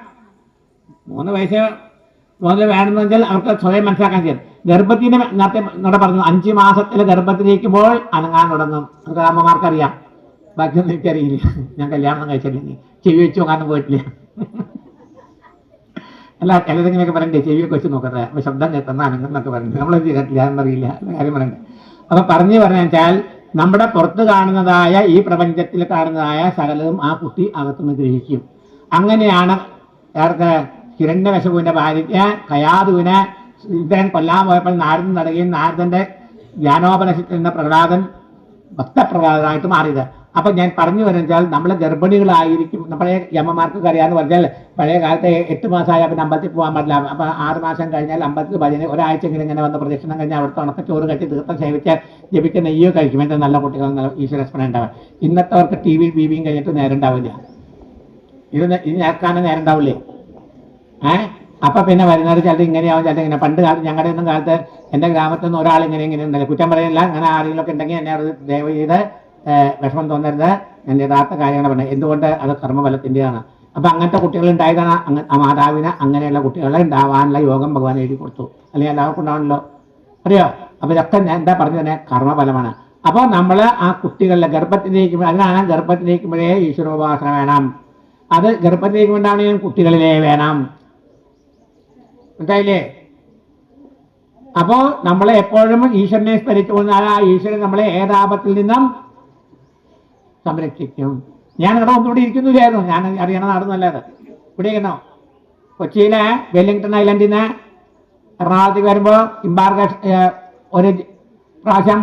3 വയസ്സ് മുതൽ വേണമെന്ന് വെച്ചാൽ അവർക്ക് സ്വയം മനസ്സിലാക്കാൻ ചെയ്യും. ഗർഭത്തിന് നേരത്തെ ഇവിടെ പറഞ്ഞു 5 മാസത്തിലെ ഗർഭത്തിലിരിക്കുമ്പോൾ അനങ്ങാൻ തുടങ്ങും. നമുക്ക് അമ്മമാർക്കറിയാം. ബാക്കിയൊന്നും എനിക്കറിയില്ല. ഞാൻ കല്യാണം കഴിച്ചില്ലെങ്കിൽ ചെവി വെച്ച് നോക്കാനും പോയിട്ടില്ല. അല്ല, ചിലരെങ്കിലൊക്കെ പറയണ്ടേ ചെവിയൊക്കെ വെച്ച് നോക്കട്ടെ, അപ്പൊ ശബ്ദം കേൾക്കുന്ന അനങ്ങെന്നൊക്കെ പറഞ്ഞു. നമ്മളത് ചെയ്തിട്ടില്ല, എന്നറിയില്ല കാര്യം പറയണ്ടേ. അപ്പൊ പറഞ്ഞു വെച്ചാൽ നമ്മുടെ പുറത്ത് കാണുന്നതായ ഈ പ്രപഞ്ചത്തിൽ കാണുന്നതായ സകലതും ആ കുട്ടി അകത്തുനിന്ന് ഗ്രഹിക്കും. അങ്ങനെയാണ് ഹിരണ്യകശിപുവിന്റെ ഭാര്യയ്ക്ക് കയാതുവിനെ ഇന്ദ്രൻ കൊല്ലാൻ പോയപ്പോൾ നാരദൻ തടയുകയും നാരദന്റെ ജ്ഞാനോപനിഷത്തിൽ നിന്ന് പ്രഹ്ലാദൻ ഭക്തപ്രഹ്ലാദനായിട്ട് മാറിയത്. അപ്പൊ ഞാൻ പറഞ്ഞു വെച്ചാൽ നമ്മൾ ഗർഭിണികളായിരിക്കും. നമ്മളെ അമ്മമാർക്ക് അറിയാന്ന് പറഞ്ഞാൽ പഴയ കാലത്ത് 8 മാസമായ പിന്നെ അമ്പലത്തിൽ പോകാൻ പാടില്ല. അപ്പൊ 6 മാസം കഴിഞ്ഞാൽ അമ്പലത്തിൽ ഭജന ഒരാഴ്ച ഇങ്ങനെ വന്ന് പ്രദക്ഷിണം കഴിഞ്ഞാൽ അവിടുത്തെ ഉണക്കച്ചോറ് കട്ടി തീർത്ഥം സേവിച്ച് ജപിച്ച് നെയ്യോ കഴിക്കും. എന്റെ നല്ല കുട്ടികൾ ഈശ്വരസ്മരണ ഉണ്ടാവും. ഇന്നത്തെ ടിവിയും ബിബിയും കഴിഞ്ഞിട്ട് നേരം ഉണ്ടാവില്ല. ഇത് നേർക്കാനും നേരം ഉണ്ടാവില്ലേ? അപ്പൊ പിന്നെ വരുന്നത് ചിലത് ഇങ്ങനെയാവും, ചിലത് ഇങ്ങനെ. പണ്ട് കാലത്ത് ഞങ്ങളുടെ ഒന്നും കാലത്ത് എന്റെ ഗ്രാമത്തിൽ നിന്ന് ഒരാൾ ഇങ്ങനെ ഉണ്ടല്ലോ. കുറ്റം പറയില്ല. അങ്ങനെ ആരെങ്കിലുമൊക്കെ ഉണ്ടെങ്കിൽ എന്നെ അത് ദയവ് ചെയ്ത് വിഷമം തോന്നരുത്. ഞാൻ യഥാർത്ഥ കാര്യങ്ങൾ പറഞ്ഞത്. എന്തുകൊണ്ട്? അത് കർമ്മഫലത്തിൻ്റെതാണ്. അപ്പൊ അങ്ങനത്തെ കുട്ടികൾ ഉണ്ടായതാണ്. ആ മാതാവിന് അങ്ങനെയുള്ള കുട്ടികളെ ഉണ്ടാവാനുള്ള യോഗം ഭഗവാൻ എഴുതി കൊടുത്തു. അല്ലെങ്കിൽ എല്ലാവർക്കും ഉണ്ടാവണല്ലോ, അറിയോ? അപ്പൊ ഇതൊക്കെ എന്താ പറഞ്ഞു തന്നെ? കർമ്മഫലമാണ്. അപ്പോൾ നമ്മൾ ആ കുട്ടികളുടെ ഗർഭത്തിലേക്ക്, അതിനാണ് ഗർഭത്തിലേക്കുമ്പോഴേ ഈശ്വരോപാസന വേണം. അത് ഗർഭത്തിലേക്ക് വേണ്ടാണെങ്കിൽ കുട്ടികളിലേ വേണം. മനസ്സിലായില്ലേ? അപ്പോ നമ്മളെ എപ്പോഴും ഈശ്വരനെ സ്മരിച്ചു കൊണ്ടാൽ ആ ഈശ്വരൻ നമ്മളെ ഏതാപത്തിൽ നിന്നും സംരക്ഷിക്കും. ഞാൻ ഇവിടെ ഒന്നുകൂടി ഇരിക്കുന്നില്ലായിരുന്നു. ഞാൻ അറിയണ നാടൊന്നുമല്ലത്. ഇവിടെ ഇരിക്കണോ? കൊച്ചിയിലെ വെല്ലിംഗ്ടൺ ഐലൻഡിൽ നിന്ന് എറണാകുളത്തേക്ക് വരുമ്പോൾ ഒരു പ്രാവശ്യം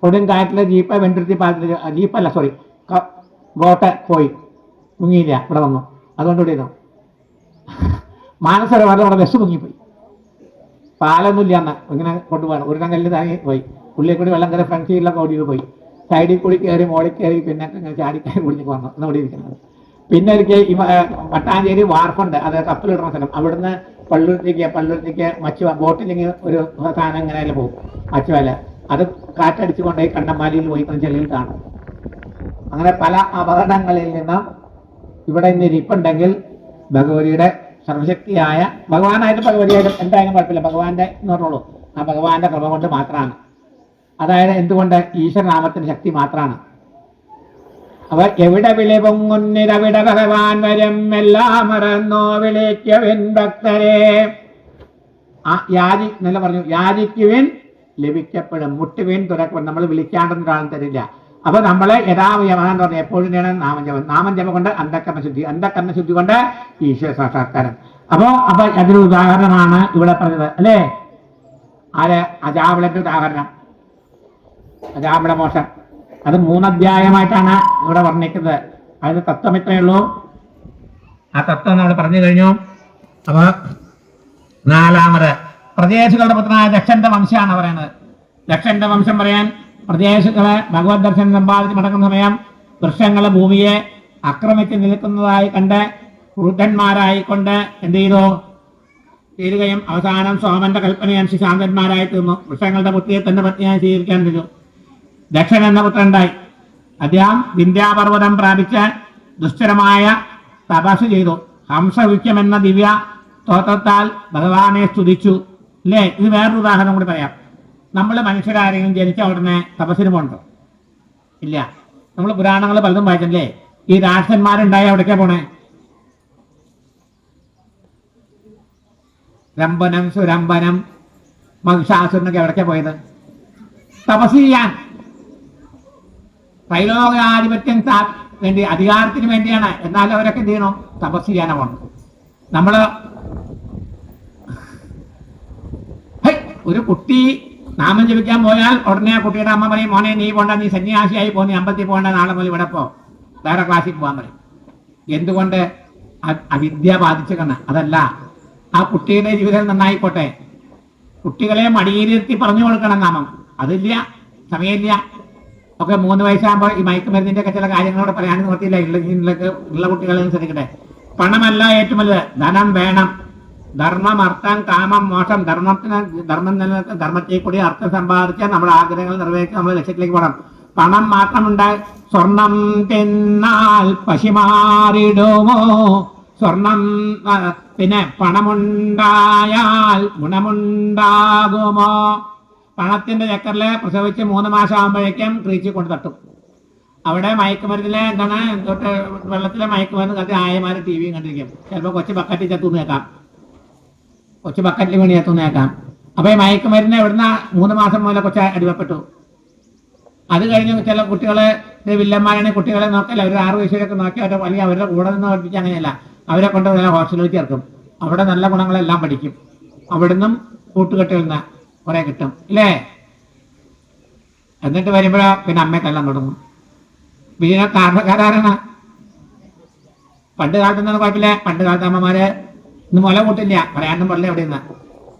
കൊടുങ്കാറ്റിലെ ജീപ്പ് വെണ്ടുരുത്തി പാലത്തിൽ, ജീപ്പല്ല സോറി ബോട്ട് പോയി മുങ്ങിയില്ല. ഇവിടെ വന്നു. അതുകൊണ്ട് ഇവിടെ ഇരുന്നു. മാനസരോവറിൽ അവിടെ ബസ് മുങ്ങിപ്പോയി. പാലൊന്നുമില്ല. അന്ന് ഇങ്ങനെ കൊണ്ടുപോകണം. ഒരു കല്ലിൽ താങ്ങി പോയി. ഉള്ളിൽ കൂടി വെള്ളം കയറി ഫ്രണ്ട് സീറ്റിലൊക്കെ ഓടി പോയി. സൈഡിൽ കൂടി കയറി മോളിൽ കയറി പിന്നെ ചാടിക്കയറി കുടിഞ്ഞ് വന്നു എന്ന് ഇവിടെ ഇരിക്കുന്നത്. പിന്നെ ഒരിക്കൽ ഈ മട്ടാഞ്ചേരി വാർഫുണ്ട്, അത് കപ്പലിടുന്ന സ്ഥലം. അവിടുന്ന് പള്ളുരുത്തേക്ക് ബോട്ടിലിങ്ങനെ ഒരു സാധനം ഇങ്ങനെ പോകും, മച്ചുവല. അത് കാറ്റടിച്ചു കൊണ്ടുപോയി കണ്ണമാലിയിൽ പോയി ചെളിയിൽ കാണും. അങ്ങനെ പല അപകടങ്ങളിൽ നിന്നും ഇവിടെ ഇന്ന് ഇരിപ്പുണ്ടെങ്കിൽ ഭഗവതിയുടെ സർവശക്തിയായ ഭഗവാനായിട്ട് ഭഗവതിയായിട്ടും എന്തായാലും കുഴപ്പമില്ല. ഭഗവാന്റെ എന്ന് പറഞ്ഞോളൂ. ആ ഭഗവാന്റെ കൃപ കൊണ്ട് മാത്രമാണ്. അതായത് എന്തുകൊണ്ട്? ഈശ്വരനാമത്തിന്റെ ശക്തി മാത്രമാണ്. അവ എവിടെ വിളി പൊങ്ങുന്നിരവിടെ ഭഗവാൻ വരും, എല്ലാം മറന്നോ വിളിക്കുവിൻ ഭക്തരെ. എന്നല്ല പറഞ്ഞു, യാചിക്കുവിൻ ലഭിക്കപ്പെടും, മുട്ടുവിൻ തുറക്കും. നമ്മൾ വിളിക്കാണ്ടൊന്നും ഒരാളും തരില്ല. അപ്പൊ നമ്മളെ യഥാവയവം എന്ന് പറഞ്ഞാൽ എപ്പോഴും വേണം നാമജപം. നാമജപം കൊണ്ട് അന്ധകരണശുദ്ധി, അന്ധകരണശുദ്ധി കൊണ്ട് ഈശ്വര സാക്ഷാത്കാരം. അപ്പൊ അതിനൊരു ഉദാഹരണമാണ് ഇവിടെ പറഞ്ഞത്, അല്ലേ? അജാമിളന്റെ ഉദാഹരണം, അജാമിള മോശം. അത് 3 അധ്യായമായിട്ടാണ് ഇവിടെ വർണ്ണിക്കുന്നത്. അതിന് തത്വം ഇത്രയേ ഉള്ളൂ. ആ തത്വം നമ്മൾ പറഞ്ഞു കഴിഞ്ഞു. അപ്പൊ 4ാമത് പ്രദേശികളുടെ പുത്രനായ ദക്ഷന്റെ വംശമാണ് പറയുന്നത്. ദക്ഷന്റെ വംശം പറയാൻ പ്രദേശികളെ ഭഗവത് ദർശനം സമ്പാദിച്ച് മടങ്ങുന്ന സമയം വൃക്ഷങ്ങളെ ഭൂമിയെ ആക്രമിച്ച് നിൽക്കുന്നതായി കണ്ട് ക്രൂദ്ധന്മാരായിക്കൊണ്ട് എന്ത് ചെയ്തു തീരുകയും അവസാനം സോമന്റെ കൽപ്പനയനുസരിച്ച് ശാന്തന്മാരായി തീർന്നു. വൃക്ഷങ്ങളുടെ പുത്രിയെ തന്റെ പത്നിയായി സ്വീകരിക്കാൻ തിരിച്ചു. ദക്ഷൻ എന്ന പുത്രനുണ്ടായി. അദ്ദേഹം വിന്ധ്യാപർവ്വതം പ്രാപിച്ച് ദുഷ്കരമായ തപസ് ചെയ്തു. ഹംസവൃക്ഷം എന്ന ദിവ്യ സ്തോത്രത്താൽ ഭഗവാനെ സ്തുതിച്ചു. അല്ലേ? ഇത് വേറൊരു ഉദാഹരണം കൂടി പറയാം. നമ്മൾ മനുഷ്യരാരെങ്കിലും ജനിച്ച ഉടനെ തപസ്സിന് പോകണ്ടോ? ഇല്ല. നമ്മൾ പുരാണങ്ങൾ പലതും വായിച്ചല്ലേ. ഈ രാക്ഷസന്മാരുണ്ടായി എവിടേക്കാ പോണേ? രംഭനം സുരംഭനം മഹിഷാസുരനൊക്കെ എവിടേക്കാ പോയത്? തപസ് ചെയ്യാൻ, ത്രൈലോകാധിപത്യം വേണ്ടി, അധികാരത്തിന് വേണ്ടിയാണ്. എന്നാലും അവരൊക്കെ എന്ത് ചെയ്യണം? തപസ് ചെയ്യാനാണ്. നമ്മള് ഒരു കുട്ടി നാമം ജപിക്കാൻ പോയാൽ ഉടനെ ആ കുട്ടിയുടെ അമ്മ പറയും, മോനെ നീ പോണ്ട, നീ സന്യാസിയായി പോ, നീ അമ്പലത്തിൽ പോകണ്ട, നാളെ മുതൽ ഇവിടെ പോ, വേറെ ക്ലാസ്സിൽ പോകാൻ പറയും. എന്തുകൊണ്ട്? അവിദ്യ ബാധിച്ചു കണ്ണ. അതല്ല, ആ കുട്ടിയുടെ ജീവിതം നന്നായിക്കോട്ടെ. കുട്ടികളെ മടിയിലിരുത്തി പറഞ്ഞു കൊടുക്കണം നാമം. അതില്ല, സമയമില്ല. ഒക്കെ 3 വയസ്സാകുമ്പോൾ ഈ മയക്കുമരുന്നിന്റെ ഒക്കെ ചില കാര്യങ്ങളോട് പറയാനും നിർത്തിയില്ല. ഉള്ള കുട്ടികളെ ശ്രദ്ധിക്കട്ടെ. പണമല്ല ഏറ്റവും വലുത്, ധനം വേണം. ധർമ്മം, അർത്ഥം, കാമം, മോശം. ധർമ്മം നിലനിർത്തി ധർമ്മത്തിൽ കൂടി അർത്ഥം സമ്പാദിച്ചാൽ നമ്മുടെ ആഗ്രഹങ്ങൾ നിറവേറ്റി നമ്മൾ ലക്ഷ്യത്തിലേക്ക് പോകണം. പണം മാത്രമുണ്ടായി സ്വർണം തിന്നാൽ പശിമാറിടുമോ? സ്വർണം പിന്നെ പണമുണ്ടായാൽ ഗുണമുണ്ടാകുമോ? പണത്തിന്റെ ചക്കറില് പ്രസവിച്ച് 3 മാസം ആകുമ്പോഴേക്കും ക്രീച്ച് കൊണ്ട് തട്ടും. അവിടെ മയക്കുമരുന്നിലെ എന്താണ് വെള്ളത്തിലെ മയക്കുമരുന്ന് കത്തി ആയമാര് ടി വിയും കണ്ടിരിക്കും. ചിലപ്പോൾ കൊച്ചു ബക്കറ്റിൽ ചത്തുന്നേക്കാം, കൊച്ചു ബക്കറ്റിൽ വീണി ചത്തുന്നേക്കാം. അപ്പൊ ഈ മയക്കുമരുന്ന് എവിടുന്ന 3 മാസം മുതലേ കൊച്ച അടിമപ്പെട്ടു. അത് കഴിഞ്ഞ് ചില കുട്ടികളെ വില്ലന്മാരാണ് കുട്ടികളെ നോക്കല്ല, അവർ 6 വയസ്സിലൊക്കെ നോക്കി അവരെ അല്ലെങ്കിൽ അവരുടെ കൂടെ നിന്ന് പഠിപ്പിച്ച് അങ്ങനെയല്ല, അവരെ കൊണ്ട് ഹോസ്റ്റലിൽ ചേർക്കും. അവിടെ നല്ല ഗുണങ്ങളെല്ലാം പഠിക്കും. അവിടുന്നും കൂട്ടുകെട്ടിൽ നിന്ന് കുറെ കിട്ടും ഇല്ലേ? എന്നിട്ട് വരുമ്പോഴാ പിന്നെ അമ്മയെ തല്ലാൻ തുടങ്ങും. പിന്നെ കാരണക്കാരാണ്. പണ്ട് കാലത്തൊന്നും കുഴപ്പമില്ല. പണ്ട് കാലത്ത് അമ്മമാര് ഇന്ന് മുല കൂട്ടില്ല, പറയാനും പാടില്ല. എവിടെ നിന്ന്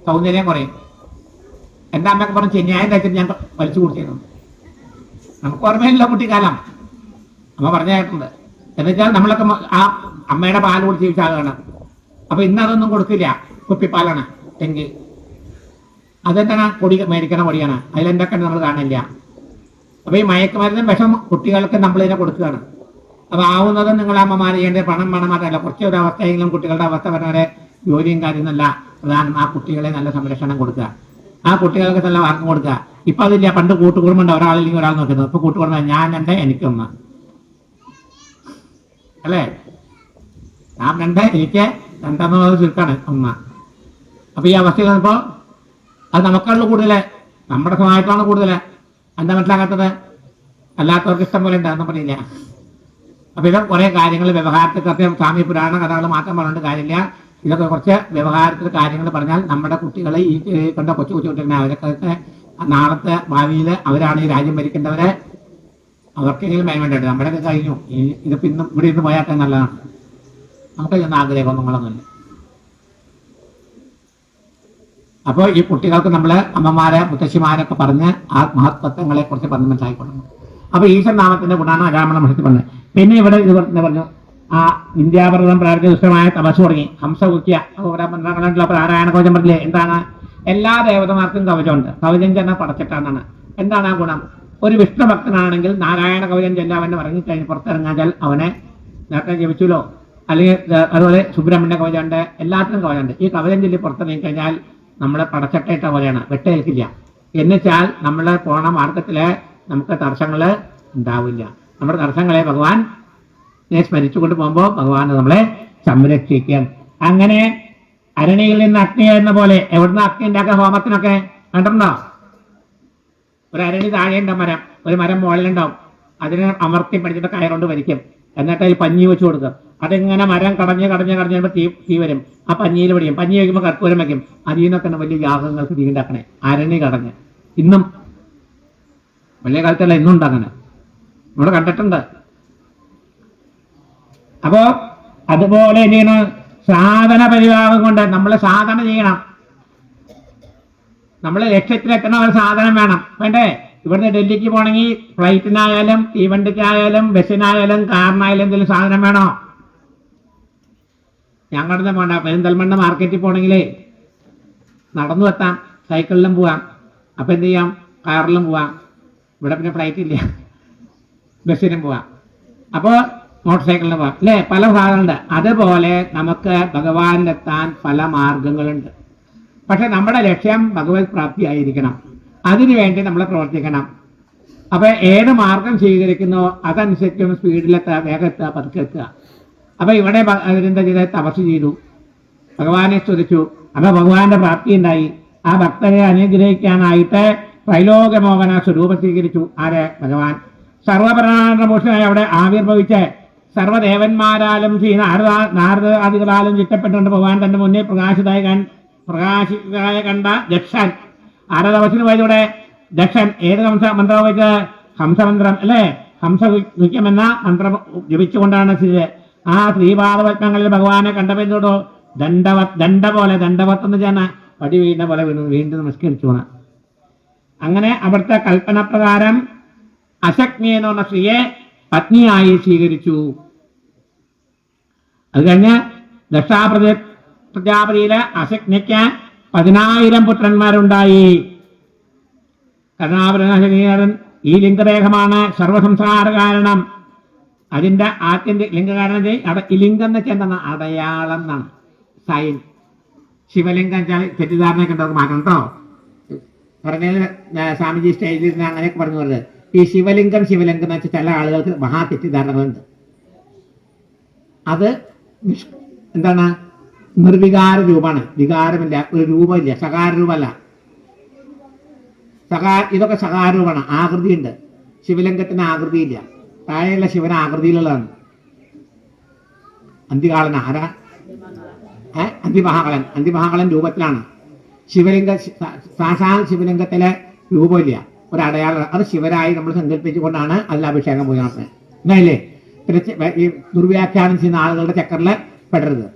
സൗന്ദര്യം കുറയും. എൻ്റെ അമ്മയൊക്കെ പറഞ്ഞ് ചെന്യായം കഴിച്ചിട്ട് ഞാൻ വലിച്ചു കുടിച്ചിരുന്നു. നമുക്ക് ഓർമ്മയില്ല കുട്ടിക്കാലം. അമ്മ പറഞ്ഞു കേട്ടിട്ടുണ്ട്. എന്നുവെച്ചാൽ നമ്മളൊക്കെ ആ അമ്മയുടെ പാൽ കുടിച്ച് ജീവിച്ചാകണം. അപ്പൊ ഇന്ന് അതൊന്നും കൊടുക്കില്ല, കുപ്പിപ്പാലാണ് എങ്കിൽ. അതെന്താണ്? പൊടി മേടിക്കണ പൊടിയാണ്. അതിലെന്തൊക്കെ നമ്മൾ കാണില്ല. അപ്പൊ ഈ മയക്കുമരുന്നും വിഷം കുട്ടികൾക്ക് നമ്മളിതിനെ കൊടുക്കുകയാണ്. അപ്പൊ ആവുന്നതും നിങ്ങൾ അമ്മമാർ ചെയ്യേണ്ടത് പണം മാത്രമല്ല, കുറച്ചൊരു അവസ്ഥയെങ്കിലും കുട്ടികളുടെ അവസ്ഥ പറഞ്ഞവരെ ജോലിയും കാര്യമൊന്നുമല്ല പ്രധാനം. ആ കുട്ടികളെ നല്ല സംരക്ഷണം കൊടുക്കുക, ആ കുട്ടികൾക്ക് നല്ല മാർഗം കൊടുക്കുക. ഇപ്പൊ അതില്ല. പണ്ട് കൂട്ടുകുടുംബമുണ്ട്, ഒരാളില്ലെങ്കിൽ ഒരാൾ നോക്കുന്നത്. ഇപ്പൊ കൂട്ടുകുടുംബം ഞാൻ രണ്ട് എനിക്കൊന്ന് അല്ലേ? ഞാൻ 2 എനിക്ക് 2 ചുരുക്കാണ് 1. അപ്പൊ ഈ അവസ്ഥയിൽ വന്നപ്പോ അത് നമുക്കുള്ള കൂടുതൽ, നമ്മുടെ സ്വഭാവമായിട്ടാണ് കൂടുതൽ. എന്താ മനസ്സിലാക്കാത്തത്? അല്ലാത്തവർക്ക് ഇഷ്ടം പോലെ ഉണ്ടാകുന്ന പറയില്ല. അപ്പൊ ഇത് കുറെ കാര്യങ്ങൾ വ്യവഹാരത്തിൽ കൃത്യം സ്വാമി പുരാണ കഥകൾ മാത്രം പറഞ്ഞിട്ട് കാര്യമില്ല. ഇതൊക്കെ കുറച്ച് വ്യവഹാരത്തിൽ കാര്യങ്ങൾ പറഞ്ഞാൽ നമ്മുടെ കുട്ടികളെ ഈ കണ്ട കൊച്ചു കുട്ടികളെ അവരൊക്കെ നാളത്തെ ഭാവിയിൽ അവരാണ് ഈ രാജ്യം ഭരിക്കേണ്ടവരെ. അവർക്കെങ്കിലും വേണ്ടത് നമ്മുടെയൊക്കെ കഴിഞ്ഞു. ഇതിപ്പോ ഇന്നും ഇവിടെ ഇരുന്ന് പോയാൽ നല്ലതാണ്. നമുക്ക് ഇന്ന് ആഗ്രഹമൊന്നുങ്ങളൊന്നുമില്ല. അപ്പോൾ ഈ കുട്ടികൾക്ക് നമ്മൾ അമ്മമാരെ മുത്തശ്ശിമാരൊക്കെ പറഞ്ഞ് ആ മഹത്വങ്ങളെ കുറിച്ച് പറഞ്ഞ് മനസ്സിലാക്കിക്കൊള്ളണം. അപ്പൊ ഈശ്വരനാമത്തിന്റെ ഗുണാണ് അരാമണ മഹത്വം പറഞ്ഞത്. പിന്നെ ഇവിടെ ഇത് പറഞ്ഞു, ആ വിദ്യാപർവ്വതം പ്രാർത്ഥിച്ച ദുഷ്ടമായ തപസ് തുടങ്ങി. ഹംസകുക്കിയ നാരായണ കവചം പറഞ്ഞില്ലേ? എന്താണ്? എല്ലാ ദേവതമാർക്കും കവചമുണ്ട്. കവചം ചെന്ന പടച്ചിട്ടാണ്. എന്താണ് ആ ഗുണം? ഒരു വിഷ്ണു ഭക്തനാണെങ്കിൽ നാരായണ കവചം ചെല്ല അവനെ ഇറങ്ങിക്കഴിഞ്ഞ് പുറത്തിറങ്ങാച്ചാൽ അവനെ നേരത്തെ ജപിച്ചുല്ലോ. അല്ലെങ്കിൽ അതുപോലെ സുബ്രഹ്മണ്യ കവചമുണ്ട്, എല്ലാത്തിനും കവചമുണ്ട്. ഈ കവചം ചൊല്ലി പുറത്തിറങ്ങി കഴിഞ്ഞാൽ നമ്മളെ പടച്ചട്ടയിട്ട പോലെയാണ്, വെട്ടേൽക്കില്ല. എന്നുവെച്ചാൽ നമ്മളെ പോണ മാർഗത്തില് നമുക്ക് തടസ്സങ്ങൾ ഉണ്ടാവില്ല. നമ്മുടെ തടസ്സങ്ങളെ ഭഗവാൻ സ്മരിച്ചുകൊണ്ട് പോകുമ്പോൾ ഭഗവാൻ നമ്മളെ സംരക്ഷിക്കും. അങ്ങനെ അരണിയിൽ നിന്ന് അഗ്നി എന്ന പോലെ എവിടുന്ന് അഗ്നി ഉണ്ടാക്കുക? ഹോമത്തിനൊക്കെ കണ്ടിട്ടുണ്ടോ? ഒരു അരണി താഴെയുണ്ടാവും മരം, ഒരു മരം മുകളിലുണ്ടാവും. അതിനെ അമർത്തി പഠിച്ചിട്ട് കയറുകൊണ്ട് വലിക്കും. എന്നിട്ട് അതിൽ പഞ്ഞി വെച്ച് കൊടുക്കും. അതിങ്ങനെ മരം കടഞ്ഞ് കഴിയുമ്പോൾ തീ വരും. ആ പഞ്ഞിയിൽ പിടിക്കും. പഞ്ഞി വയ്ക്കുമ്പോൾ കർപ്പൂരം വയ്ക്കും. അതിൽ നിന്നൊക്കെ വലിയ യാഗങ്ങൾക്ക് തീ ഉണ്ടാക്കണേ. അരണി കടഞ്ഞ് ഇന്നും വലിയ കാലത്തല്ല, ഇന്നും ഉണ്ടാക്കണേ. നമ്മൾ കണ്ടിട്ടുണ്ട്. അപ്പോ അതുപോലെ എന്ത് സാധന പരിഭാഗം കൊണ്ട് നമ്മൾ സാധന ചെയ്യണം. നമ്മൾ ലക്ഷ്യത്തിലെത്തണ ഒരു സാധനം വേണം, വേണ്ടേ? ഇവിടുന്ന് ഡൽഹിക്ക് പോകണമെങ്കിൽ ഫ്ലൈറ്റിനായാലും തീവണ്ടിക്കായാലും ബസ്സിനായാലും കാറിനായാലും എന്തെങ്കിലും സാധനം വേണോ? ഞങ്ങളുടെ പോണ്ട പെരിന്തൽമണ്ണ മാർക്കറ്റിൽ പോകണമെങ്കിലേ നടന്നു എത്താം, സൈക്കിളിലും പോവാം. അപ്പം എന്ത് ചെയ്യാം? കാറിലും പോവാം. ഇവിടെ പിന്നെ ഫ്ലൈറ്റ് ഇല്ല, ബസ്സിനും പോവാം. അപ്പോൾ മോട്ടോർ സൈക്കിളിന് പോവാം അല്ലേ? പല സാധനങ്ങളുണ്ട്. അതുപോലെ നമുക്ക് ഭഗവാനിലെത്താൻ പല മാർഗങ്ങളുണ്ട്. പക്ഷെ നമ്മുടെ ലക്ഷ്യം ഭഗവത് പ്രാപ്തി ആയിരിക്കണം. അതിനുവേണ്ടി നമ്മൾ പ്രവർത്തിക്കണം. അപ്പൊ ഏത് മാർഗം സ്വീകരിക്കുന്നോ അതനുസരിച്ച് സ്പീഡിലെത്തുക, വേഗം എത്തുക, പതുക്കെ എത്തുക. അപ്പൊ ഇവിടെ എന്താ ചെയ്ത? തപസ് ചെയ്തു. ഭഗവാനെ സ്തുതിച്ചു. അപ്പൊ ഭഗവാന്റെ പ്രാപ്തി ഉണ്ടായി. ആ ഭക്തരെ അനുഗ്രഹിക്കാനായിട്ട് ത്രൈലോകമോഹന സ്വരൂപം സ്വീകരിച്ചു. ആര്? ഭഗവാൻ. സർവപ്രാണഭൂഷണനായി അവിടെ ആവിർഭവിച്ച് സർവ്വദേവന്മാരാലും ശ്രീ നാരദാദികളാലും ചുറ്റപ്പെട്ടുകൊണ്ട് ഭഗവാൻ തന്റെ മുന്നേ പ്രകാശിതായ കണ്ട ദക്ഷൻ ആരാ തപസ്സിന് പോയതോടെ? ദക്ഷൻ ഏത് മന്ത്രം വെച്ച്? ഹംസമന്ത്രം അല്ലേ? ഹംസവിക്യമെന്ന മന്ത്രം ജപിച്ചുകൊണ്ടാണ് ആ ശ്രീപാദപത്മങ്ങളിൽ ഭഗവാനെ കണ്ടപ്പോഴോ ദണ്ഡ പോലെ ദണ്ഡവത്ത് എന്ന് വെച്ചാൽ പടി വീണ്ട പോലെ വീണ്ടും നമസ്കരിച്ചു. അങ്ങനെ അവിടുത്തെ കൽപ്പന പ്രകാരം അശക്നി എന്ന് പറഞ്ഞ സ്ത്രീയെ പത്നിയായി സ്വീകരിച്ചു. അത് കഴിഞ്ഞ് പ്രജാപതിയിലെ അശക്നിക്ക് 10,000 പുത്രന്മാരുണ്ടായി. കരുണാപരൻ ഈ ലിംഗദേഹമാണ് സർവസംസാര കാരണം. അതിന്റെ ആദ്യന്റെ ലിംഗകാരണം ഈ ലിംഗം എന്ന് വെച്ചാൽ എന്താണ്? അടയാളം എന്നാണ്, സൈൻ. ശിവലിംഗം വെച്ചാൽ തെറ്റിദ്ധാരണയൊക്കെ ഉണ്ടോ മാറ്റം കേട്ടോ. പറഞ്ഞത് സ്വാമിജി സ്റ്റേജിൽ ഇരുന്ന് അങ്ങനെയൊക്കെ പറഞ്ഞു പറഞ്ഞത് ഈ ശിവലിംഗം എന്ന് വെച്ചാൽ ചില ആളുകൾക്ക് മഹാ തെറ്റിദ്ധാരണകളുണ്ട്. അത് എന്താണ്? നിർവികാര രൂപമാണ്, വികാരമില്ല, ഒരു രൂപമില്ല, സകാര രൂപമല്ല. ഇതൊക്കെ സകാര രൂപമാണ്. ആകൃതിയുണ്ട്. ശിവലിംഗത്തിന് ആകൃതിയില്ല. താഴെയുള്ള ശിവന് ആകൃതിയിലുള്ളതാണ്. അന്തികാളൻ ആരാ? അന്തിമഹാകളൻ രൂപത്തിലാണ്. സാക്ഷാൽ ശിവലിംഗത്തിലെ രൂപമില്ല, ഒരു അടയാളം. അത് ശിവരായി നമ്മൾ സങ്കല്പിച്ചുകൊണ്ടാണ് അതിൽ അഭിഷേകം പോയി നടത്തുന്നത്. എന്നായില്ലേ? പിന്നെ ഈ ദുർവ്യാഖ്യാനം ചെയ്യുന്ന ആളുകളുടെ ചക്കറിൽ പെടരുത്.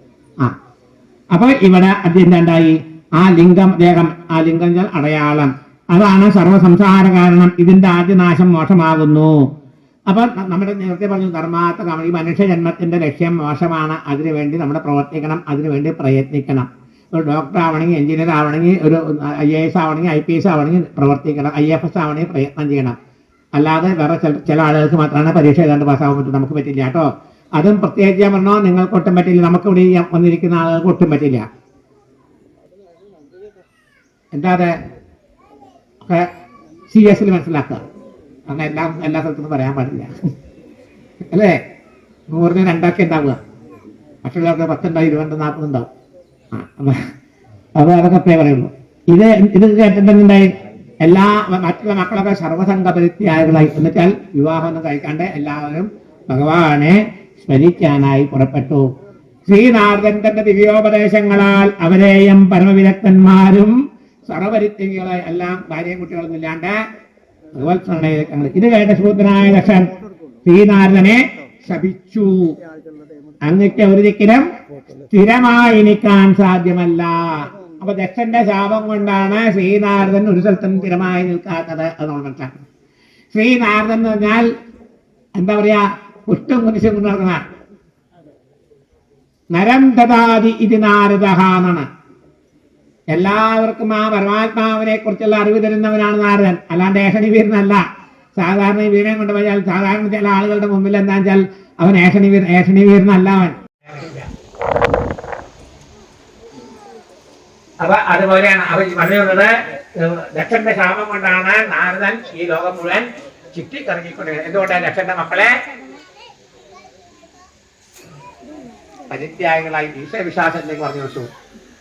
അപ്പൊ ഇവിടെ അദ്ദേഹം ഉണ്ടായി ആ ലിംഗം ദേഹം, ആ ലിംഗം അടയാളം, അതാണ് സർവസംസാര കാരണം. ഇതിന്റെ ആദ്യനാശം മോശമാകുന്നു. അപ്പൊ നമ്മുടെ നേരത്തെ പറഞ്ഞു ധർമാർത്ഥ കാമം. ഈ മനുഷ്യ ജന്മത്തിന്റെ ലക്ഷ്യം മോശമാണ്. അതിനുവേണ്ടി നമ്മൾ പ്രവർത്തിക്കണം, അതിനുവേണ്ടി പ്രയത്നിക്കണം. ഒരു ഡോക്ടർ ആവണമെങ്കിൽ, എഞ്ചിനീയർ ആവണമെങ്കിൽ, ഒരു IAS ആവണമെങ്കിൽ, IPS ആവണമെങ്കിൽ പ്രവർത്തിക്കണം, IFS ആവണമെങ്കിൽ പ്രയത്നം ചെയ്യണം. അല്ലാതെ വേറെ ചില ആളുകൾക്ക് മാത്രമാണ് പരീക്ഷ എഴുതാണ്ട് പാസ്സാവാൻ പറ്റും. നമുക്ക് പറ്റില്ല കേട്ടോ. അതും പ്രത്യേകിച്ച് ഞാൻ പറഞ്ഞോ, നിങ്ങൾക്ക് ഒട്ടും പറ്റില്ല. നമുക്കിവിടെ വന്നിരിക്കുന്ന ആളുകൾക്ക് ഒട്ടും പറ്റില്ല. എന്താതെ ഒക്കെ സീരിയസിൽ മനസ്സിലാക്കുക. അങ്ങനെ എല്ലാ സ്ഥലത്തും പറയാൻ പാടില്ല അല്ലേ? 100-ന് 2 ഉണ്ടാവുക, മറ്റുള്ളവർക്ക് 10 ഉണ്ടാവും, 20, 40 ഉണ്ടാവും. അപ്പൊ അതൊക്കെ പറയുള്ളൂ. ഇത് കേട്ടിട്ടുണ്ടായി എല്ലാ മറ്റുള്ള മക്കളൊക്കെ സർവസംഘപരിത്യാഗങ്ങളായി. എന്നുവെച്ചാൽ വിവാഹമൊന്നും കഴിക്കാണ്ട് എല്ലാവരും ഭഗവാനെ സ്മരിക്കാനായി പുറപ്പെട്ടു. ശ്രീനാരദന്റെ ദിവ്യോപദേശങ്ങളാൽ അവരെയും പരമവിദഗ്ധന്മാരും സർവപരിത്യാഗികളായി എല്ലാം ഭാര്യയും കുട്ടികളൊന്നും ഇല്ലാണ്ട് ഭഗവത് സ്മരണയിലേക്ക്. ഇത് കേട്ട ശൂദ്രനായ ദക്ഷൻ ശ്രീനാരദനെ ശപിച്ചു. അങ്ങക്ക് ഒരു ദിക്കിലും സ്ഥിരമായി നിൽക്കാൻ സാധ്യമല്ല. അപ്പൊ ദക്ഷന്റെ ശാപം കൊണ്ടാണ് ശ്രീനാരദൻ ഒരു സ്ഥലത്തും സ്ഥിരമായി നിൽക്കാത്തത്. അത് നമ്മൾ മനസ്സിലാക്കണം. ശ്രീനാരദൻ എന്ന് പറഞ്ഞാൽ എന്താ പറയാ, പുഷ്ടും കുരിശും കൊണ്ട് നടക്കുന്ന നരം ദദാതി ഇത് നാരദ എന്നാണ്. എല്ലാവർക്കും ആ പരമാത്മാവിനെ കുറിച്ചുള്ള അറിവ് തരുന്നവനാണ് നാരദൻ, അല്ലാണ്ട് ഏഷണി വീരനല്ല. സാധാരണ ഈ വീരനെ കൊണ്ട് പോയാൽ സാധാരണ ചില ആളുകളുടെ മുമ്പിൽ എന്താ വെച്ചാൽ അവൻ ഏഷണി വീരനല്ല അവൻ. അപ്പൊ അതുപോലെയാണ് അവർ പറയുന്നത്. ദക്ഷന്റെ ശാപം കൊണ്ടാണ് നാരദൻ ഈ ലോകം മുഴുവൻ ചുറ്റിക്കറങ്ങിക്കൊണ്ടിരുന്നത്. എന്തുകൊണ്ടാണ്? ദക്ഷന്റെ മക്കളെ പരിത്യാഗികളായി ഈശ്വരവിശ്വാസത്തിലേക്ക് പറഞ്ഞു വെച്ചു.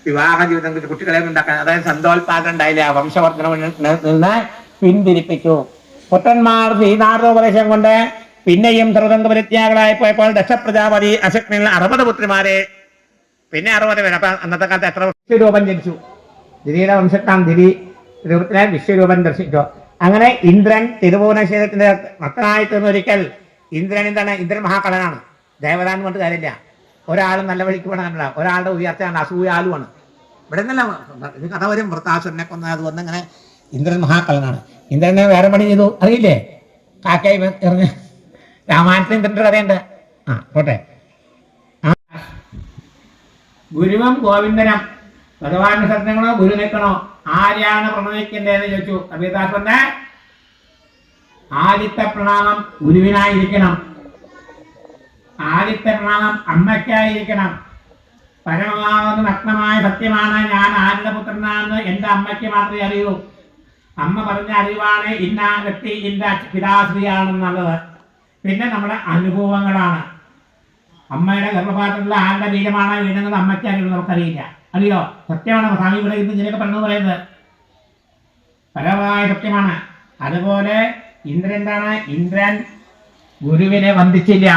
വിവാഹ ജീവിതം കുട്ടികളെ ഉണ്ടാക്കാൻ, അതായത് സന്തോൽപാദനം ഉണ്ടായില്ല, വംശവർദ്ധന നിന്ന് പിന്തിരിപ്പിച്ചു. പുത്രന്മാർ ശ്രീനാരദോപദേശം കൊണ്ട് പിന്നെയും സർവസംഘ പരിത്യാഗികളായി പോയപ്പോൾ ദക്ഷപ്രജാപതി അശക്നിൽ 60 പുത്രിമാരെ, പിന്നെ 60 പേര്. അപ്പൊ അന്നത്തെ കാലത്ത് എത്ര വിശ്വരൂപം ജനിച്ചു? ദിരിയുടെ വംശത്താം ദിരി രൂപത്തിലെ വിശ്വരൂപം ദർശിച്ചു. അങ്ങനെ ഇന്ദ്രൻ തിരുഭുവനക്ഷേത്രത്തിന്റെ മക്കളായി തീർന്നൊരിക്കൽ ഇന്ദ്രൻ എന്താണ്? ഇന്ദ്രൻ മഹാകളനാണ്, ദേവതാന്ന് കൊണ്ട് കാര്യമില്ല. ഒരാളും നല്ല വഴിക്ക് പോകണമെന്നില്ല, ഒരാളുടെ ഉയർച്ചയാണ്, അസൂയാലുമാണ്. ഇവിടെ നിന്നല്ല ഇത് കഥ വരും. വൃത്താസുരനെ കൊന്ന അത് വന്ന് ഇങ്ങനെ. ഇന്ദ്രൻ മഹാകളനാണ്. ഇന്ദ്രനെ വേറെ പണി ചെയ്തു അറിയില്ലേ? കാക്കായി എറിഞ്ഞ് രാമായണത്തിൽ ഇന്ദ്രന്റെ കഥയുണ്ട്. പോട്ടെ. ഗുരുവും ഗോവിന്ദനും ഭഗവാന്റെ സത്യങ്ങളോ ഗുരു നിൽക്കണോ, ആരെയാണ് പ്രണയിക്കേണ്ടതെന്ന് ചോദിച്ചു. കബീർദാസന്റെ ആദിത്യ പ്രണാമം ഗുരുവിനായിരിക്കണം, ആദിത്യ പ്രണാമം അമ്മയ്ക്കായിരിക്കണം. പരമമാകുന്ന നഗ്നമായ സത്യമാണ് ഞാൻ ആരുടെ പുത്രനാണെന്ന് എൻ്റെ അമ്മയ്ക്ക് മാത്രമേ അറിയൂ. അമ്മ പറഞ്ഞ അറിവാണ് ഇന്ന വ്യക്തി ഇന്ന പിതാശ്രീയാണെന്നുള്ളത്. പിന്നെ നമ്മുടെ അനുഭവങ്ങളാണ്. അമ്മയുടെ ഗർഭപാത്രത്തിലുള്ള ആരുടെ ബീജമാണ് വീഴുന്നത് അമ്മയ്ക്ക് അറിയുന്നത് നമുക്കറിയില്ല. അറിയോ? സത്യമാണ് സ്വാമി ഇവിടെ ഇന്ന് ഇതിനൊക്കെ പറഞ്ഞു പറയുന്നത്, പരമായ സത്യമാണ്. അതുപോലെ ഇന്ദ്രൻ എന്താണ്? ഇന്ദ്രൻ ഗുരുവിനെ വന്ദിച്ചില്ല.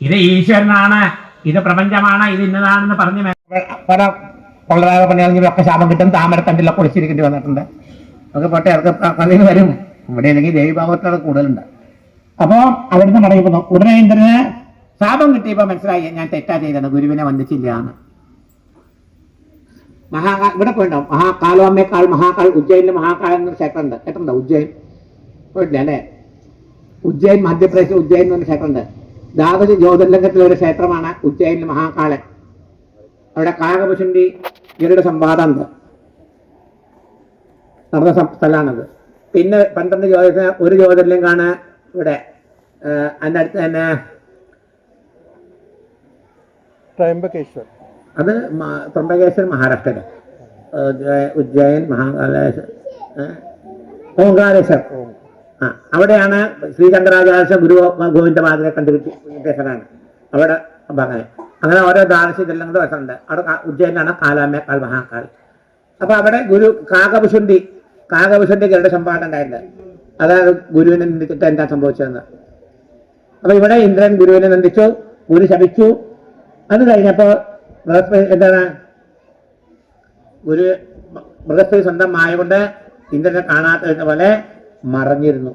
ഇത് ഈശ്വരനാണ്, ഇത് പ്രപഞ്ചമാണ്, ഇത് ഇന്നതാണെന്ന് പറഞ്ഞ് പല കൊള്ളതാക പണിയാണെങ്കിൽ ഒക്കെ ശാപം കിട്ടും. താമരത്തണ്ടിലൊക്കെ ഒളിച്ചിരിക്കേണ്ടി വന്നിട്ടുണ്ട്. നമുക്ക് പോട്ടെ, അതൊക്കെ പള്ളിയിൽ വരും. ഇവിടെ അല്ലെങ്കിൽ ദേവിഭാഗത്തിലൊക്കെ കൂടുതലുണ്ട്. അപ്പോൾ അവിടുന്ന് പറയുന്നു, ഉടനെ ഇന്ദ്രന് ശാപം കിട്ടിയപ്പോൾ മനസ്സിലായി ഞാൻ തെറ്റാ ചെയ്തത്, ഗുരുവിനെ വന്ദിച്ചില്ല എന്ന്. ഇവിടെ പോയിട്ടുണ്ടാവും, മഹാകാലോമ്മേക്കാൾ മഹാകാൾ. ഉജ്ജയിനിൽ മഹാകാൾ എന്നൊരു ക്ഷേത്രമുണ്ട്, കേട്ടിട്ടുണ്ടോ? ഉജ്ജയിൻ പോയിട്ടില്ല അല്ലേ? ഉജ്ജയിൻ, മധ്യപ്രദേശ് ഉജ്ജയിൻ എന്നൊരു ക്ഷേത്രമുണ്ട്. ദ്വാദശ ജ്യോതിർലിംഗത്തിലെ ഒരു ക്ഷേത്രമാണ് ഉജ്ജയിനിൽ മഹാകാളൻ. അവിടെ കാകപുശുണ്ടി ഗരുഡ സംവാദം ഉണ്ട്, നടന്ന സ്ഥലമാണത്. പിന്നെ 12 ഒരു ജ്യോതിർലിംഗാണ് ഇവിടെ. അതിൻ്റെ അടുത്ത് തന്നെ ത്രയംബകേശ്വർ, അത് ത്രയംബകേശ്വർ മഹാരാഷ്ട്രയിലെ. ഉജ്ജയിൻ, മഹാകാലേശ്വർ, ഓംകാരേശ്വർ. അവിടെയാണ് ശ്രീ ശങ്കരാചാര്യ ഗുരു ഗോവിന്ദപാദരെ കണ്ടുപിടിച്ചതാണ് അവിടെ ഭാഗം. അങ്ങനെ ഓരോ ദ്വാദശ ജ്യോതിർലിംഗങ്ങളുടെ വശമുണ്ട്. അവിടെ ഉജ്ജയിനാണ് കാലാമേക്കാൾ മഹാകാൾ. അപ്പൊ അവിടെ ഗുരു കാകപുശുണ്ടി ഗരുഡ സംവാദം ഉണ്ടായിട്ടുണ്ട്. അതായത് ഗുരുവിനെ നിന്ദിച്ചിട്ട് എന്താ സംഭവിച്ചതെന്ന്. അപ്പൊ ഇവിടെ ഇന്ദ്രൻ ഗുരുവിനെ നിന്ദിച്ചു, ഗുരു ശപിച്ചു. അത് കഴിഞ്ഞപ്പോ എന്താണ്, ബൃഹസ്പതി സ്വന്തം മായ കൊണ്ട് ഇന്ദ്രനെ കാണാത്ത പോലെ മറഞ്ഞിരുന്നു.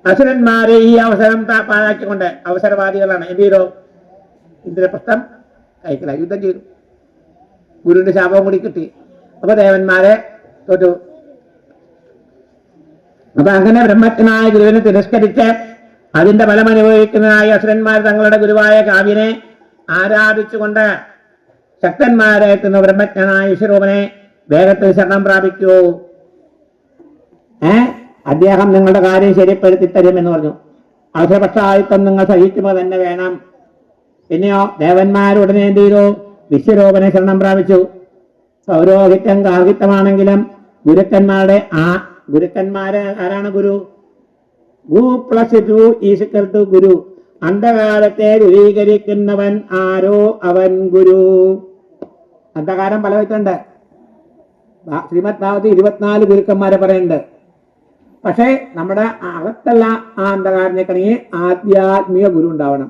അസുരന്മാരെ ഈ അവസരം പാഴാക്കിക്കൊണ്ട്, അവസരവാദികളാണ്, എന്ത് ചെയ്തു? ഇന്ദ്രപ്രസ്ഥം കഴിക്കില്ല, യുദ്ധം ചെയ്തു. ഗുരുവിന്റെ ശാപവും കൂടി കിട്ടി. അപ്പൊ ദേവന്മാരെ തോറ്റു. അപ്പൊ അങ്ങനെ ബ്രഹ്മജ്ഞനായ ഗുരുവിനെ തിരസ്കരിച്ച് അതിന്റെ ഫലം അനുഭവിക്കുന്നതിനായി അസുരന്മാർ തങ്ങളുടെ ഗുരുവായ കാവ്യനെ ആരാധിച്ചുകൊണ്ട് ശക്തന്മാരെത്തുന്ന ബ്രഹ്മജ്ഞനായ ഈശ്വരൂപനെ വേഗത്തിൽ ശരണം പ്രാപിക്കൂ. അദ്ദേഹം നിങ്ങളുടെ കാര്യം ശരിപ്പെടുത്തി തരും എന്ന് പറഞ്ഞു. അവസരപക്ഷായുത്തം നിങ്ങൾ സഹിക്കുമ്പോൾ തന്നെ വേണം. പിന്നെയോ ദേവന്മാരുടനെ എന്ത് ചെയ്തു? വിശ്വരൂപനെ ശരണം പ്രാപിച്ചു. പൗരോഹിത്യം ഗാർഹിത്യമാണെങ്കിലും ഗുരുക്കന്മാരെ ആരാണ് ഗുരു? ഗു പ്ലസ് ടു ഈസ് ടു ഗുരു. അന്ധകാരത്തെ ദൂരീകരിക്കുന്നവൻ ആരോ അവൻ ഗുരു. അന്ധകാരം പല വെച്ചുണ്ട്. ശ്രീമദ് ഭാഗവതത്തിൽ 24 ഗുരുക്കന്മാരെ പറയുന്നുണ്ട്. പക്ഷേ നമ്മുടെ അകത്തല്ല ആ അന്ധകാരനെ കണങ്ങി ആധ്യാത്മിക ഗുരു ഉണ്ടാവണം.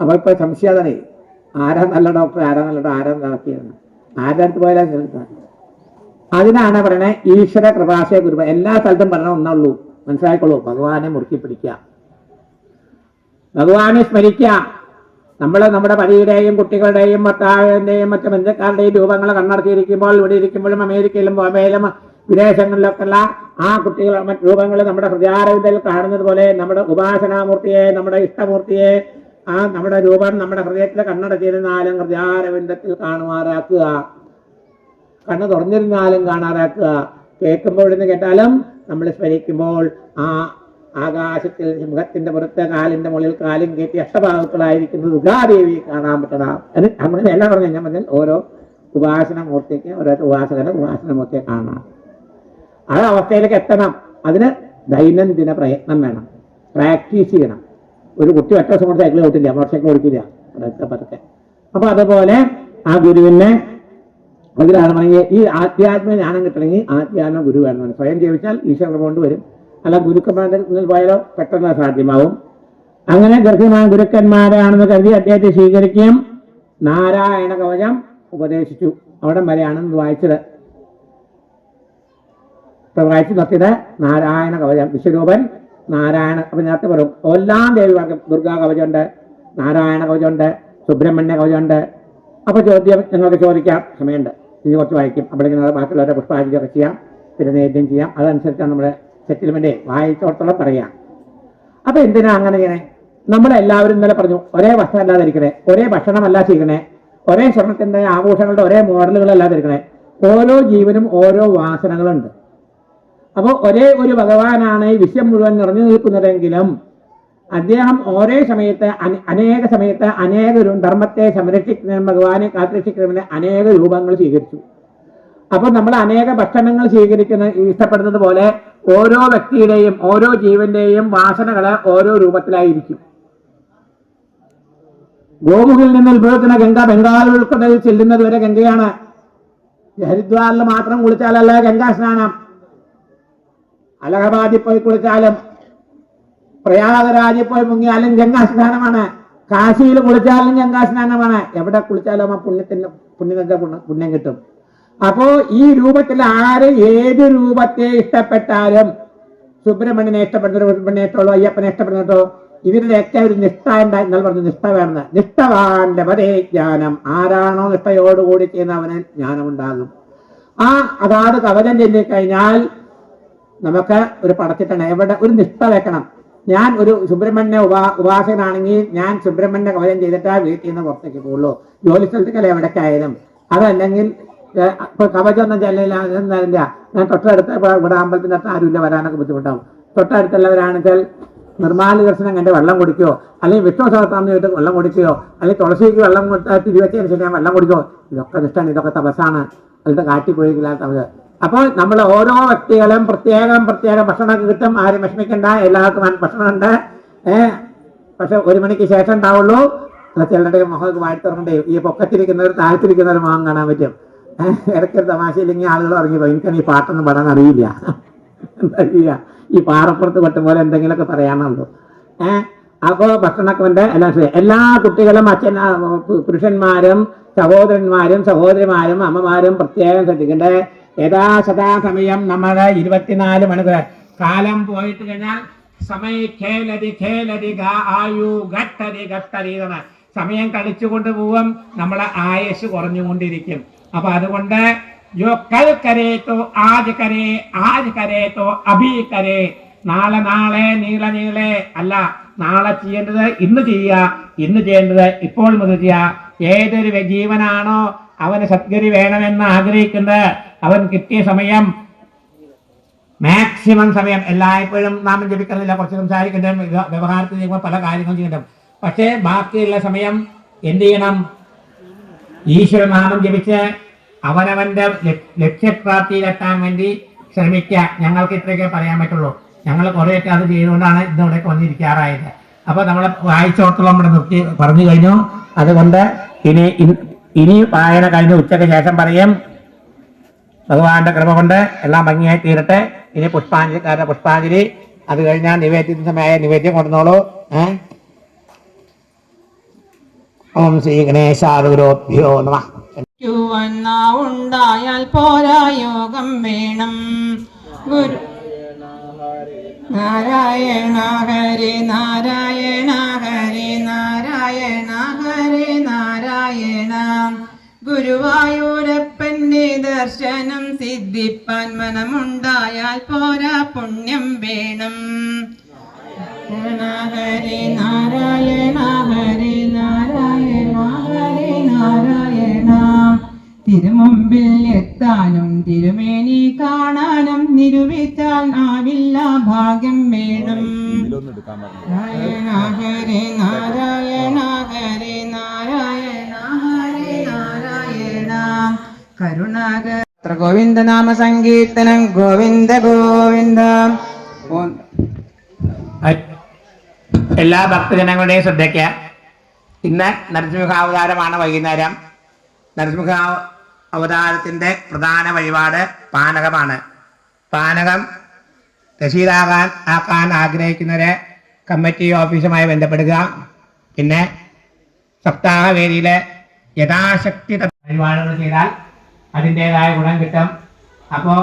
അപ്പൊ ഇപ്പൊ സംശയതാണ്, ആരാ നല്ല ഡോക്ടർ, ആരാ നല്ല ഡോക്ടർ, ആരാ നടത്തിയത്, ആരുടെ അടുത്ത് പോയാലും. അതിനാണ് പറയണേ ഈശ്വര കൃപാശയ ഗുരു. എല്ലാ സ്ഥലത്തും പറയണ ഒന്നുള്ളൂ, മനസ്സിലായിക്കോളൂ. ഭഗവാനെ മുറുക്കി പിടിക്കുക, ഭഗവാനെ സ്മരിക്കുക. നമ്മൾ നമ്മുടെ പതിയുടെയും കുട്ടികളുടെയും ഭർത്താവിന്റെയും മറ്റു ബന്ധുക്കാരുടെയും രൂപങ്ങൾ കണ്ണടച്ചിരിക്കുമ്പോൾ, ഇവിടെ ഇരിക്കുമ്പോഴും അമേരിക്കയിലും ബോംബെയിലും വിദേശങ്ങളിലൊക്കെ ഉള്ള ആ കുട്ടികൾ രൂപങ്ങൾ നമ്മുടെ ഹൃദയാരവിന്ദയിൽ കാണുന്നത് പോലെ നമ്മുടെ ഉപാസനാമൂർത്തിയെ, നമ്മുടെ ഇഷ്ടമൂർത്തിയെ, ആ നമ്മുടെ രൂപം നമ്മുടെ ഹൃദയത്തിൽ കണ്ണടച്ചിരുന്നാലും ഹൃദയാരവിന്ദത്തിൽ കാണുമാറാക്കുക, കണ്ണ് തുറന്നിരുന്നാലും കാണാറാക്കുക. കേൾക്കുമ്പോഴെന്ന് കേട്ടാലും നമ്മൾ സ്മരിക്കുമ്പോൾ ആ ആകാശത്തിൽ സിംഹത്തിന്റെ പുറത്ത് കാലിന്റെ മുകളിൽ കാലും കയറ്റി അഷ്ടഭാഗങ്ങളായിരിക്കുന്നത് ദുർഗാദേവിയെ കാണാൻ പറ്റണം. അങ്ങനെ എല്ലാം പറഞ്ഞു കഴിഞ്ഞാൽ പറഞ്ഞാൽ ഓരോ ഉപാസനമൂർത്തിക്ക് ഓരോ ഉപാസനമൂർത്തിയെ കാണാം. ആ അവസ്ഥയിലേക്ക് എത്തണം. അതിന് ദൈനംദിന പ്രയത്നം വേണം, പ്രാക്ടീസ് ചെയ്യണം. ഒരു കുട്ടി ഒറ്റ ദിവസം കൊണ്ട് സൈക്കിൾ ഓട്ടില്ല, മോട്ടോർ സൈക്കിൾ ഓടിക്കില്ല, പതുക്കെ. അപ്പൊ അതുപോലെ ആ ഗുരുവിനെ അതിലാണ് പറഞ്ഞത്, ഈ ആധ്യാത്മിക ജ്ഞാനം കിട്ടണമെങ്കിൽ ആധ്യാത്മ ഗുരു വേണമെന്ന് സ്വയം ജീവിച്ചാൽ ഈശ്വരൻ കൊണ്ട് വരും. അല്ല ഗുരുക്കന്മാരുടെ മുന്നിൽ പോയാലോ പെട്ടെന്ന് സാധ്യമാവും. അങ്ങനെ ഗർഭമായ ഗുരുക്കന്മാരാണെന്ന് കരുതി അദ്ദേഹത്തെ സ്വീകരിക്കുകയും നാരായണ കവചം ഉപദേശിച്ചു. അവിടം വരെയാണ് വായിച്ചത്. വായിച്ചു നിർത്തിയത് നാരായണ കവചം. വിശ്വരൂപൻ നാരായണ. അപ്പൊ നേരത്തെ പറയും എല്ലാം ദേവിമാർക്കും ദുർഗാ കവചമുണ്ട്, നാരായണ കവചമുണ്ട്, സുബ്രഹ്മണ്യ കവചമുണ്ട്. അപ്പൊ ചോദ്യം നിങ്ങൾക്ക് ചോദിക്കാം, സമയമുണ്ട്, ഇനി കുറച്ച് വായിക്കും. അപ്പോഴേക്കും ബാക്കിയുള്ളവരെ പുഷ്പാഞ്ജലിയൊക്കെ ചെയ്യാം, പിന്നെ നേദ്യം ചെയ്യാം. അതനുസരിച്ചാണ് നമ്മുടെ സെറ്റിൽമെന്റ് വായിച്ചോടത്തോളം പറയാം. അപ്പൊ എന്തിനാ അങ്ങനെ ചെയ്യണേ? നമ്മളെല്ലാവരും ഇന്നലെ പറഞ്ഞു, ഒരേ വസ്ത്രം അല്ലാതിരിക്കണേ, ഒരേ ഭക്ഷണമല്ല ചെയ്യണേ, ഒരേ സ്വർണത്തിന്റെ ആഭൂഷങ്ങളുടെ ഒരേ മോഡലുകളല്ലാതിരിക്കണേ. ഓരോ ജീവനും ഓരോ വാസനകളുണ്ട്. അപ്പോൾ ഒരേ ഒരു ഭഗവാനാണ് ഈ വിശ്വം മുഴുവൻ നിറഞ്ഞു നിൽക്കുന്നതെങ്കിലും അദ്ദേഹം ഒരേ സമയത്ത് അനേക സമയത്ത് അനേക ധർമ്മത്തെ സംരക്ഷിക്കുന്നതിനും ഭഗവാനെ കാത്തുരക്ഷിക്കുന്നതിന് അനേക രൂപങ്ങൾ സ്വീകരിച്ചു. അപ്പൊ നമ്മൾ അനേക ഭക്ഷണങ്ങൾ സ്വീകരിക്കുന്ന ഇഷ്ടപ്പെടുന്നത് പോലെ ഓരോ വ്യക്തിയുടെയും ഓരോ ജീവന്റെയും വാസനകള് ഓരോ രൂപത്തിലായിരിക്കും. ഗോമുഖിൽ നിന്ന് ഉത്ഭവിക്കുന്ന ഗംഗ ബംഗാൾ ഉൾക്കടലിൽ ചെല്ലുന്നത് വരെ ഗംഗയാണ്. ഹരിദ്വാറിൽ മാത്രം കുളിച്ചാലല്ല ഗംഗാ സ്നാനം. അലഹബാദിൽ പോയി കുളിച്ചാലും പ്രയാഗരാജിൽ പോയി മുങ്ങിയാലും ഗംഗാ സ്നാനമാണ്. കാശിയിൽ കുളിച്ചാലും ഗംഗാ സ്നാനമാണ്. എവിടെ കുളിച്ചാലും ആ പുണ്യത്തിന്റെ പുണ്യം കിട്ടും. അപ്പോ ഈ രൂപത്തിൽ ആര് ഏത് രൂപത്തെ ഇഷ്ടപ്പെട്ടാലും, സുബ്രഹ്മണ്യനെ ഇഷ്ടപ്പെടുന്നോ, സുബ്രഹ്മണ്യനെ ഇഷ്ടമുള്ളൂ, അയ്യപ്പനെ ഇഷ്ടപ്പെടുന്നോ, ഇതിൻ്റെയൊക്കെ ഒരു നിഷ്ഠ ഉണ്ടായി. നിങ്ങൾ പറഞ്ഞു നിഷ്ഠ വേണമെന്ന്. നിഷ്ഠവാന്റെ പരേ ജ്ഞാനം. ആരാണോ നിഷ്ഠയോടുകൂടി ചെയ്യുന്ന അവന് ജ്ഞാനമുണ്ടാകും. അതാത് കവചം ചൊല്ലിക്കഴിഞ്ഞാൽ നമുക്ക് ഒരു പടച്ചിട്ടാണ്. എവിടെ ഒരു നിഷ്ഠ വെക്കണം. ഞാൻ ഒരു സുബ്രഹ്മണ്യ ഉപാസകനാണെങ്കിൽ ഞാൻ സുബ്രഹ്മണ്യ കവചം ചെയ്തിട്ടാ വീട്ടിൽ നിന്ന് പുറത്തേക്ക് പോകുള്ളൂ. ജോലി സ്ഥലത്തേക്കല്ല എവിടേക്കായാലും. അതല്ലെങ്കിൽ ഇപ്പൊ കവചമൊന്നും ചെല്ലില്ല. ഞാൻ തൊട്ടടുത്ത് ഇവിടെ അമ്പലത്തിൻ്റെ അടുത്ത് ആരുമില്ല, വരാനൊക്കെ ബുദ്ധിമുട്ടാവും. തൊട്ടടുത്തുള്ളവരാണെങ്കിൽ നിർമ്മാല്യ ദർശനം കണ്ട് വെള്ളം കുടിക്കുകയോ, അല്ലെങ്കിൽ വിഷ്ണു സഹസ്രനാമം ചെയ്തിട്ട് വെള്ളം കുടിക്കുകയോ, അല്ലെങ്കിൽ തുളസിക്ക് വെള്ളം തിരിവെച്ചതിന് ശേഷം ഞാൻ വെള്ളം കുടിക്കുകയോ, ഇതൊക്കെ നിഷ്ഠാണ്, ഇതൊക്കെ തപസ്സാണ്. അതിന്റെ കാട്ടി പോയില്ല തപസ്. അപ്പോൾ നമ്മൾ ഓരോ വ്യക്തികളും പ്രത്യേകം ഭക്ഷണമൊക്കെ കിട്ടും. ആരും വിഷമിക്കണ്ട, എല്ലാവർക്കും ഭക്ഷണമുണ്ട്. പക്ഷെ 1 മണിക്ക് ശേഷം ഉണ്ടാവുള്ളൂ. ചിലരുടെ മുഖമൊക്കെ വാടി തുറക്കണ്ടേ. ഈ പൊക്കത്തിരിക്കുന്നവർ താഴ്ത്തിരിക്കുന്നവർ മുഖം കാണാൻ പറ്റും. ഇടയ്ക്കൊരു തമാശയില്ലെങ്കിൽ ആളുകൾ ഇറങ്ങിപ്പോയി. എനിക്കാണ് ഈ പാട്ടൊന്നും പാടാൻ അറിയില്ല. അറിയില്ല, ഈ പാറപ്പുറത്ത് കൊട്ടും പോലെ എന്തെങ്കിലുമൊക്കെ പറയാനുള്ളൂ. അപ്പോൾ ഭക്ഷണമൊക്കെ ഉണ്ട്. എല്ലാ കുട്ടികളും പുരുഷന്മാരും സഹോദരന്മാരും സഹോദരിമാരും അമ്മമാരും പ്രത്യേകം ശ്രദ്ധിക്കണ്ടേ. യഥാസഥാസമയം നമ്മുടെ 24 മണിക്കൂർ കാലം പോയിട്ട് കഴിഞ്ഞാൽ സമയം കളിച്ചുകൊണ്ട് പോവും. നമ്മളെ ആയുസ് കുറഞ്ഞുകൊണ്ടിരിക്കും. അപ്പൊ അതുകൊണ്ട് യോ കൽ കരേ തോ ആജ് കരേ, ആജ് കരേ തോ അഭി കരേ. നാളെ നീളെ അല്ല. നാളെ ചെയ്യേണ്ടത് ഇന്ന് ചെയ്യുക, ഇന്ന് ചെയ്യേണ്ടത് ഇപ്പോൾ മുതൽ ചെയ്യുക. ഏതൊരു ജീവനാണോ അവന് സദ്ഗതി വേണമെന്ന് ആഗ്രഹിക്കുന്നത്, അവൻ കിട്ടിയ സമയം മാക്സിമം സമയം, എല്ലായ്പ്പോഴും നാമം ജപിക്കുന്നില്ല, കുറച്ച് സംസാരിക്കേണ്ട, വ്യവഹാരത്തിൽ ചെയ്യുമ്പോൾ പല കാര്യങ്ങളും ചെയ്യണം. പക്ഷേ ബാക്കിയുള്ള സമയം എന്ത് ചെയ്യണം? ഈശ്വരനാമം ജപിച്ച് അവനവന്റെ ലക്ഷ്യപ്രാപ്തിയിലെത്താൻ വേണ്ടി ശ്രമിക്കുക. ഞങ്ങൾക്ക് ഇത്രയൊക്കെ പറയാൻ പറ്റുള്ളൂ. ഞങ്ങൾ കുറേയൊക്കെ അത് ചെയ്തുകൊണ്ടാണ് ഇന്നിവിടേക്ക് വന്നിരിക്കാറായത്. അപ്പോൾ നമ്മൾ വായിച്ചോടത്തോളം നമ്മുടെ നിർത്തി പറഞ്ഞു കഴിഞ്ഞു. അതുകൊണ്ട് ഇനി വായന കഴിഞ്ഞ് ഉച്ചയ്ക്ക് ശേഷം പറയും. ഭഗവാന്റെ കൃപ കൊണ്ട് എല്ലാം ഭംഗിയായി തീരട്ടെ. ഇനി പുഷ്പാഞ്ജലി. അത് കഴിഞ്ഞാൽ നിവേദ്യത്തിന് സമയമായ നിവേദ്യം കൊണ്ടുവന്നോളൂ. ഓം ശ്രീ ഗണേശാരുഭ്യോ നമഃ. ഉണ്ടായാൽ പോരാ യോഗം വേണം. ഗുരു നാരായണ ഹരി നാരായണ ഹരി നാരായണ ഹരി നാരായണ. ഗുരുവായൂരപ്പന്റെ ദർശനം സിദ്ധിപ്പാൻ മനമുണ്ടായാൽ പോരാ പുണ്യം വേണം. ഹരി നാരായണ ഹരി നാരായണ ഹരി നാരായണ. തിരുമുമ്പിൽ എത്താനും തിരുമേനി കാണാനും നിരൂപിച്ചാൽ ആവില്ല, ഭാഗ്യം വേണം. നാരായണ ഹരി നാരായണ ഹരി നാരായണ ഹരി നാരായണ. കരുണാകര ഗോവിന്ദ നാമ സങ്കീർത്തനം. ഗോവിന്ദ ഗോവിന്ദ. എല്ലാ ഭക്തജനങ്ങളുടെയും ശ്രദ്ധയ്ക്ക് ഇന്ന് നരസിംഹാവതാരമാണ്. വൈകുന്നേരം നരസിംഹ അവതാരത്തിന്റെ പ്രധാന വഴിപാട് പാനകമാണ്. പാനകം ആക്കാൻ ആഗ്രഹിക്കുന്നവരെ കമ്മിറ്റി ഓഫീസുമായി ബന്ധപ്പെടുക. പിന്നെ സപ്താഹവേദിയിലെ യഥാശക്തി വഴിപാടുകൾ ചെയ്താൽ അതിൻ്റെതായ ഗുണം കിട്ടും. അപ്പോൾ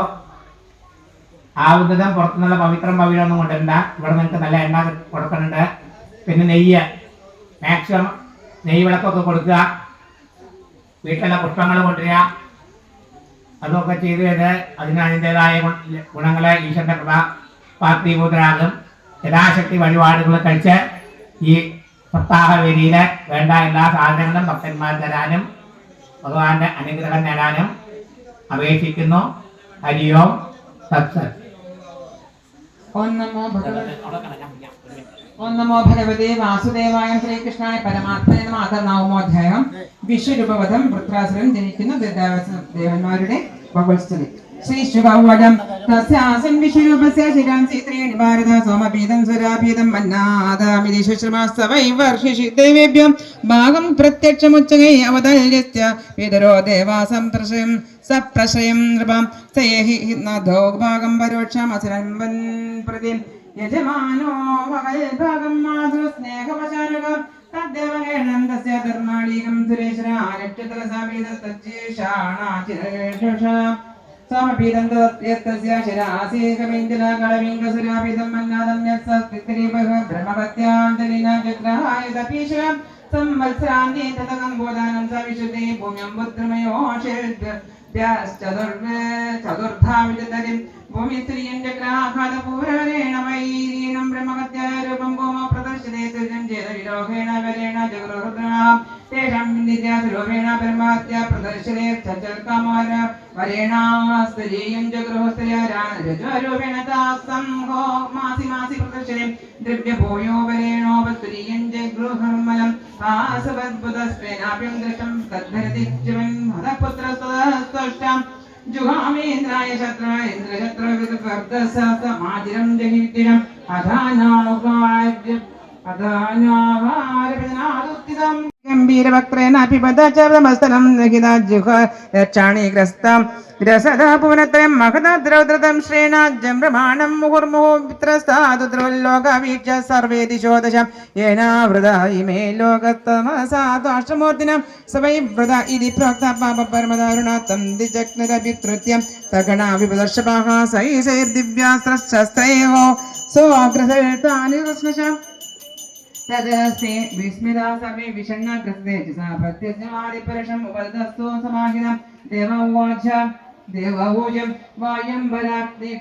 ആവുന്നതും പുറത്തുനിന്നുള്ള പവിഴമൊന്നും കൊണ്ടുവരണ്ട. ഇവിടെ നിങ്ങൾക്ക് നല്ല എണ്ണ കൊടുക്കുന്നുണ്ട്. പിന്നെ നെയ്യ്, മാക്സിമം നെയ്യ് വിളക്കൊക്കെ കൊടുക്കുക. വീട്ടിലെ പുഷ്പങ്ങൾ കൊണ്ടുവരിക. അതൊക്കെ ചെയ്ത് അതിന് അതിൻ്റെതായ ഗുണങ്ങളെ ഈശ്വരൻ്റെ കൃപ പാർട്ടീഭൂതരാകും. യഥാശക്തി വഴിപാടുകൾ കഴിച്ച് ഈ സപ്താഹവേദിയിൽ വേണ്ട എല്ലാ സാധനങ്ങളും ഭക്തന്മാർ തരാനും ഭഗവാന്റെ അനുഗ്രഹം നേടാനും അപേക്ഷിക്കുന്നു. ഹരിയോം സത്സത്. ഓം നമോ ഭഗവതേ വാസുദേവായ. ശ്രീകൃഷ്ണായ പരമാത്മനെ നമഃ. നവമോധ്യായം. വിശ്വരൂപവധം വൃത്രാസുരൻ ജനിക്കുന്ന ദേവന്മാരുടെ ഭഗവത്സ്ഥലി. ശ്രീ ശുഭവചം तस्यासन् विश्वरूपस्य शिरांसि त्रीणि भारत सोमपीतं स्वरापीतं मन्नादामिति शुश्रमास्तवै वर्षिषि देवेभ्यो भागं प्रत्यक्षमुच्चगै अवतल्यस्य पितरो देवासं प्रशयं सप्रशयं नृपां स एहि नाथो भागं परोक्षमसरन्वन् प्रति यजमानो वकल्भागं मातृस्नेहवशानुगं तद्देवगेणं तस्य धर्माणीकं सुरेश्वरा नक्षत्रसापीतच्चेषाणाचिरेषुषा समपीतं तस्य शिरासि कविञ्जलकलविङ्गसुरापीतं मन्नादं यत्सत्तिरिवः ब्रह्मवत्यान्तरिणा चक्राय सपीशरं संवत्सरान्ते ततकं बोधानं सविशुद्धे भूम्यं पुत्रमयोषेभ्यश्चतुर्धा विदधरिं भूमिस्त्रियं चक्राघातपूरवरेण वैरीणं ब्रह्मवत्यारूपं भूमौ प्रदर्शते सृजं चेद विरोहेण वरेण जगरुद्रां तेषां नित्यासुरूपेण ब्रह्मवत्या प्रदर्शते चचर्कामार वरेणास्तरीयं जगृहस्त्रियरूपेण तास्तं हो मासि मासि प्रदर्शते द्रव्यभूयो वरेणोपस्तुरीयं जगृहर्मलं आसवद्बुधस्त्वेनाप्यं दृष्टं तद्धरति जीवन् हतपुत्रस्तष्टां जुहामेन्द्राय शत्रुः इन्द्रशत्रुविदुर्दशमाजिरं जहितिरम् अधानावारपदनादुत्थितं गम्भीरवक्त्रेणापि पदचमस्तनं नगिदाज्जुह रक्षाणीग्रस्तां ग्रसदा पुनत्रयं महदाद्रौद्रतं श्रेणाज्यं प्रमाणं मुहुर्मुहुभित्रस्तादुद्रवल्लोकवीक्ष्य सर्वे दिशो दश येनावृता इमे लोकस्तमसादाष्टमूर्तिनं स वै वृता इति प्रोक्ता पापपरमदारुणात्तं दिजग्नरभितृत्यं तगणा विपदर्शपाः सैर्दिव्यास्त्रशस्त्रैः सोऽग्रसर्तानि कृष्णशम् तदस्ते विस्मिता सर्वे विषण्णग्रस्ते च सा प्रत्यज्ञमादिपरशम् उपदस्तु समाहिनं देवौजं वायं बलाक्ति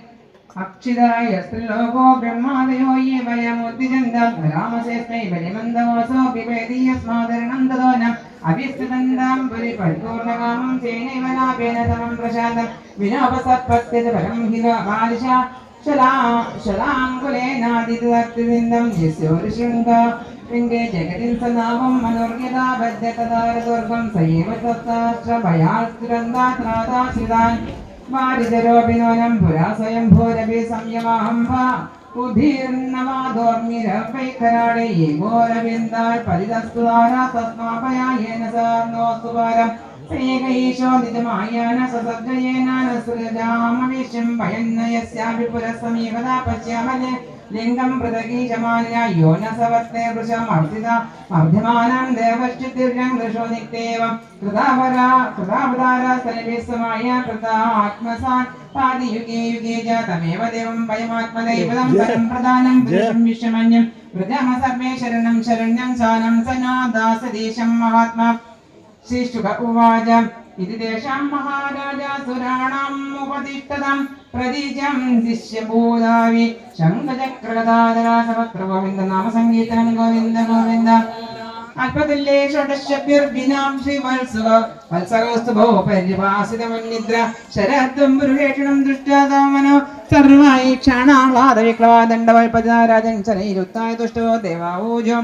अक्षिदाय स्त्रीलोको ब्रह्मादयो ये वयमुद्दिजन्तं रामसेस्मै बलिमन्दवसो पिबेति यस्मादरणं ददो न अभिस्तदन्तं परिपूर्णकामं तेनैव लाभेन समं प्रशान्तं विनोपसत्पत्यज परं हि बालिशा शलाङ्कुलेनादितदर्तिनिन्दं यस्योरुशृङ्गा शृङ्गे जगतिं सनामं मनोर्यदा बध्यतदारदुर्गं स एव तत्ताश्रभयास्तिरन्दात्रादाश्रितान् वारिजरोऽभिनोनं पुरा स्वयं भोरभि संयमाहं वा उदीर्णवादोर्मिरवैखराणे ये घोरविन्दाय परिदस्तुदारा तस्मापयायेन स नोऽस्तु वारम् एकैशो निजमायान ससर्जयेन न सृजामविश्यं वयन्न यस्यापि पुरस्समीपदा पश्यामने लिङ्गं पृथगीशमानया यो न सवर्ते वृषमर्थिता मध्यमानं देवश्चितिर्यं दृशो नित्येवं कृतावतारा स्तनिभिः समाया कृता आत्मसान् पादियुगे युगे च तमेव देवं वयमात्मदैवतं परं प्रदानं पुरुषं विश्वमन्यं प्रजम सर्वे शरणं शरण्यं सानं सनादासदेशं महात्मा श्रीशुक उवाच इति तेषां महाराजासुराणाम् उपतिष्ठतां प्रतीचं शिष्यभूतावि शङ्खचक्रगदाधरासवक्त्र गोविन्द नाम सङ्कीर्तनं गोविन्द गोविन्द अल्पतुल्ये षोडशभ्युर्विनां श्रीवत्सव वत्सगोस्तु भो पर्यवासितमन्निद्रा शरद्वं पुरुषेषणं दृष्ट्वा मनो सर्वायि क्षाणाह्लादविक्लवा दण्डवल्पदाराजन् शनैरुत्थाय तुष्टो देवाऊजो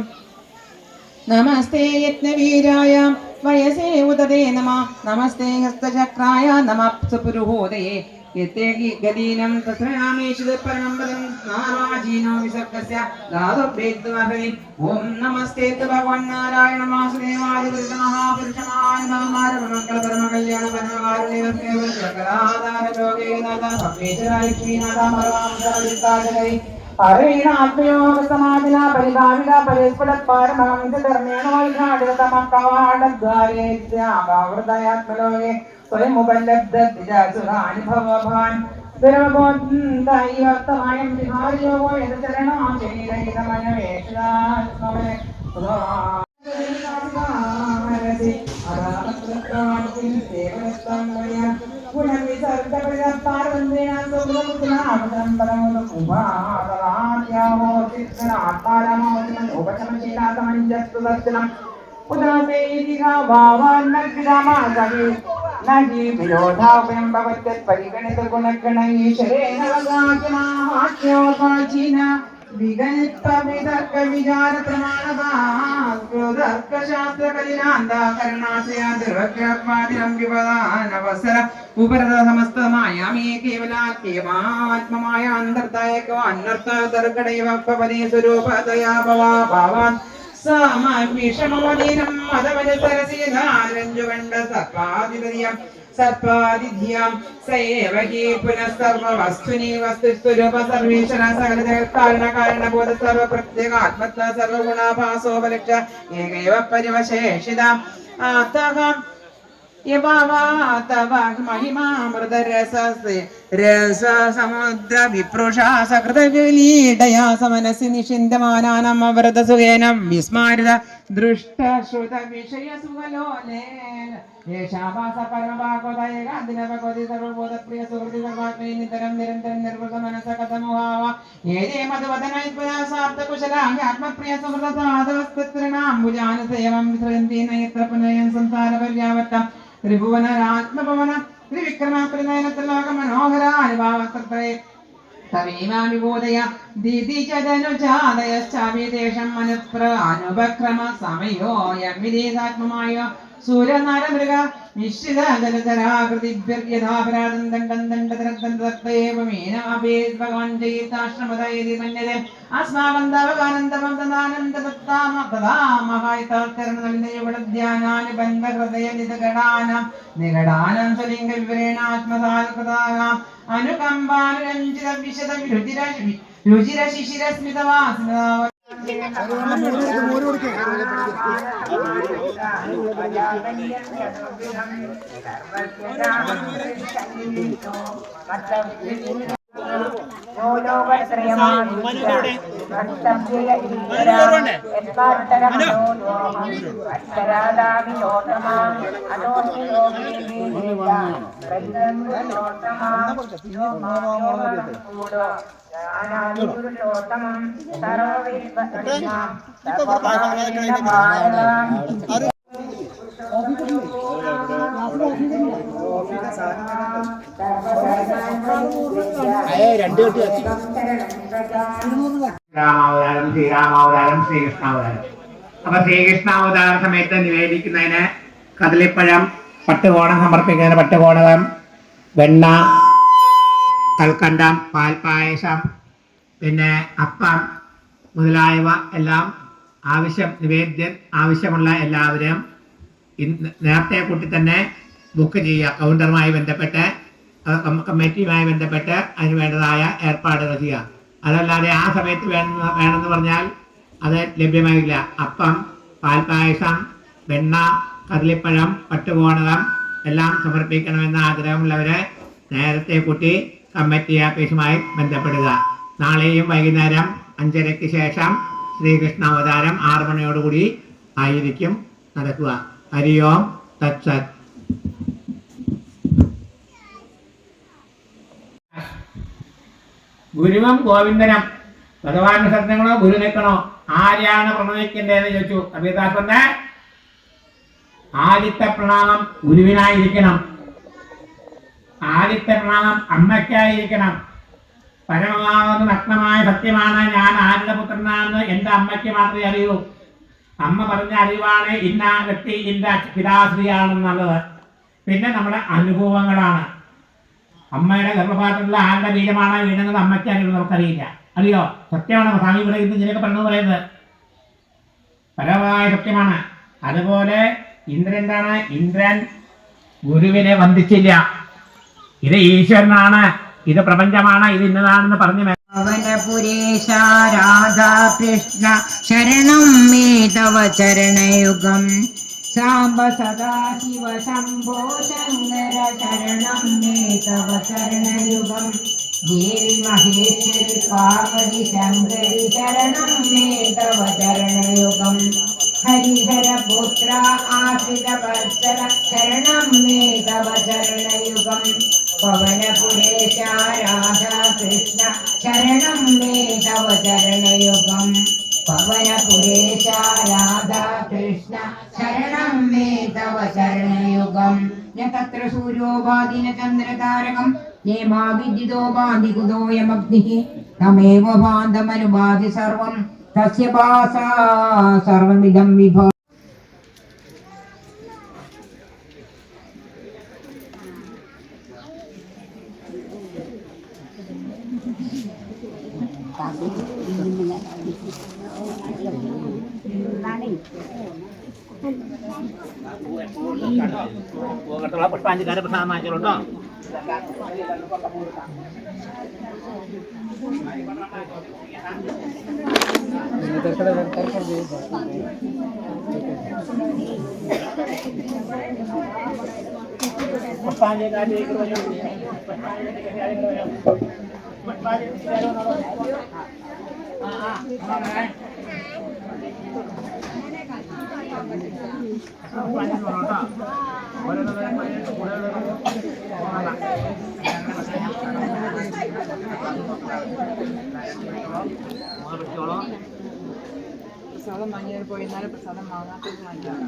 नमस्ते यत्नवीराय वयसे उदते नमः नमस्ते हस्तचक्राय नमः सुपुरुहोदये यत्ते गदीनं तस्मयामेषु परमं पदं नाराजीनो विसर्गस्य दातुभेद्वहरि ॐ नमस्ते भगवान् नारायण वासुदेवाय महापुरुषमानमङ्गलपरमकल्याण परमकारुण्यवस्तेव जगदाधार जोगेनाथ सर्वेश्वराय श्रीनाथामरवांशरिताजगै हरेणात्मयोग समाधिना परिभाविना परिस्फुटत्पारमहं च धर्मेण वैघ्नाडितमकवाडद्वारेत्यावृतयात्मलोके स्वयमुपलब्धद्विजासुराणि भवभान् दुर्वगोन्दैवर्तमायं विहारयोगो यदचरणोचैरहितमनवेक्षदास्मवे नहि विरोधाव्यं भवत्यत् परिगणित गुणगणैश्वरेण वगाकिमाहात्म्योपाचीना വികൽപ്പ വിതർക്ക വിചാര പ്രമാണവസ്ത്ര ഉപരത സമസ്തമായ മേ കേവലാത്മമായ അന്തർദായകോ അന്വർത്ഥ ദർഘടൈവ പവനേ സ്വരൂപതയാ ഭവാൻ സമവിഷമവദീനം മദവനസരസീധാരഞ്ജുകണ്ഠ സർപ്പാധിപതിയം സർപ്പാദിധ്യം സയേവകീ പുനഃസർവവസ്തുനി വസ്തുസ്വരൂപ സർവേശ്വര സകല ജഗത്കാരണ കാരണബോധ സർവ പ്രത്യേകാത്മത്വ സർവഗുണാഭാസോപലക്ഷ ഏകൈവ പരിവശേഷിത ആതഹം രസമുദ്ര വിപ്രുഷാ സകൃതലീടയാ സമനസി നിഷിന്ദമാനാനം അവൃത സുഖേനം വിസ്മാരിത ദൃഷ്ടശ്രുത വിഷയ സുഖലോലേന യേശാഭാസ പരമഭാഗവതേകാന്തിനഭഗവതി സർവബോധപ്രിയ സുഹൃതി സർവാത്മേ നിതരം നിരന്തരം നിർവൃത മനസ കഥമുഹാവ ഏതേ മധുവദനൈത്പയാസാർത്ഥകുശലാംഗ ആത്മപ്രിയ സുഹൃത സാധവസ്തൃണാംബുജാനസേവം വിസൃജന്തി നയത്ര പുനയം സംസാര പര്യാവർത്തം ത്രിഭുവനാത്മഭവന ത്രിവിക്രമപ്രനയനത്തിലോക അനുഭാവത്രേ തമേമാവിബോധയ ദിതിചതനുജാതയശ്ചാവിദേശം മനുപ്രാനുപക്രമ സമയോയം വിദേശാത്മമായ സൂര്യനാരമൃഗ മിശ്രിത ജലധരാകൃതിഭ്യർയഥാപരാധം ദണ്ഡം ദണ്ഡതരക്തേവമേനാഭേദ് ഭഗവാൻ ജയിതാശ്രമതയേതി മന്യതേ അസ്മാകന്ദവകാനന്ദമം തദാനന്ദദത്താമതദാമഹായിതോത്തരണനലിനയുഗളധ്യാനാനുബന്ധഹൃദയ നിഗടാനം സ്വലിംഗ വിവരണാത്മസാൽകൃതാനാം അനുകമ്പാനുരഞ്ജിത വിശദ രുചിര ശിശിരസ്മിതവാസ്മിതാ രാമാവതാരം ശ്രീരാമാവതാരം ശ്രീകൃഷ്ണാവതാരം. അപ്പൊ ശ്രീകൃഷ്ണാവതാര സമയത്ത് നിവേദിക്കുന്നതിന് കദളിപ്പഴം, പട്ടുകോണം സമർപ്പിക്കുന്നതിന് പട്ടുകോണകം, വെണ്ണ, കൽക്കണ്ടം, പാൽപ്പായസം, പിന്നെ അപ്പം മുതലായവ എല്ലാം നിവേദ്യം ആവശ്യമുള്ള എല്ലാവരും നേരത്തെ കൂട്ടി തന്നെ ബുക്ക് ചെയ്യുക. കൗണ്ടറുമായി ബന്ധപ്പെട്ട് കമ്മിറ്റിയുമായി ബന്ധപ്പെട്ട് അതിന് വേണ്ടതായ ഏർപ്പാടുകൾ ചെയ്യുക. അതല്ലാതെ ആ സമയത്ത് വേണമെന്ന് പറഞ്ഞാൽ അത് ലഭ്യമാകില്ല. അപ്പം, പാൽപ്പായസം, വെണ്ണ, കദളിപ്പഴം, പട്ടുകോണകം എല്ലാം സമർപ്പിക്കണമെന്ന ആഗ്രഹമുള്ളവരെ നേരത്തെ കൂട്ടി കമ്മിറ്റി ഓഫീസുമായി ബന്ധപ്പെടുക. നാളെയും വൈകുന്നേരം 5:30 ശേഷം ശ്രീകൃഷ്ണാവതാരം 6 മണിയോടുകൂടി ആയിരിക്കും നടക്കുക. ഹരി ഓം തത്സത്. ഗുരുവും ഗോവിന്ദനും ഭഗവാന്റെ ശബ്ദങ്ങളോ ഗുരു നിൽക്കണോ, ആരെയാണ് പ്രണമിക്കേണ്ടതെന്ന് ചോദിച്ചു കബീർദാസന്റെ. ആദ്യത്തെ പ്രണാമം ഗുരുവിനായിരിക്കണം, ആദ്യത്തെ പ്രണാമം അമ്മയ്ക്കായിരിക്കണം. പരമമാകുന്ന നഗ്നമായ സത്യമാണ് ഞാൻ ആരുടെ പുത്രനാണെന്ന് എൻ്റെ അമ്മയ്ക്ക് മാത്രമേ അറിയൂ. അമ്മ പറഞ്ഞ അറിവാണ് ഇന്ന വ്യക്തി ഇന്ന പിതാശ്രീയാണെന്നുള്ളത്. പിന്നെ നമ്മുടെ അനുഭവങ്ങളാണ്. അമ്മയുടെ ഗർഭപാത്രത്തിലുള്ള ആരുടെ ബീജമാണ് വീഴുന്നത് അമ്മയ്ക്ക് അറിയുന്നത് നമുക്കറിയില്ല. അറിയോ? സത്യമാണ്. സ്വാമി ഇവിടെ ഇന്ന് ഇതിനൊക്കെ പറഞ്ഞു പറയുന്നത് പരമമായ സത്യമാണ്. അതുപോലെ ഇന്ദ്രനാണ്. ഇന്ദ്രൻ ഗുരുവിനെ വന്ദിച്ചില്ല. ഇത് ഈശ്വരനാണ്, ഇത് പ്രപഞ്ചമാണ്, ഇത് ഇന്നതാണെന്ന് പറഞ്ഞു. പവനപുരേശ രാധാകൃഷ്ണ ശരണം മേ തവ ചരണയുഗം. സാംബ സദാശിവ ശംഭോ ശങ്കര ശരണം മേ തവ ചരണയുഗം. ദേവി മഹേശ്വരി പാർവതി ശങ്കരി ശരണം മേ തവ ചരണയുഗം. ഹരിഹര പുത്ര ആശ്രിത വത്സല ശരണം മേ തവ ചരണയുഗം. പവനപുരേശ രാധാകൃഷ്ണ ശരണം മേ തവ ചരണയുഗം. പവനപുരേശ രാധാകൃഷ്ണ ശരണം മേ തവ ചരണയുഗം. ന തത്ര സൂര്യോപാധി ന ചന്ദ്രതാരകം നേമാവിദ്യുതോ ബാധികുതോയമഗ്നിഃ തമേവ ഭാന്തമനുബാധി സർവം തസ്യ പാസാ സർവമിദം വിഭോ. പുഷ്പാഞ്ജലി പ്രസാദം വാങ്ങിച്ചോളൂ. പ്രസാദം വാങ്ങിയാൽ പോയിരുന്നാലും പ്രസാദം വാങ്ങാത്തത് വാങ്ങിക്കാം.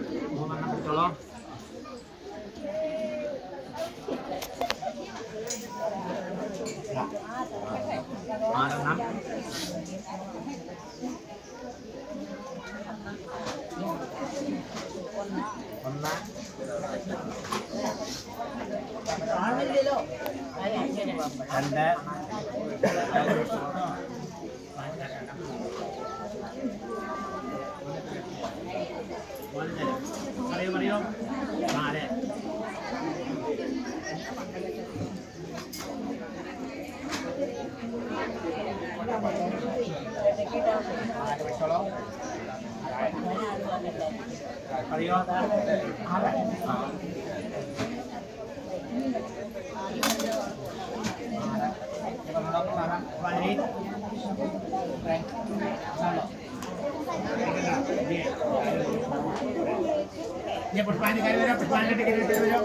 പുഷ്പാഞ്ജലി വരാം. പുഷ്പാഞ്ജലി ടിക്കറ്റ് വരാം.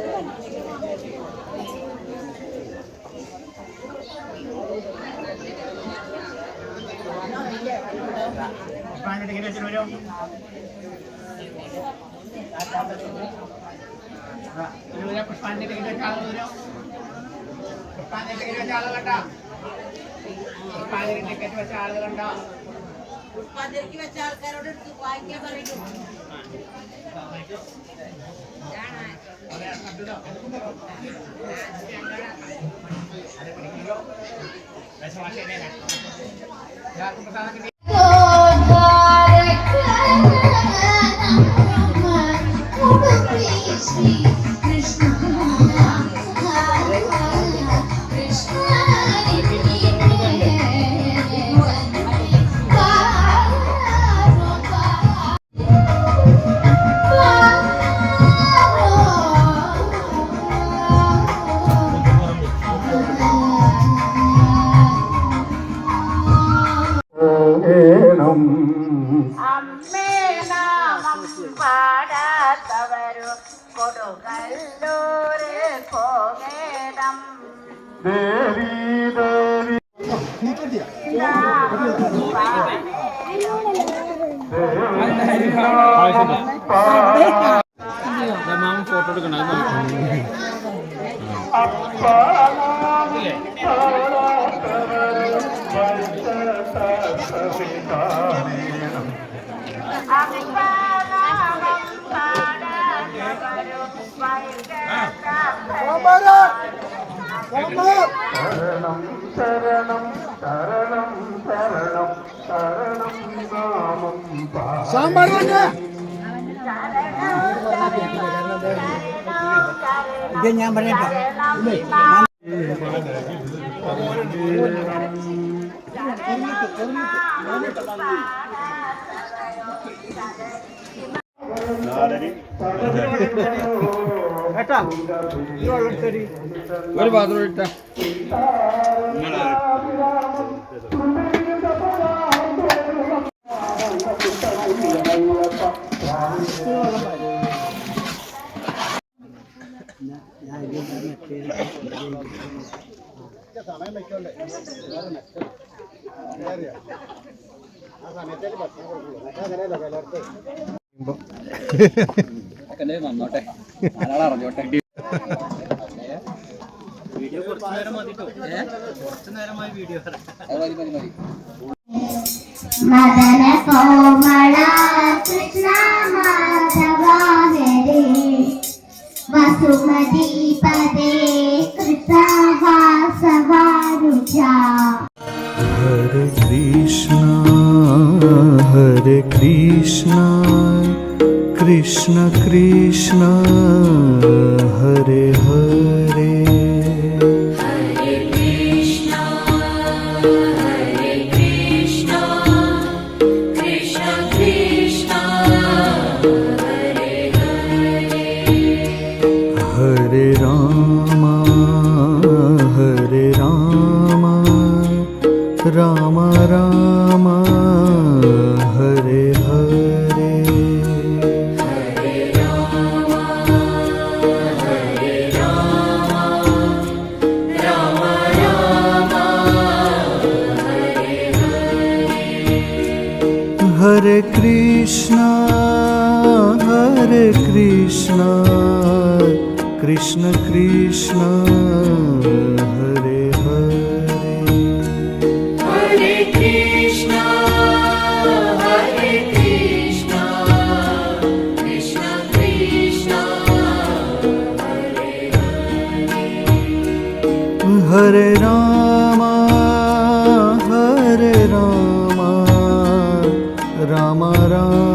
പുഷ്പാഞ്ജലി ടിക്കറ്റ് വരും. പുഷ്പാഞ്ജലി ടിക്കറ്റ് ആളുകൾ വരും. പുഷ്പാഞ്ജലി ടിക്കറ്റ് വെച്ച ആളുകളുണ്ടോ? പുഷ്പാഞ്ജലി ടിക്കറ്റ് വെച്ച ആളുകളുണ്ടോ? പുഷ്പാഞ്ജലിക്ക് വെച്ച ആൾക്കാരോട് എടുത്ത് വായിക്കാൻ പറയൂ. അമ്മേ നാമം പാടാത്തവരു കൊടുകല്ലൂര് പോകേണം. ഫോട്ടോ എടുക്കണം. ശരണം ശരണം ശരണം ശരണം ശരണം നാമം ഇത് ഞാൻ പറയട്ടെ. ഒരു പാത്രം ഇട്ട സമയം വെക്കോണ്ടേ ആ സമയത്തേക്ക് ഭക്ഷണം കൊടുക്കുള്ളൂ. അങ്ങനെയല്ല എല്ലാവർക്കും വന്നോട്ടെ, നാലാളറിഞ്ഞോട്ടെ. മദന കോമള കൃഷ്ണ മാധവ ഹരേ Vasumathi പദേ Krishna വാസവാരുജ. Hare Krishna Krishna Krishna Hare Hare Hare Krishna Krishna Krishna Hare Hare. Hare Rama Rama Rama Hare Hare Hare Rama Rama Rama Hare Hare. Hare Krishna Krishna Krishna Hare Hare Hare Krishna Krishna Krishna Hare Hare. Hare Rama Rama Rama